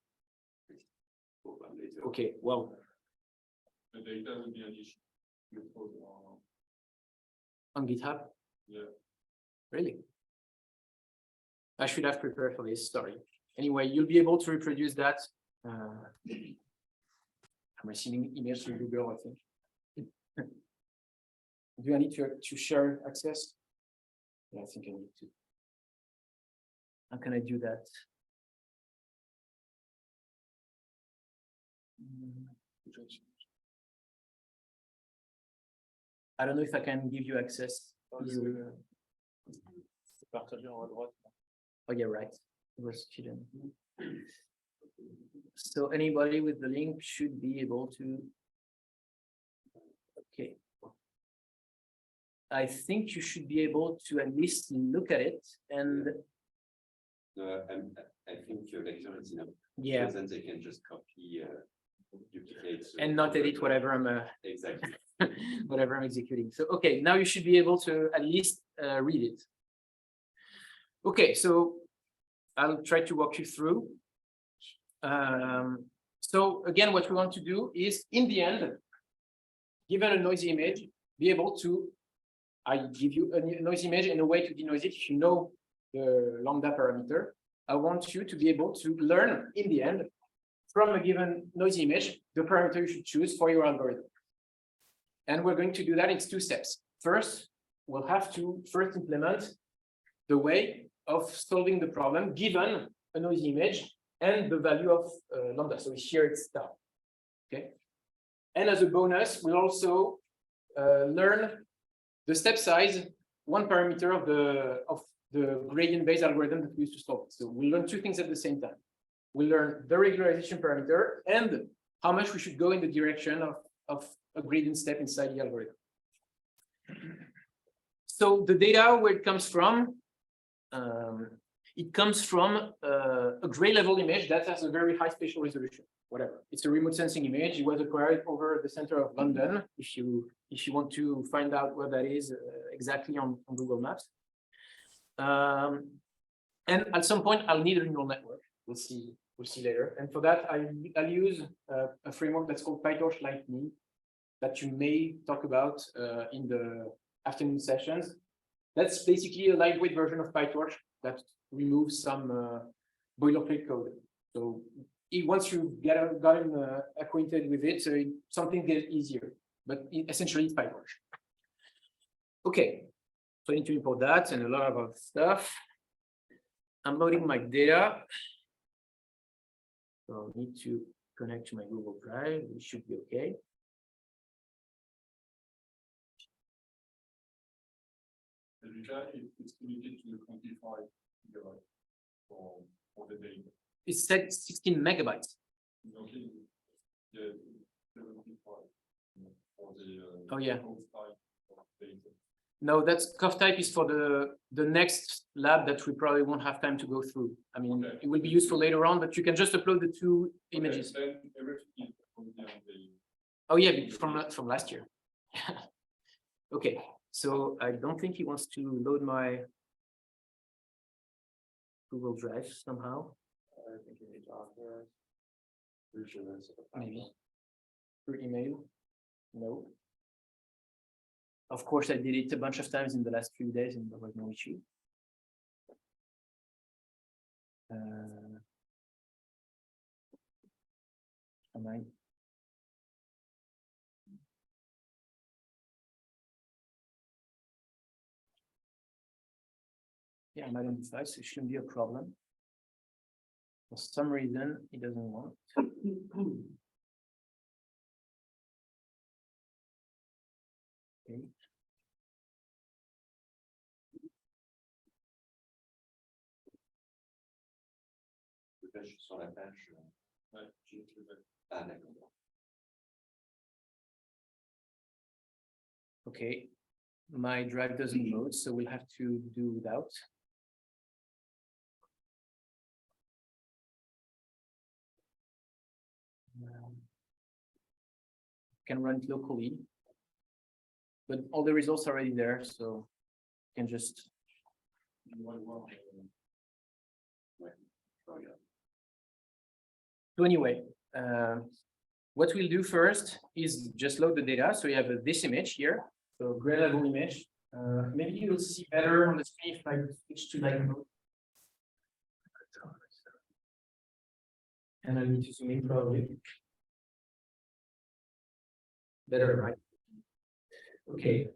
Okay, well. The data will be an issue. On GitHub? Yeah. Really? I should have prepared for this, sorry. Anyway, you'll be able to reproduce that. I'm receiving emails from Google, I think. Do I need to share access? Yeah, I think I need to. How can I do that? I don't know if I can give you access. Oh, yeah, right. It was hidden. So anybody with the link should be able to. Okay. I think you should be able to at least look at it and. I think your lecture is enough. Yeah. Then they can just copy, duplicate. And not edit whatever I'm. Exactly. Whatever I'm executing. So, okay, now you should be able to at least read it. Okay, so I'll try to walk you through. So again, what we want to do is, in the end, given a noisy image, be able to, I give you a noisy image and a way to denoise it if you know the lambda parameter. I want you to be able to learn, in the end, from a given noisy image, the parameter you should choose for your algorithm. And we're going to do that in 2 steps. First, we'll have to first implement the way of solving the problem given a noisy image and the value of lambda. So here it's down. Okay. And as a bonus, we'll also learn the step size, one parameter of the gradient-based algorithm that we used to solve. So we learn two things at the same time. We learn the regularization parameter and how much we should go in the direction of a gradient step inside the algorithm. So the data, where it comes from a gray level image that has a very high spatial resolution. Whatever, it's a remote sensing image. It was acquired over the center of London. If you want to find out where that is exactly on Google Maps. And at some point, I'll need a neural network. We'll see later. And for that, I'll use a framework that's called PyTorch Lightning that you may talk about in the afternoon sessions. That's basically a lightweight version of PyTorch that removes some boilerplate code. So once you gotten acquainted with it, so something gets easier. But essentially, it's PyTorch. Okay, so I need to import that and a lot of other stuff. I'm loading my data. So I need to connect to my Google Drive. It should be okay. It's limited to 25 gigabytes for the data. It's set 16 megabytes. Okay. Yeah, 75 for the oh yeah. type of data. No, that's cuff type is for the next lab that we probably won't have time to go through. I mean, Okay. It will be useful later on, but you can just upload the two images. Then everything is on the Oh yeah, from last year. Okay, so I don't think he wants to load my Google Drive somehow. I think you need to authorize. Pretty sure that's Maybe through email. No. Of course, I did it a bunch of times in the last few days, and there was no issue. Am I? Yeah, I'm identified, so it shouldn't be a problem. For some reason, it doesn't want. Okay. Peut-être sur la page. Ouais, j'ai trouvé. Ah, d'accord. Okay, my drive doesn't load, so we'll have to do without. Can run it locally, but all the results are already there, so you can just. Oh, yeah. So anyway, what we'll do first is just load the data. So you have this image here, so gray level image. Maybe you'll see better on the screen if I switch to light mode. And I need to zoom in probably. Better, right? Okay.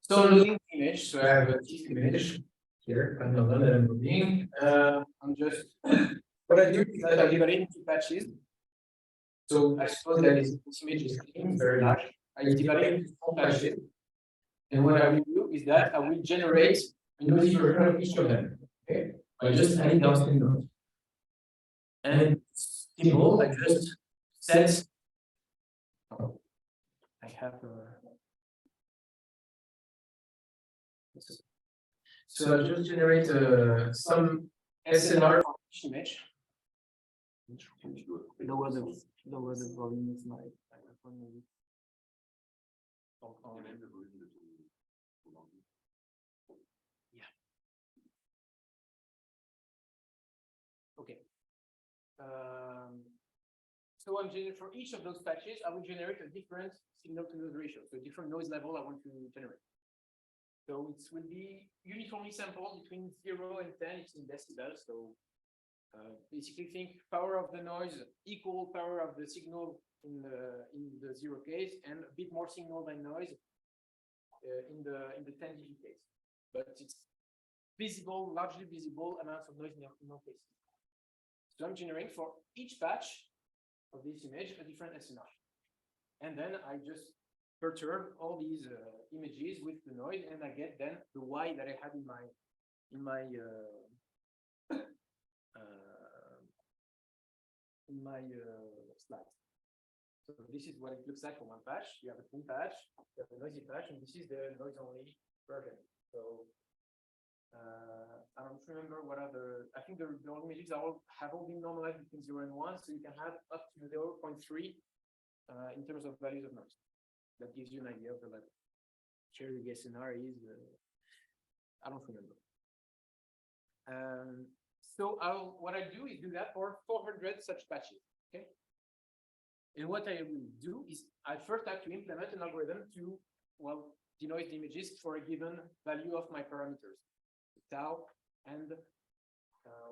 So I'm loading the image. So I have a TIFF image here. I know that I'm loading. I'm just what I do is that I divide it into patches. So I suppose that this image is clean, very large. I divide it into small patches. And what I will do is that I will generate a noisy version of each of them. Okay. By just adding downstream nodes. And simple, I just set. Oh, I have so I just generate some SNR for each image. Lower the volume of my microphone maybe. Yeah. Okay. So I'm generating for each of those patches, I will generate a different signal to noise ratio, so a different noise level I want to generate. So it will be uniformly sampled between 0 and 10, it's in decibels. So basically think power of the noise equal power of the signal in the 0 case, and a bit more signal than noise in the 10 dB case. But it's visible, largely visible amounts of noise in no cases. So I'm generating for each batch of this image a different SNR. And then I just perturb all these images with the noise, and I get then the Y that I had in my slides. So this is what it looks like for one patch. You have a clean patch, you have a noisy patch, and this is the noise-only version. So I don't remember what other. I think the images have all been normalized between 0 and 1, so you can have up to 0.3 in terms of values of noise. That gives you an idea of the level. Cherry SNR is I don't remember. So what I do is do that for 400 such patches. Okay. And what I will do is I first have to implement an algorithm to, well, denoise the images for a given value of my parameters, tau and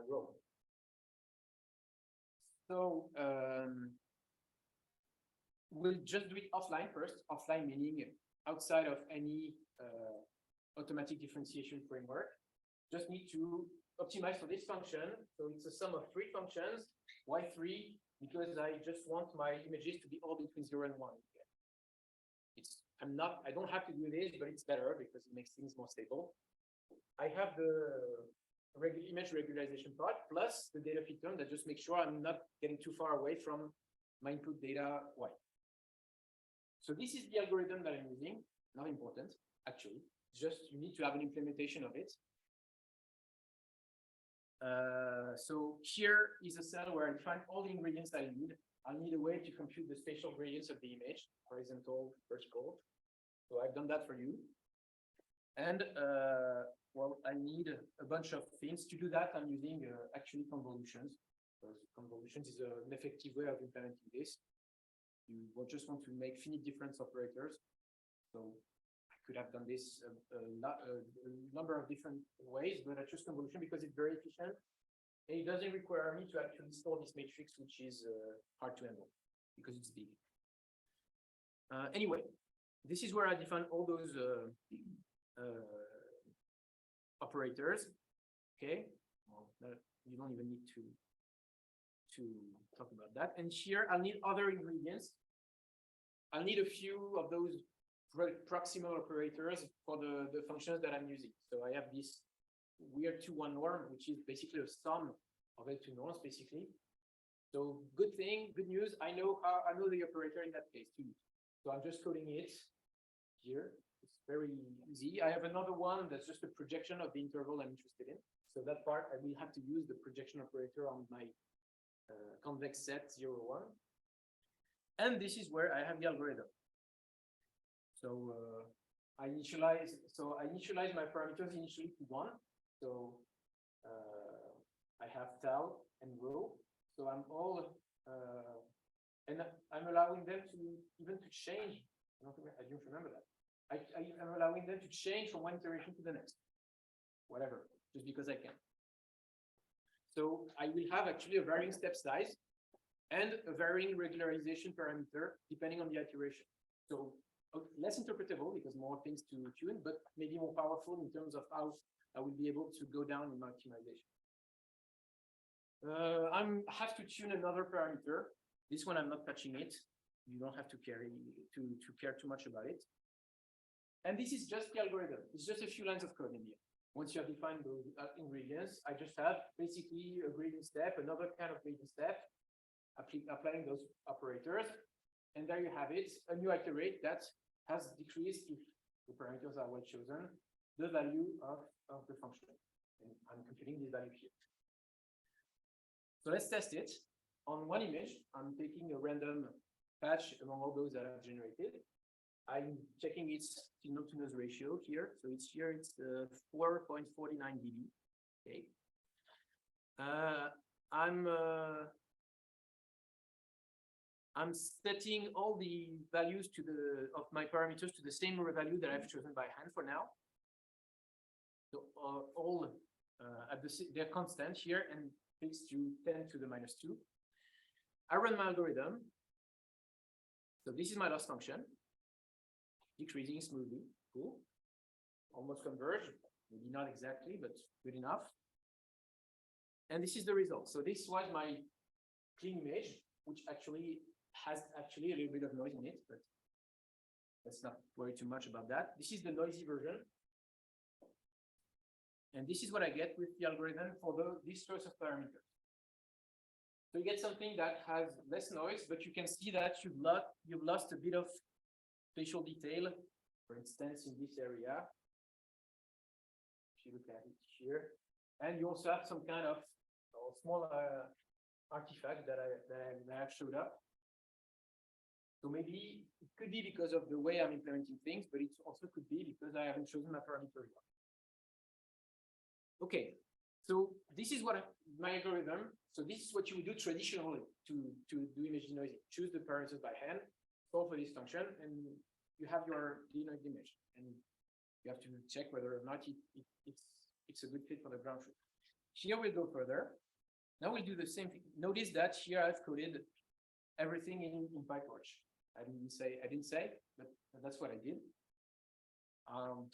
rho. So we'll just do it offline first. Offline meaning outside of any automatic differentiation framework. Just need to optimize for this function. So it's a sum of 3 functions. Why 3? Because I just want my images to be all between 0 and 1. I don't have to do this, but it's better because it makes things more stable. I have the image regularization part plus the data feed term that just makes sure I'm not getting too far away from my input data Y. So this is the algorithm that I'm using. Not important, actually. Just you need to have an implementation of it. So here is a cell where I find all the ingredients that I need. I'll need a way to compute the spatial gradients of the image, horizontal, vertical. So I've done that for you. And well, I need a bunch of things. To do that, I'm using actually convolutions. Because convolutions is an effective way of implementing this. You will just want to make finite difference operators. So I could have done this a number of different ways, but I choose convolution because it's very efficient. And it doesn't require me to actually store this matrix, which is hard to handle because it's big. Anyway, this is where I define all those operators. Okay, well, you don't even need to talk about that. And here I'll need other ingredients. I'll need a few of those proximal operators for the functions that I'm using. So I have this weird 2-1 norm, which is basically a sum of L2 norms, basically. So good news. I know the operator in that case too. So I'm just coding it here. It's very easy. I have another one that's just a projection of the interval I'm interested in. So that part I will have to use the projection operator on my convex set 0, 1. And this is where I have the algorithm. So I initialize my parameters initially to 1. So I have tau and rho. So I'm all and I'm allowing them to even to change. I don't remember that. I'm allowing them to change from one iteration to the next. Whatever, just because I can. So I will have actually a varying step size and a varying regularization parameter depending on the iteration. So less interpretable because more things to tune, but maybe more powerful in terms of how I will be able to go down in my optimization. I have to tune another parameter. This one I'm not touching it. You don't have to care too much about it. And this is just the algorithm. It's just a few lines of code in here. Once you have defined those ingredients, I just have basically a gradient step, another kind of gradient step, applying those operators. And there you have it, a new iterate that has decreased, if the parameters are well chosen, the value of the function. And I'm computing this value here. So let's test it. On one image, I'm taking a random patch among all those that I've generated. I'm checking its signal-to-noise ratio here. So it's 4.49 dB. Okay. I'm setting all the values of my parameters to the same value that I've chosen by hand for now. So all they're constant here and fixed to 10 to the -2. I run my algorithm. So this is my loss function. Decreasing smoothly. Cool. Almost converge. Maybe not exactly, but good enough. And this is the result. So this was my clean image, which actually has a little bit of noise in it, but let's not worry too much about that. This is the noisy version. And this is what I get with the algorithm for this choice of parameters. So you get something that has less noise, but you can see that you've lost a bit of spatial detail, for instance, in this area. If you look at it here, and you also have some kind of small artifact that I have showed up. So maybe it could be because of the way I'm implementing things, but it also could be because I haven't chosen my parameter yet. Okay, so this is what my algorithm. So this is what you would do traditionally to do image denoising. Choose the parameters by hand, solve for this function, and you have your denoised image. And you have to check whether or not it's a good fit for the ground truth. Here we'll go further. Now we'll do the same thing. Notice that here I've coded everything in PyTorch. I didn't say, but that's what I did.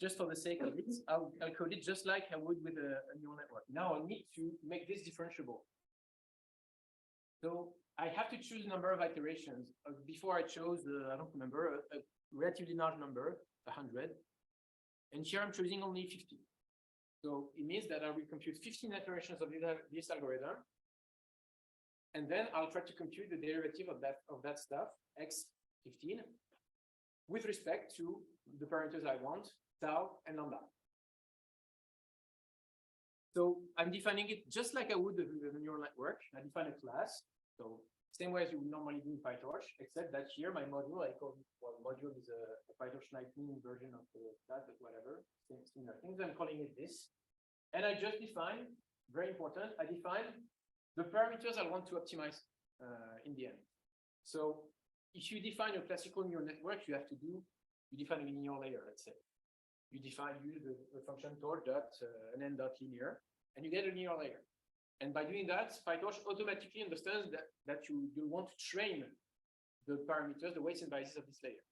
Just for the sake of it, I'll code it just like I would with a neural network. Now I need to make this differentiable. So I have to choose a number of iterations. Before I chose, I don't remember, a relatively large number, 100. And here I'm choosing only 50. So it means that I will compute 15 iterations of this algorithm. And then I'll try to compute the derivative of that stuff, x15, with respect to the parameters I want, tau and lambda. So I'm defining it just like I would with a neural network. I define a class, so same way as you would normally do in PyTorch, except that here my module, I call it, well, module is a PyTorch 19 version of that, but whatever, similar things. I'm calling it this. And I just define, very important, I define the parameters I want to optimize in the end. So if you define your classical neural network, you define a linear layer, let's say. You use the function torch.nn.linear, and you get a linear layer. And by doing that, PyTorch automatically understands that you want to train the parameters, the weights and biases of this layer.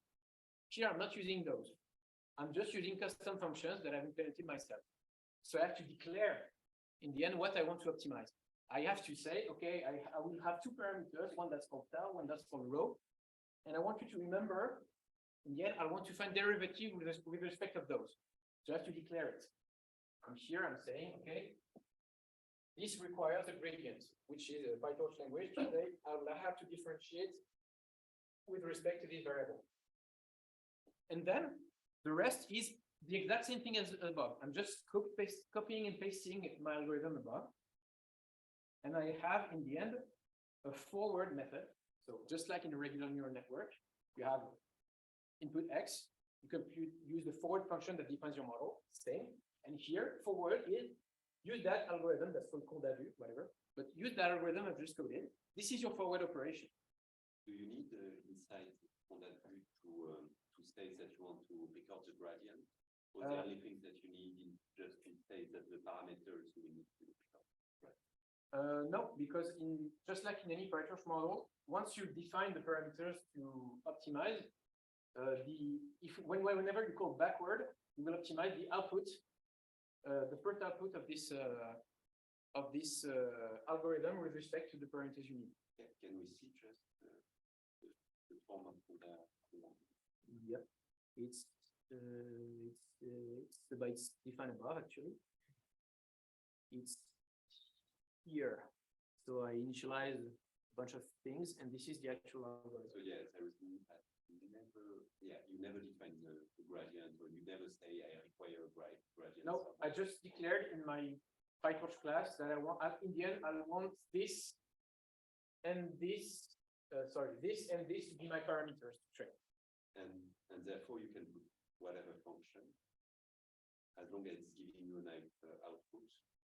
Here, I'm not using those. I'm just using custom functions that I've implemented myself. So I have to declare, in the end, what I want to optimize. I have to say, okay, I will have two parameters, one that's called tau, one that's called rho. And I want you to remember, in the end, I want to find derivative with respect of those. So I have to declare it. I'm here, I'm saying, okay, this requires a gradient, which is a PyTorch language. Today, I will have to differentiate with respect to this variable. And then the rest is the exact same thing as above. I'm just copying and pasting my algorithm above. And I have, in the end, a forward method. So just like in a regular neural network, you have input x, you use the forward function that defines your model, same. And here, forward is use that algorithm that's called condavu, whatever, but use that algorithm I've just coded. This is your forward operation. Do you need inside condavu to state that you want to record the gradient? Or the only thing that you need is just to state that the parameters you need to record? No, because just like in any PyTorch model, once you define the parameters to optimize, whenever you call backward, you will optimize the output, the first output of this algorithm with respect to the parameters you need. Can we see just the form of the? Yep, it's defined above actually. It's here. So I initialize a bunch of things, and this is the actual algorithm. So yeah, there is you never define the gradient, or you never say I require a gradient. No, I just declared in my PyTorch class that I want, in the end, I want this and this, this and this to be my parameters to train. And therefore you can put whatever function, as long as it's giving you a nice output.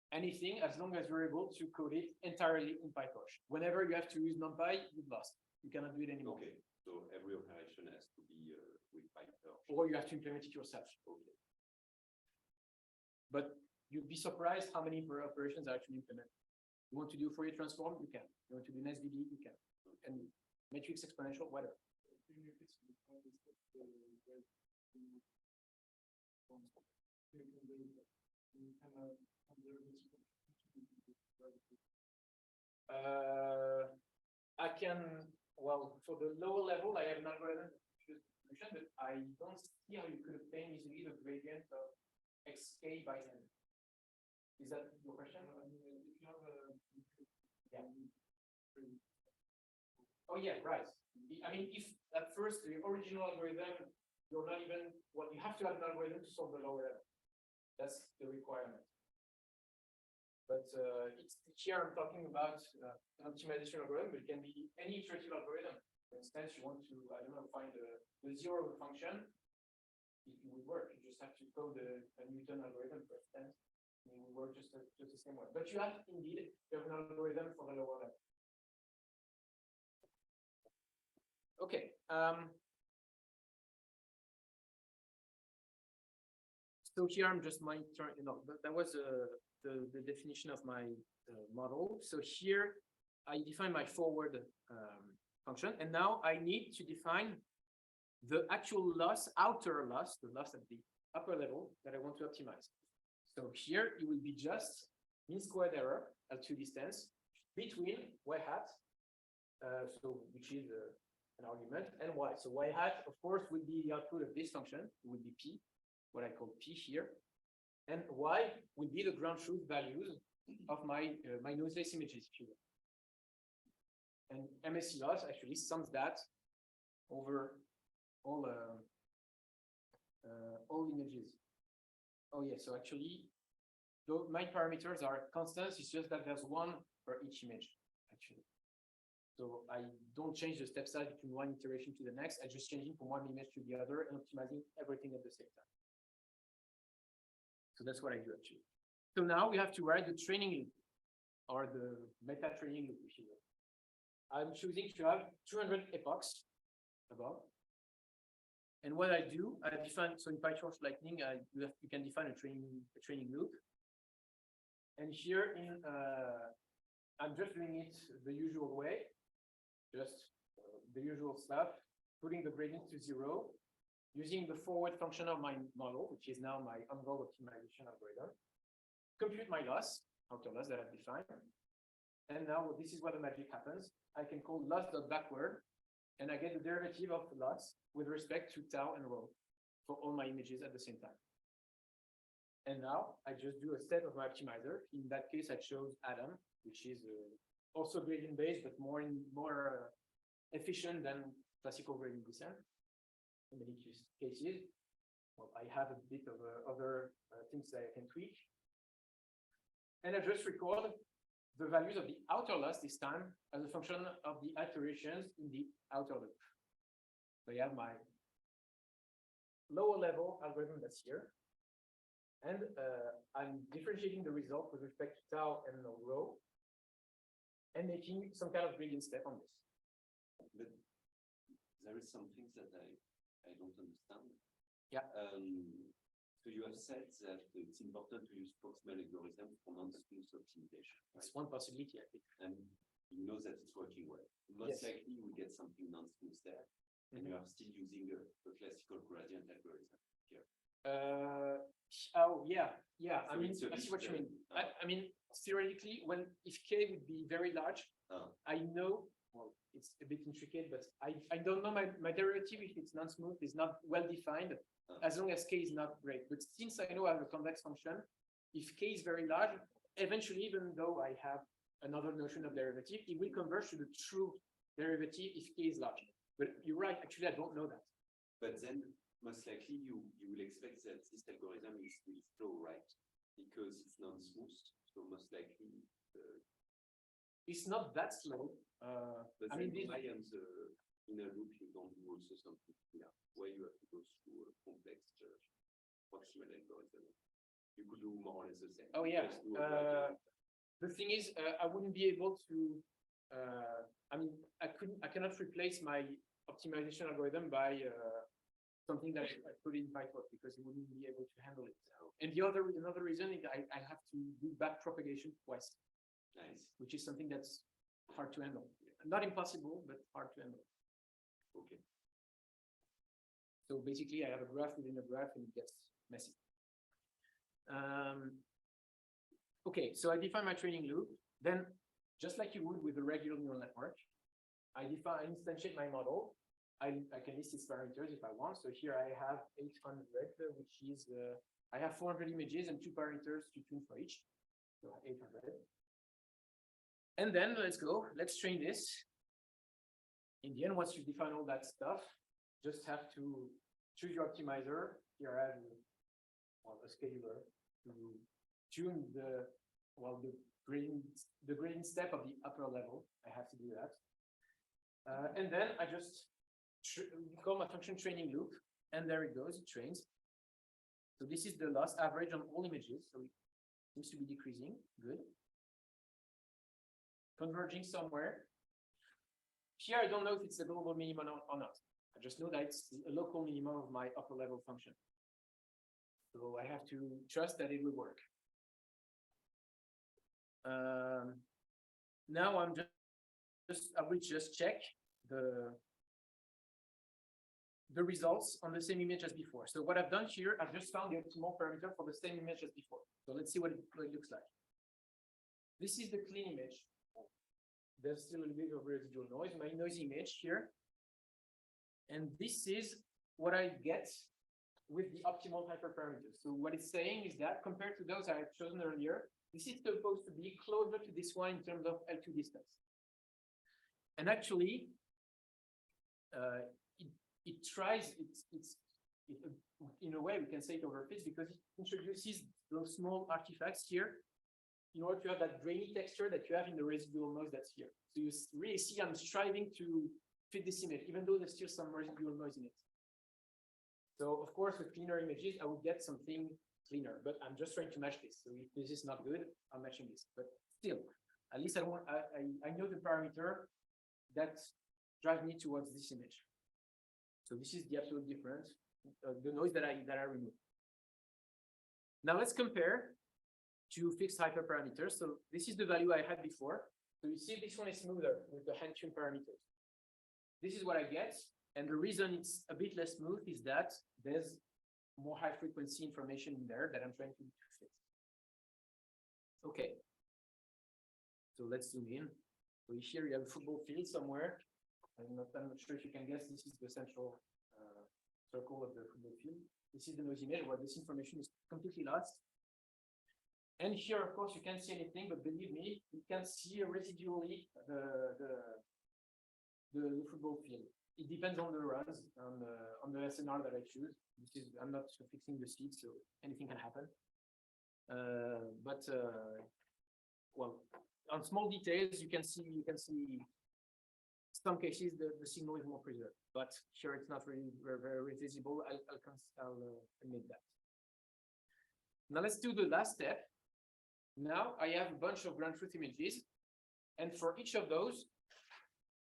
Anything, as long as you're able to code it entirely in PyTorch. Whenever you have to use NumPy, you've lost. You cannot do it anymore. Okay, so every operation has to be with PyTorch. Or you have to implement it yourself. Okay. But you'd be surprised how many operations are actually implemented. You want to do Fourier transform, you can. You want to do NSVD, you can. And matrix exponential, whatever. I can, well, for the lower level, I have an algorithm solution, but I don't see how you could obtain easily the gradient of xk by n. Is that your question? If you have a Yeah. Oh yeah, right. I mean, if at first the original algorithm, you're not even, well, you have to have an algorithm to solve the lower level. That's the requirement. But here I'm talking about an optimization algorithm, but it can be any iterative algorithm. For instance, you want to, I don't know, find the zero of a function. It would work. You just have to code a Newton algorithm, for instance. It will work just the same way. But you have indeed an algorithm for the lower level. Okay. So here I'm just monitoring, that was the definition of my model. So here I define my forward function, and now I need to define the actual loss, outer loss, the loss at the upper level that I want to optimize. So here it will be just mean squared error at two distance between y hat, which is an argument, and y. So y hat, of course, will be the output of this function. It will be p, what I call p here, and y will be the ground truth values of my my noiseless images, if you will. And MSE loss actually sums that over all images. Oh yeah, so actually, though my parameters are constants, it's just that there's one for each image, actually. So I don't change the step size between one iteration to the next. I just change it from one image to the other and optimizing everything at the same time. So that's what I do actually. So now we have to write the training loop or the meta training loop, if you will. I'm choosing to have 200 epochs above. And what I do, I define, so in PyTorch Lightning, you can define a training loop. And here in, I'm just doing it the usual way, just the usual stuff, putting the gradient to 0, using the forward function of my model, which is now my on-goal optimization algorithm, compute my loss, outer loss that I've defined. And now this is where the magic happens. I can call loss.backward, and I get the derivative of the loss with respect to tau and rho for all my images at the same time. And now I just do a set of my optimizer. In that case, I chose Adam, which is also gradient based, but more efficient than classical gradient descent in many cases. Well, I have a bit of other things that I can tweak. And I just record the values of the outer loss this time as a function of the iterations in the outer loop. So I have my lower level algorithm that's here. And I'm differentiating the result with respect to tau and rho and making some kind of gradient step on this. But there is some things that I don't understand. Yeah. So you have said that it's important to use proximal algorithm for non-smooth optimization. Right? It's one possibility, I think. And you know that it's working well. Most Yes. likely we get something non-smooth there, and you are still using a classical gradient algorithm here. Oh yeah. I So mean, it's a I see what you mean. bit, I mean, theoretically, if k would be very large, I know. Well, it's a bit intricate, but I don't know my derivative if it's non-smooth is not well defined, as long as k is not great. But since I know I have a convex function, if k is very large, eventually, even though I have another notion of derivative, it will converge to the true derivative if k is large. But you're right. Actually, I don't know that. But then most likely you will expect that this algorithm will flow right because it's non-smooth. So most likely it's not that slow. but I mean, in a loop you don't do also something where you have to go through a complex proximal algorithm. You could do more or less the same. Oh yeah. The thing is, I wouldn't be able to. I mean, I cannot replace my optimization algorithm by something that I put in PyTorch because it wouldn't be able to handle it. And another reason is I have to do back propagation twice. Nice. Which is something that's hard to handle. Not impossible, but hard to handle. Okay. So basically, I have a graph within a graph, and it gets messy. Okay, so I define my training loop. Then just like you would with a regular neural network. I instantiate my model. I can list its parameters if I want. So here I have 800, which is, I have 400 images and 2 parameters to tune for each. So 800. And then let's go, let's train this. In the end, once you define all that stuff, just have to choose your optimizer. Here I have a scheduler to tune the gradient step of the upper level. I have to do that. And then I just call my function training loop, and there it goes, it trains. So this is the loss average on all images, so it seems to be decreasing, good. Converging somewhere. Here I don't know if it's a global minimum or not. I just know that it's a local minimum of my upper level function. So I have to trust that it will work. Now I will just check the results on the same image as before. So what I've done here, I've just found the optimal parameter for the same image as before. So let's see what it looks like. This is the clean image. There's still a little bit of residual noise, my noisy image here. And this is what I get with the optimal hyperparameters. So what it's saying is that compared to those I had chosen earlier, this is supposed to be closer to this one in terms of L2 distance. And actually, it tries, in a way, we can say it overfits because it introduces those small artifacts here in order to have that grainy texture that you have in the residual noise that's here. So you really see I'm striving to fit this image, even though there's still some residual noise in it. So of course, with cleaner images, I would get something cleaner, but I'm just trying to match this. So if this is not good, I'm matching this. But still, at least I know the parameter that drives me towards this image. So this is the absolute difference, the noise that I remove. Now let's compare to fixed hyperparameters. So this is the value I had before. So you see this one is smoother with the hand-tuned parameters. This is what I get. And the reason it's a bit less smooth is that there's more high frequency information in there that I'm trying to fix. Okay. So let's zoom in. So here you have a football field somewhere. I'm not sure if you can guess, this is the central circle of the football field. This is the noisy image where this information is completely lost. And here, of course, you can't see anything, but believe me, you can see residually the football field. It depends on the runs, on the SNR that I choose. I'm not fixing the seed, so anything can happen. Well, on small details, you can see some cases the signal is more preserved, but here it's not really very visible. I'll admit that. Now let's do the last step. Now I have a bunch of ground truth images, and for each of those,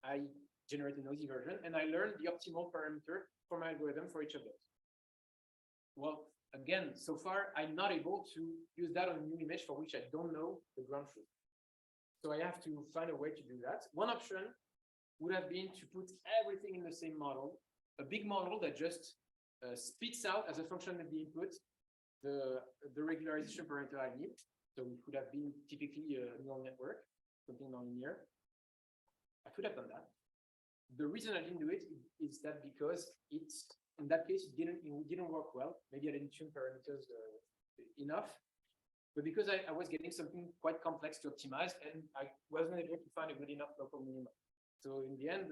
I generate a noisy version, and I learn the optimal parameter for my algorithm for each of those. Well, again, so far, I'm not able to use that on a new image for which I don't know the ground truth. So I have to find a way to do that. One option would have been to put everything in the same model, a big model that just spits out as a function of the input the regularization parameter I need. So it would have been typically a neural network, something nonlinear. I could have done that. The reason I didn't do it is that because in that case, it didn't work well. Maybe I didn't tune parameters enough, but because I was getting something quite complex to optimize, and I wasn't able to find a good enough local minimum. So in the end,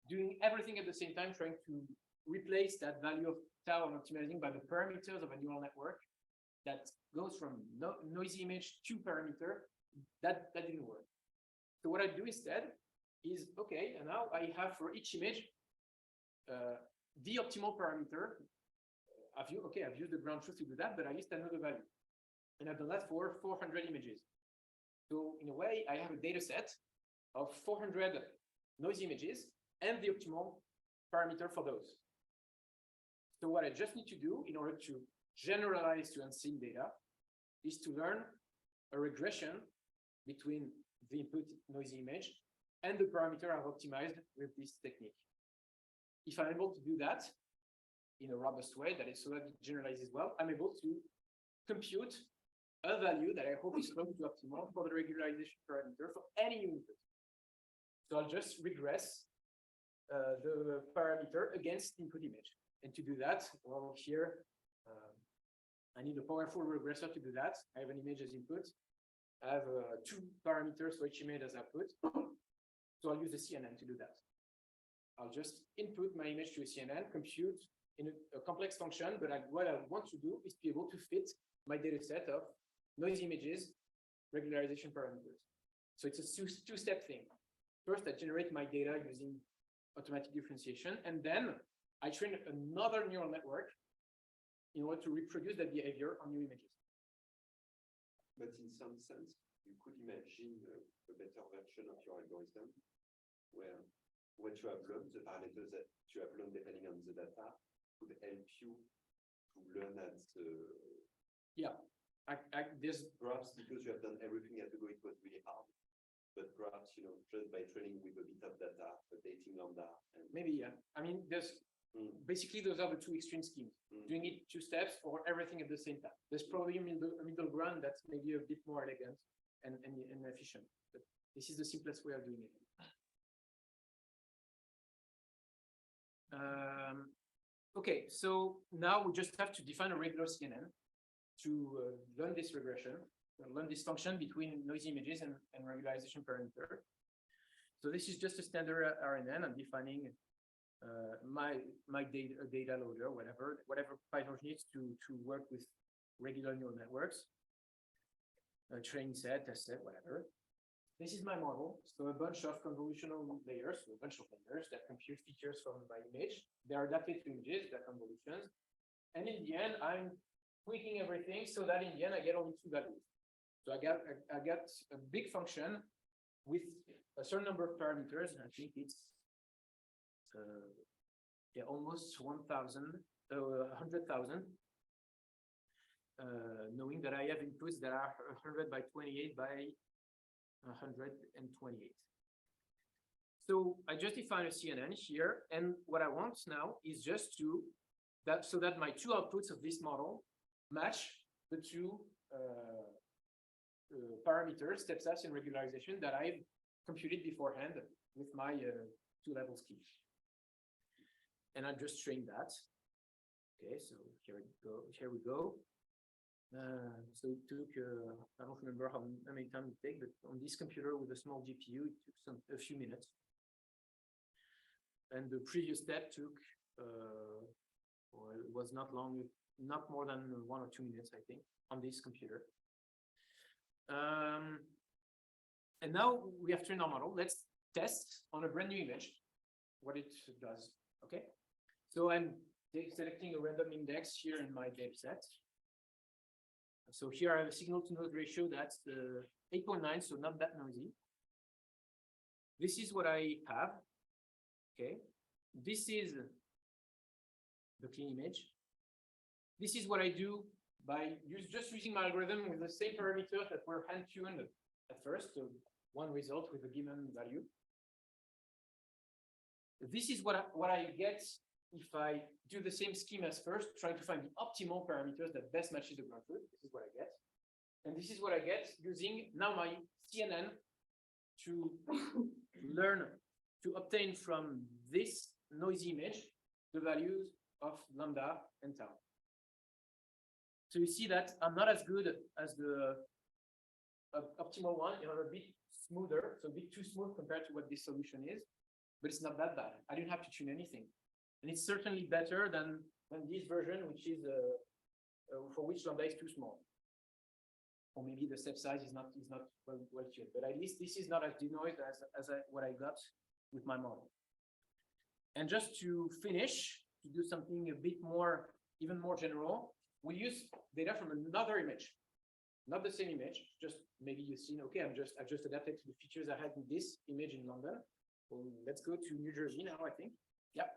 doing everything at the same time, trying to replace that value of tau I'm optimizing by the parameters of a neural network that goes from noisy image to parameter, that didn't work. So what I do instead is, okay, and now I have for each image the optimal parameter. I've used the ground truth to do that, but I list another value. And I've done that for 400 images. So in a way, I have a data set of 400 noisy images and the optimal parameter for those. So what I just need to do in order to generalize to unseen data is to learn a regression between the input noisy image and the parameter I've optimized with this technique. If I'm able to do that in a robust way, that is so that it generalizes well, I'm able to compute a value that I hope is close to optimal for the regularization parameter for any unit. So I'll just regress the parameter against input image. And to do that, well, here, I need a powerful regressor to do that. I have an image as input. I have two parameters for each image as output. So I'll use the CNN to do that. I'll just input my image to a CNN, compute in a complex function, but what I want to do is be able to fit my data set of noisy images, regularization parameters. So it's a two-step thing. First, I generate my data using automatic differentiation, and then I train another neural network in order to reproduce that behavior on new images. But in some sense, you could imagine a better version of your algorithm where what you have learned, the parameters that you have learned depending on the data, could help you to learn at yeah. There's perhaps because you have done everything at the go, it was really hard. But perhaps, you know, just by training with a bit of data, updating lambda. And maybe, yeah. I mean, there's basically those are the two extreme schemes. Doing it two steps or everything at the same time. There's probably a middle ground that's maybe a bit more elegant and efficient. But this is the simplest way of doing it. Okay, so now we just have to define a regular CNN to learn this regression, learn this function between noisy images and regularization parameter. So this is just a standard RNN. I'm defining my data loader, whatever Python needs to work with regular neural networks, training set, test set, whatever. This is my model. So a bunch of convolutional layers, so a bunch of layers that compute features from my image. They are adapted to images, they're convolutions. And in the end, I'm tweaking everything so that in the end, I get only two values. So I got a big function with a certain number of parameters. And I think it's yeah, almost 100,000, knowing that I have inputs that are 100 by 28 by 128. So I just define a CNN here, and what I want now is just to so that my two outputs of this model match the two parameters, step steps in regularization that I've computed beforehand with my two-level scheme. And I just train that. Okay, so here we go. So it took, I don't remember how many times it takes, but on this computer with a small GPU, it took a few minutes. And the previous step took, well, it was not long, not more than 1 or 2 minutes, I think, on this computer. And now we have trained our model. Let's test on a brand new image what it does. Okay, so I'm selecting a random index here in my data set. So here I have a signal to noise ratio that's 8.9, so not that noisy. This is what I have. Okay, this is the clean image. This is what I do by just using my algorithm with the same parameters that were hand-tuned at first, so one result with a given value. This is what I get if I do the same scheme as first, trying to find the optimal parameters that best matches the ground truth. This is what I get. And this is what I get using now my CNN to learn, to obtain from this noisy image the values of lambda and tau. So you see that I'm not as good as the optimal one. You know, a bit smoother, so a bit too smooth compared to what this solution is, but it's not that bad. I didn't have to tune anything. And it's certainly better than this version, which is for which lambda is too small. Or maybe the step size is not well tuned. But at least this is not as denoised as what I got with my model. And just to finish, to do something a bit more, even more general, we use data from another image, not the same image. Just maybe you've seen, okay, I've just adapted to the features I had in this image in London. Well, let's go to New Jersey now, I think. Yep.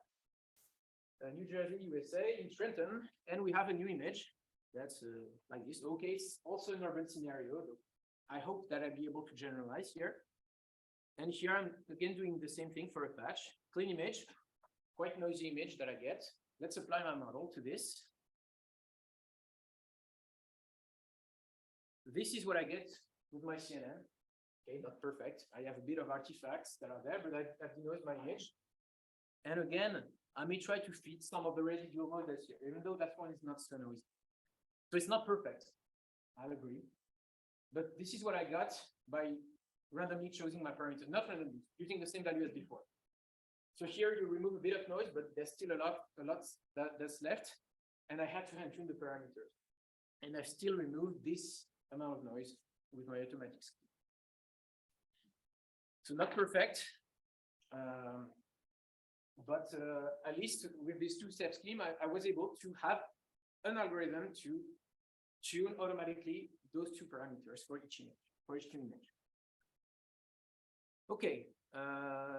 New Jersey, USA, in Trenton, and we have a new image that's like this. Okay, it's also an urban scenario. I hope that I'll be able to generalize here. And here I'm again doing the same thing for a patch. Clean image, quite noisy image that I get. Let's apply my model to this. this is what I get with my CNN. Okay, not perfect. I have a bit of artifacts that are there, but that denotes my image. And again, I may try to fit some of the residual noise that's here, even though that one is not so noisy. So it's not perfect, I'll agree. But this is what I got by randomly choosing my parameters, not randomly, using the same value as before. So here you remove a bit of noise, but there's still a lot that's left. And I had to hand tune the parameters. And I've still removed this amount of noise with my automatic scheme. So not perfect, but at least with this two-step scheme, I was able to have an algorithm to tune automatically those two parameters for each image, for each image. Okay,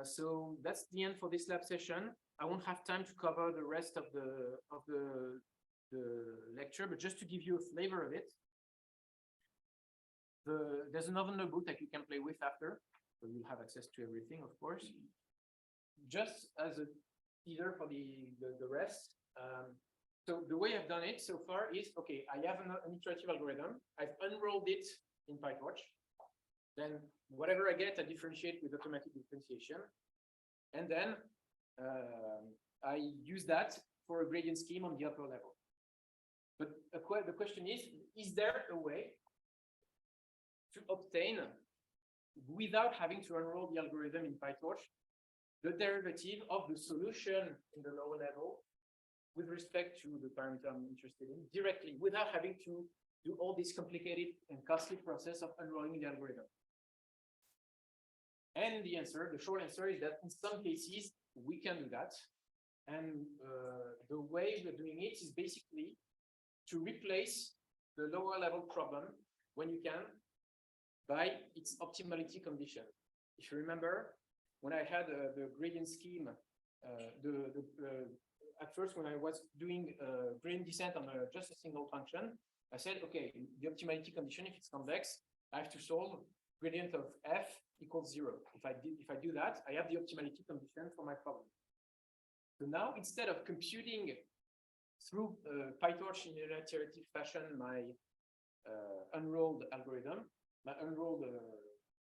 so that's the end for this lab session. I won't have time to cover the rest of the lecture, but just to give you a flavor of it, there's another notebook that you can play with after, so you'll have access to everything, of course. Just as a teaser for the rest, so the way I've done it so far is, okay, I have an iterative algorithm. I've unrolled it in PyTorch. Then whatever I get, I differentiate with automatic differentiation. And then I use that for a gradient scheme on the upper level. But the question is there a way to obtain, without having to unroll the algorithm in PyTorch, the derivative of the solution in the lower level with respect to the parameter I'm interested in directly, without having to do all this complicated and costly process of unrolling the algorithm? And the short answer is that in some cases, we can do that. And the way we're doing it is basically to replace the lower level problem, when you can, by its optimality condition. If you remember, when I had the gradient scheme, at first when I was doing gradient descent on just a single function, I said, okay, the optimality condition, if it's convex, I have to solve gradient of f equals 0. If I do that, I have the optimality condition for my problem. So now, instead of computing through PyTorch in an iterative fashion my unrolled algorithm, my unrolled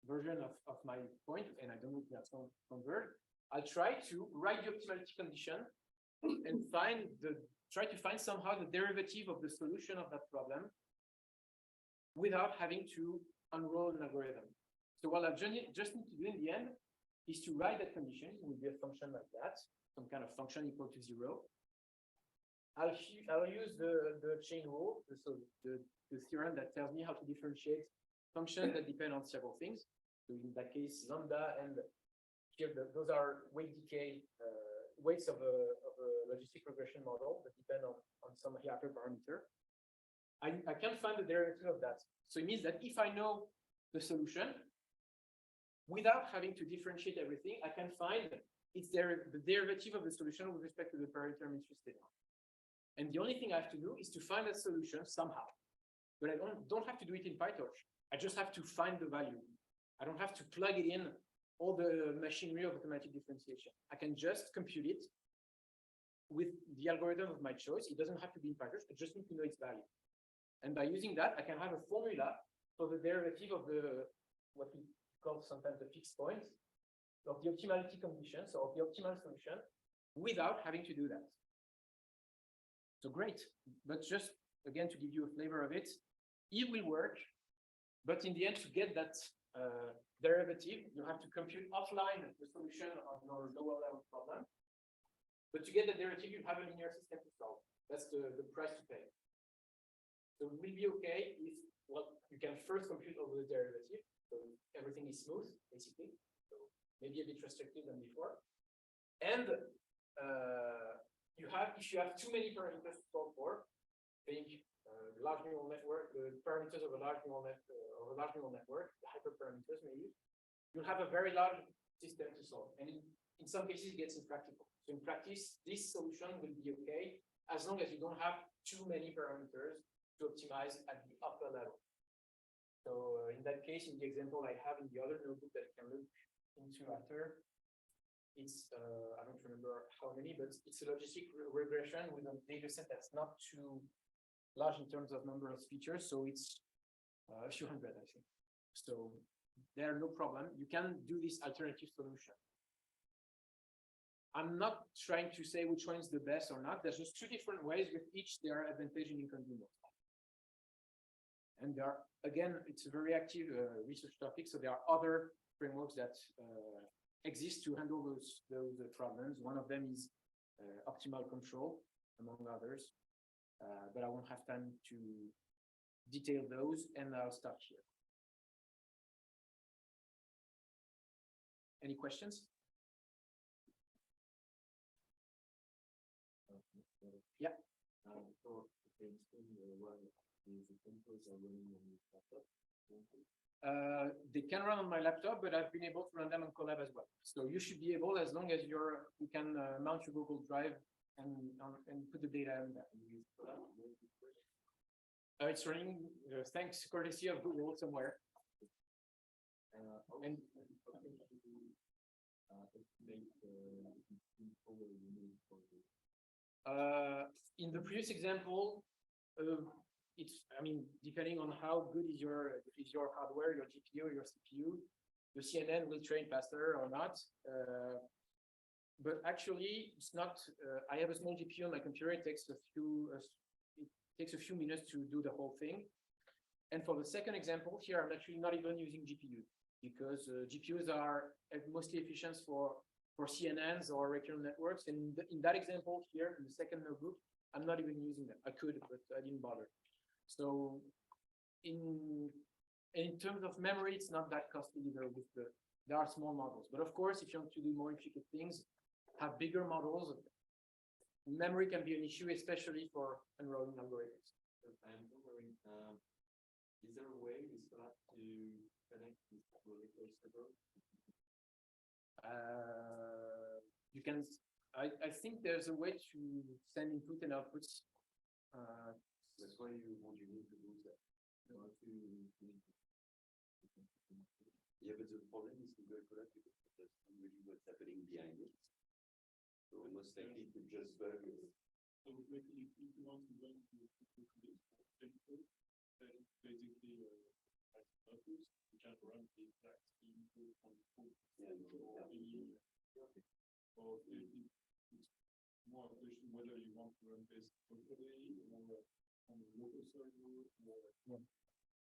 version of my point, and I don't know if that's converged, I'll try to write the optimality condition and try to find somehow the derivative of the solution of that problem without having to unroll an algorithm. So what I just need to do in the end is to write that condition. It will be a function like that, some kind of function equal to 0. I'll use the chain rule, so the theorem that tells me how to differentiate functions that depend on several things. So in that case, lambda and here those are weight decay weights of a logistic regression model that depend on some hyperparameter. I can find the derivative of that. So it means that if I know the solution, without having to differentiate everything, I can find the derivative of the solution with respect to the parameter I'm interested in. And the only thing I have to do is to find that solution somehow. But I don't have to do it in PyTorch. I just have to find the value. I don't have to plug it in all the machinery of automatic differentiation. I can just compute it with the algorithm of my choice. It doesn't have to be in PyTorch. I just need to know its value. And by using that, I can have a formula for the derivative of what we call sometimes the fixed point, of the optimality condition, so of the optimal solution, without having to do that. So great, but just again to give you a flavor of it, it will work, but in the end, to get that derivative, you have to compute offline the solution of your lower level problem. But to get the derivative, you have a linear system to solve. That's the price to pay. So it will be okay if you can first compute over the derivative, so everything is smooth, basically. So maybe a bit restrictive than before. And if you have too many parameters to solve for, think large neural network, the parameters of a large neural network, the hyperparameters maybe, you'll have a very large system to solve. And in some cases, it gets impractical. So in practice, this solution will be okay as long as you don't have too many parameters to optimize at the upper level. So in that case, in the example I have in the other notebook that I can look into after, it's, I don't remember how many, but it's a logistic regression with a data set that's not too large in terms of number of features. So it's a few hundred, I think. So there are no problem. You can do this alternative solution. I'm not trying to say which one is the best or not. There's just two different ways. With each, there are advantages and inconveniences. And there are, again, it's a very active research topic. So there are other frameworks that exist to handle those problems. One of them is optimal control, among others. But I won't have time to detail those, and I'll start here. Any questions? Yeah. They can run on my laptop, but I've been able to run them on Colab as well. So you should be able, as long as you can mount your Google Drive and put the data in there. It's running thanks courtesy of Google somewhere. And in the previous example, it's, I mean, depending on how good is your hardware, your GPU, your CPU, the CNN will train faster or not. But actually, it's not. I have a small GPU on my computer. It takes a few minutes to do the whole thing. And for the second example here, I'm actually not even using GPU because GPUs are mostly efficient for CNNs or recurrent networks. And in that example here, in the second notebook, I'm not even using them. I could, but I didn't bother. So in terms of memory, it's not that costly either. There are small models. But of course, if you want to do more intricate things, have bigger models, memory can be an issue, especially for enrolling algorithms. I'm wondering, is there a way with that to connect with roller coaster? You can. I think there's a way to send input and outputs. That's why you need to do that. Yeah, but the problem is Google Colab because that's not really what's happening behind it. So most likely it could just bug. So basically, if you want to run basically you can run the exact input on the code. Or it's more a question whether you want to run this locally or on a local server or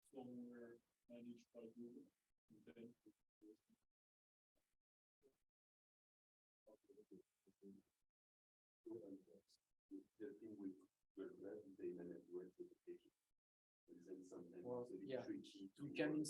somewhere managed by Google. And then the thing with Google Colab, they manage work application. And then sometimes Well, it's a bit yeah. tricky to You can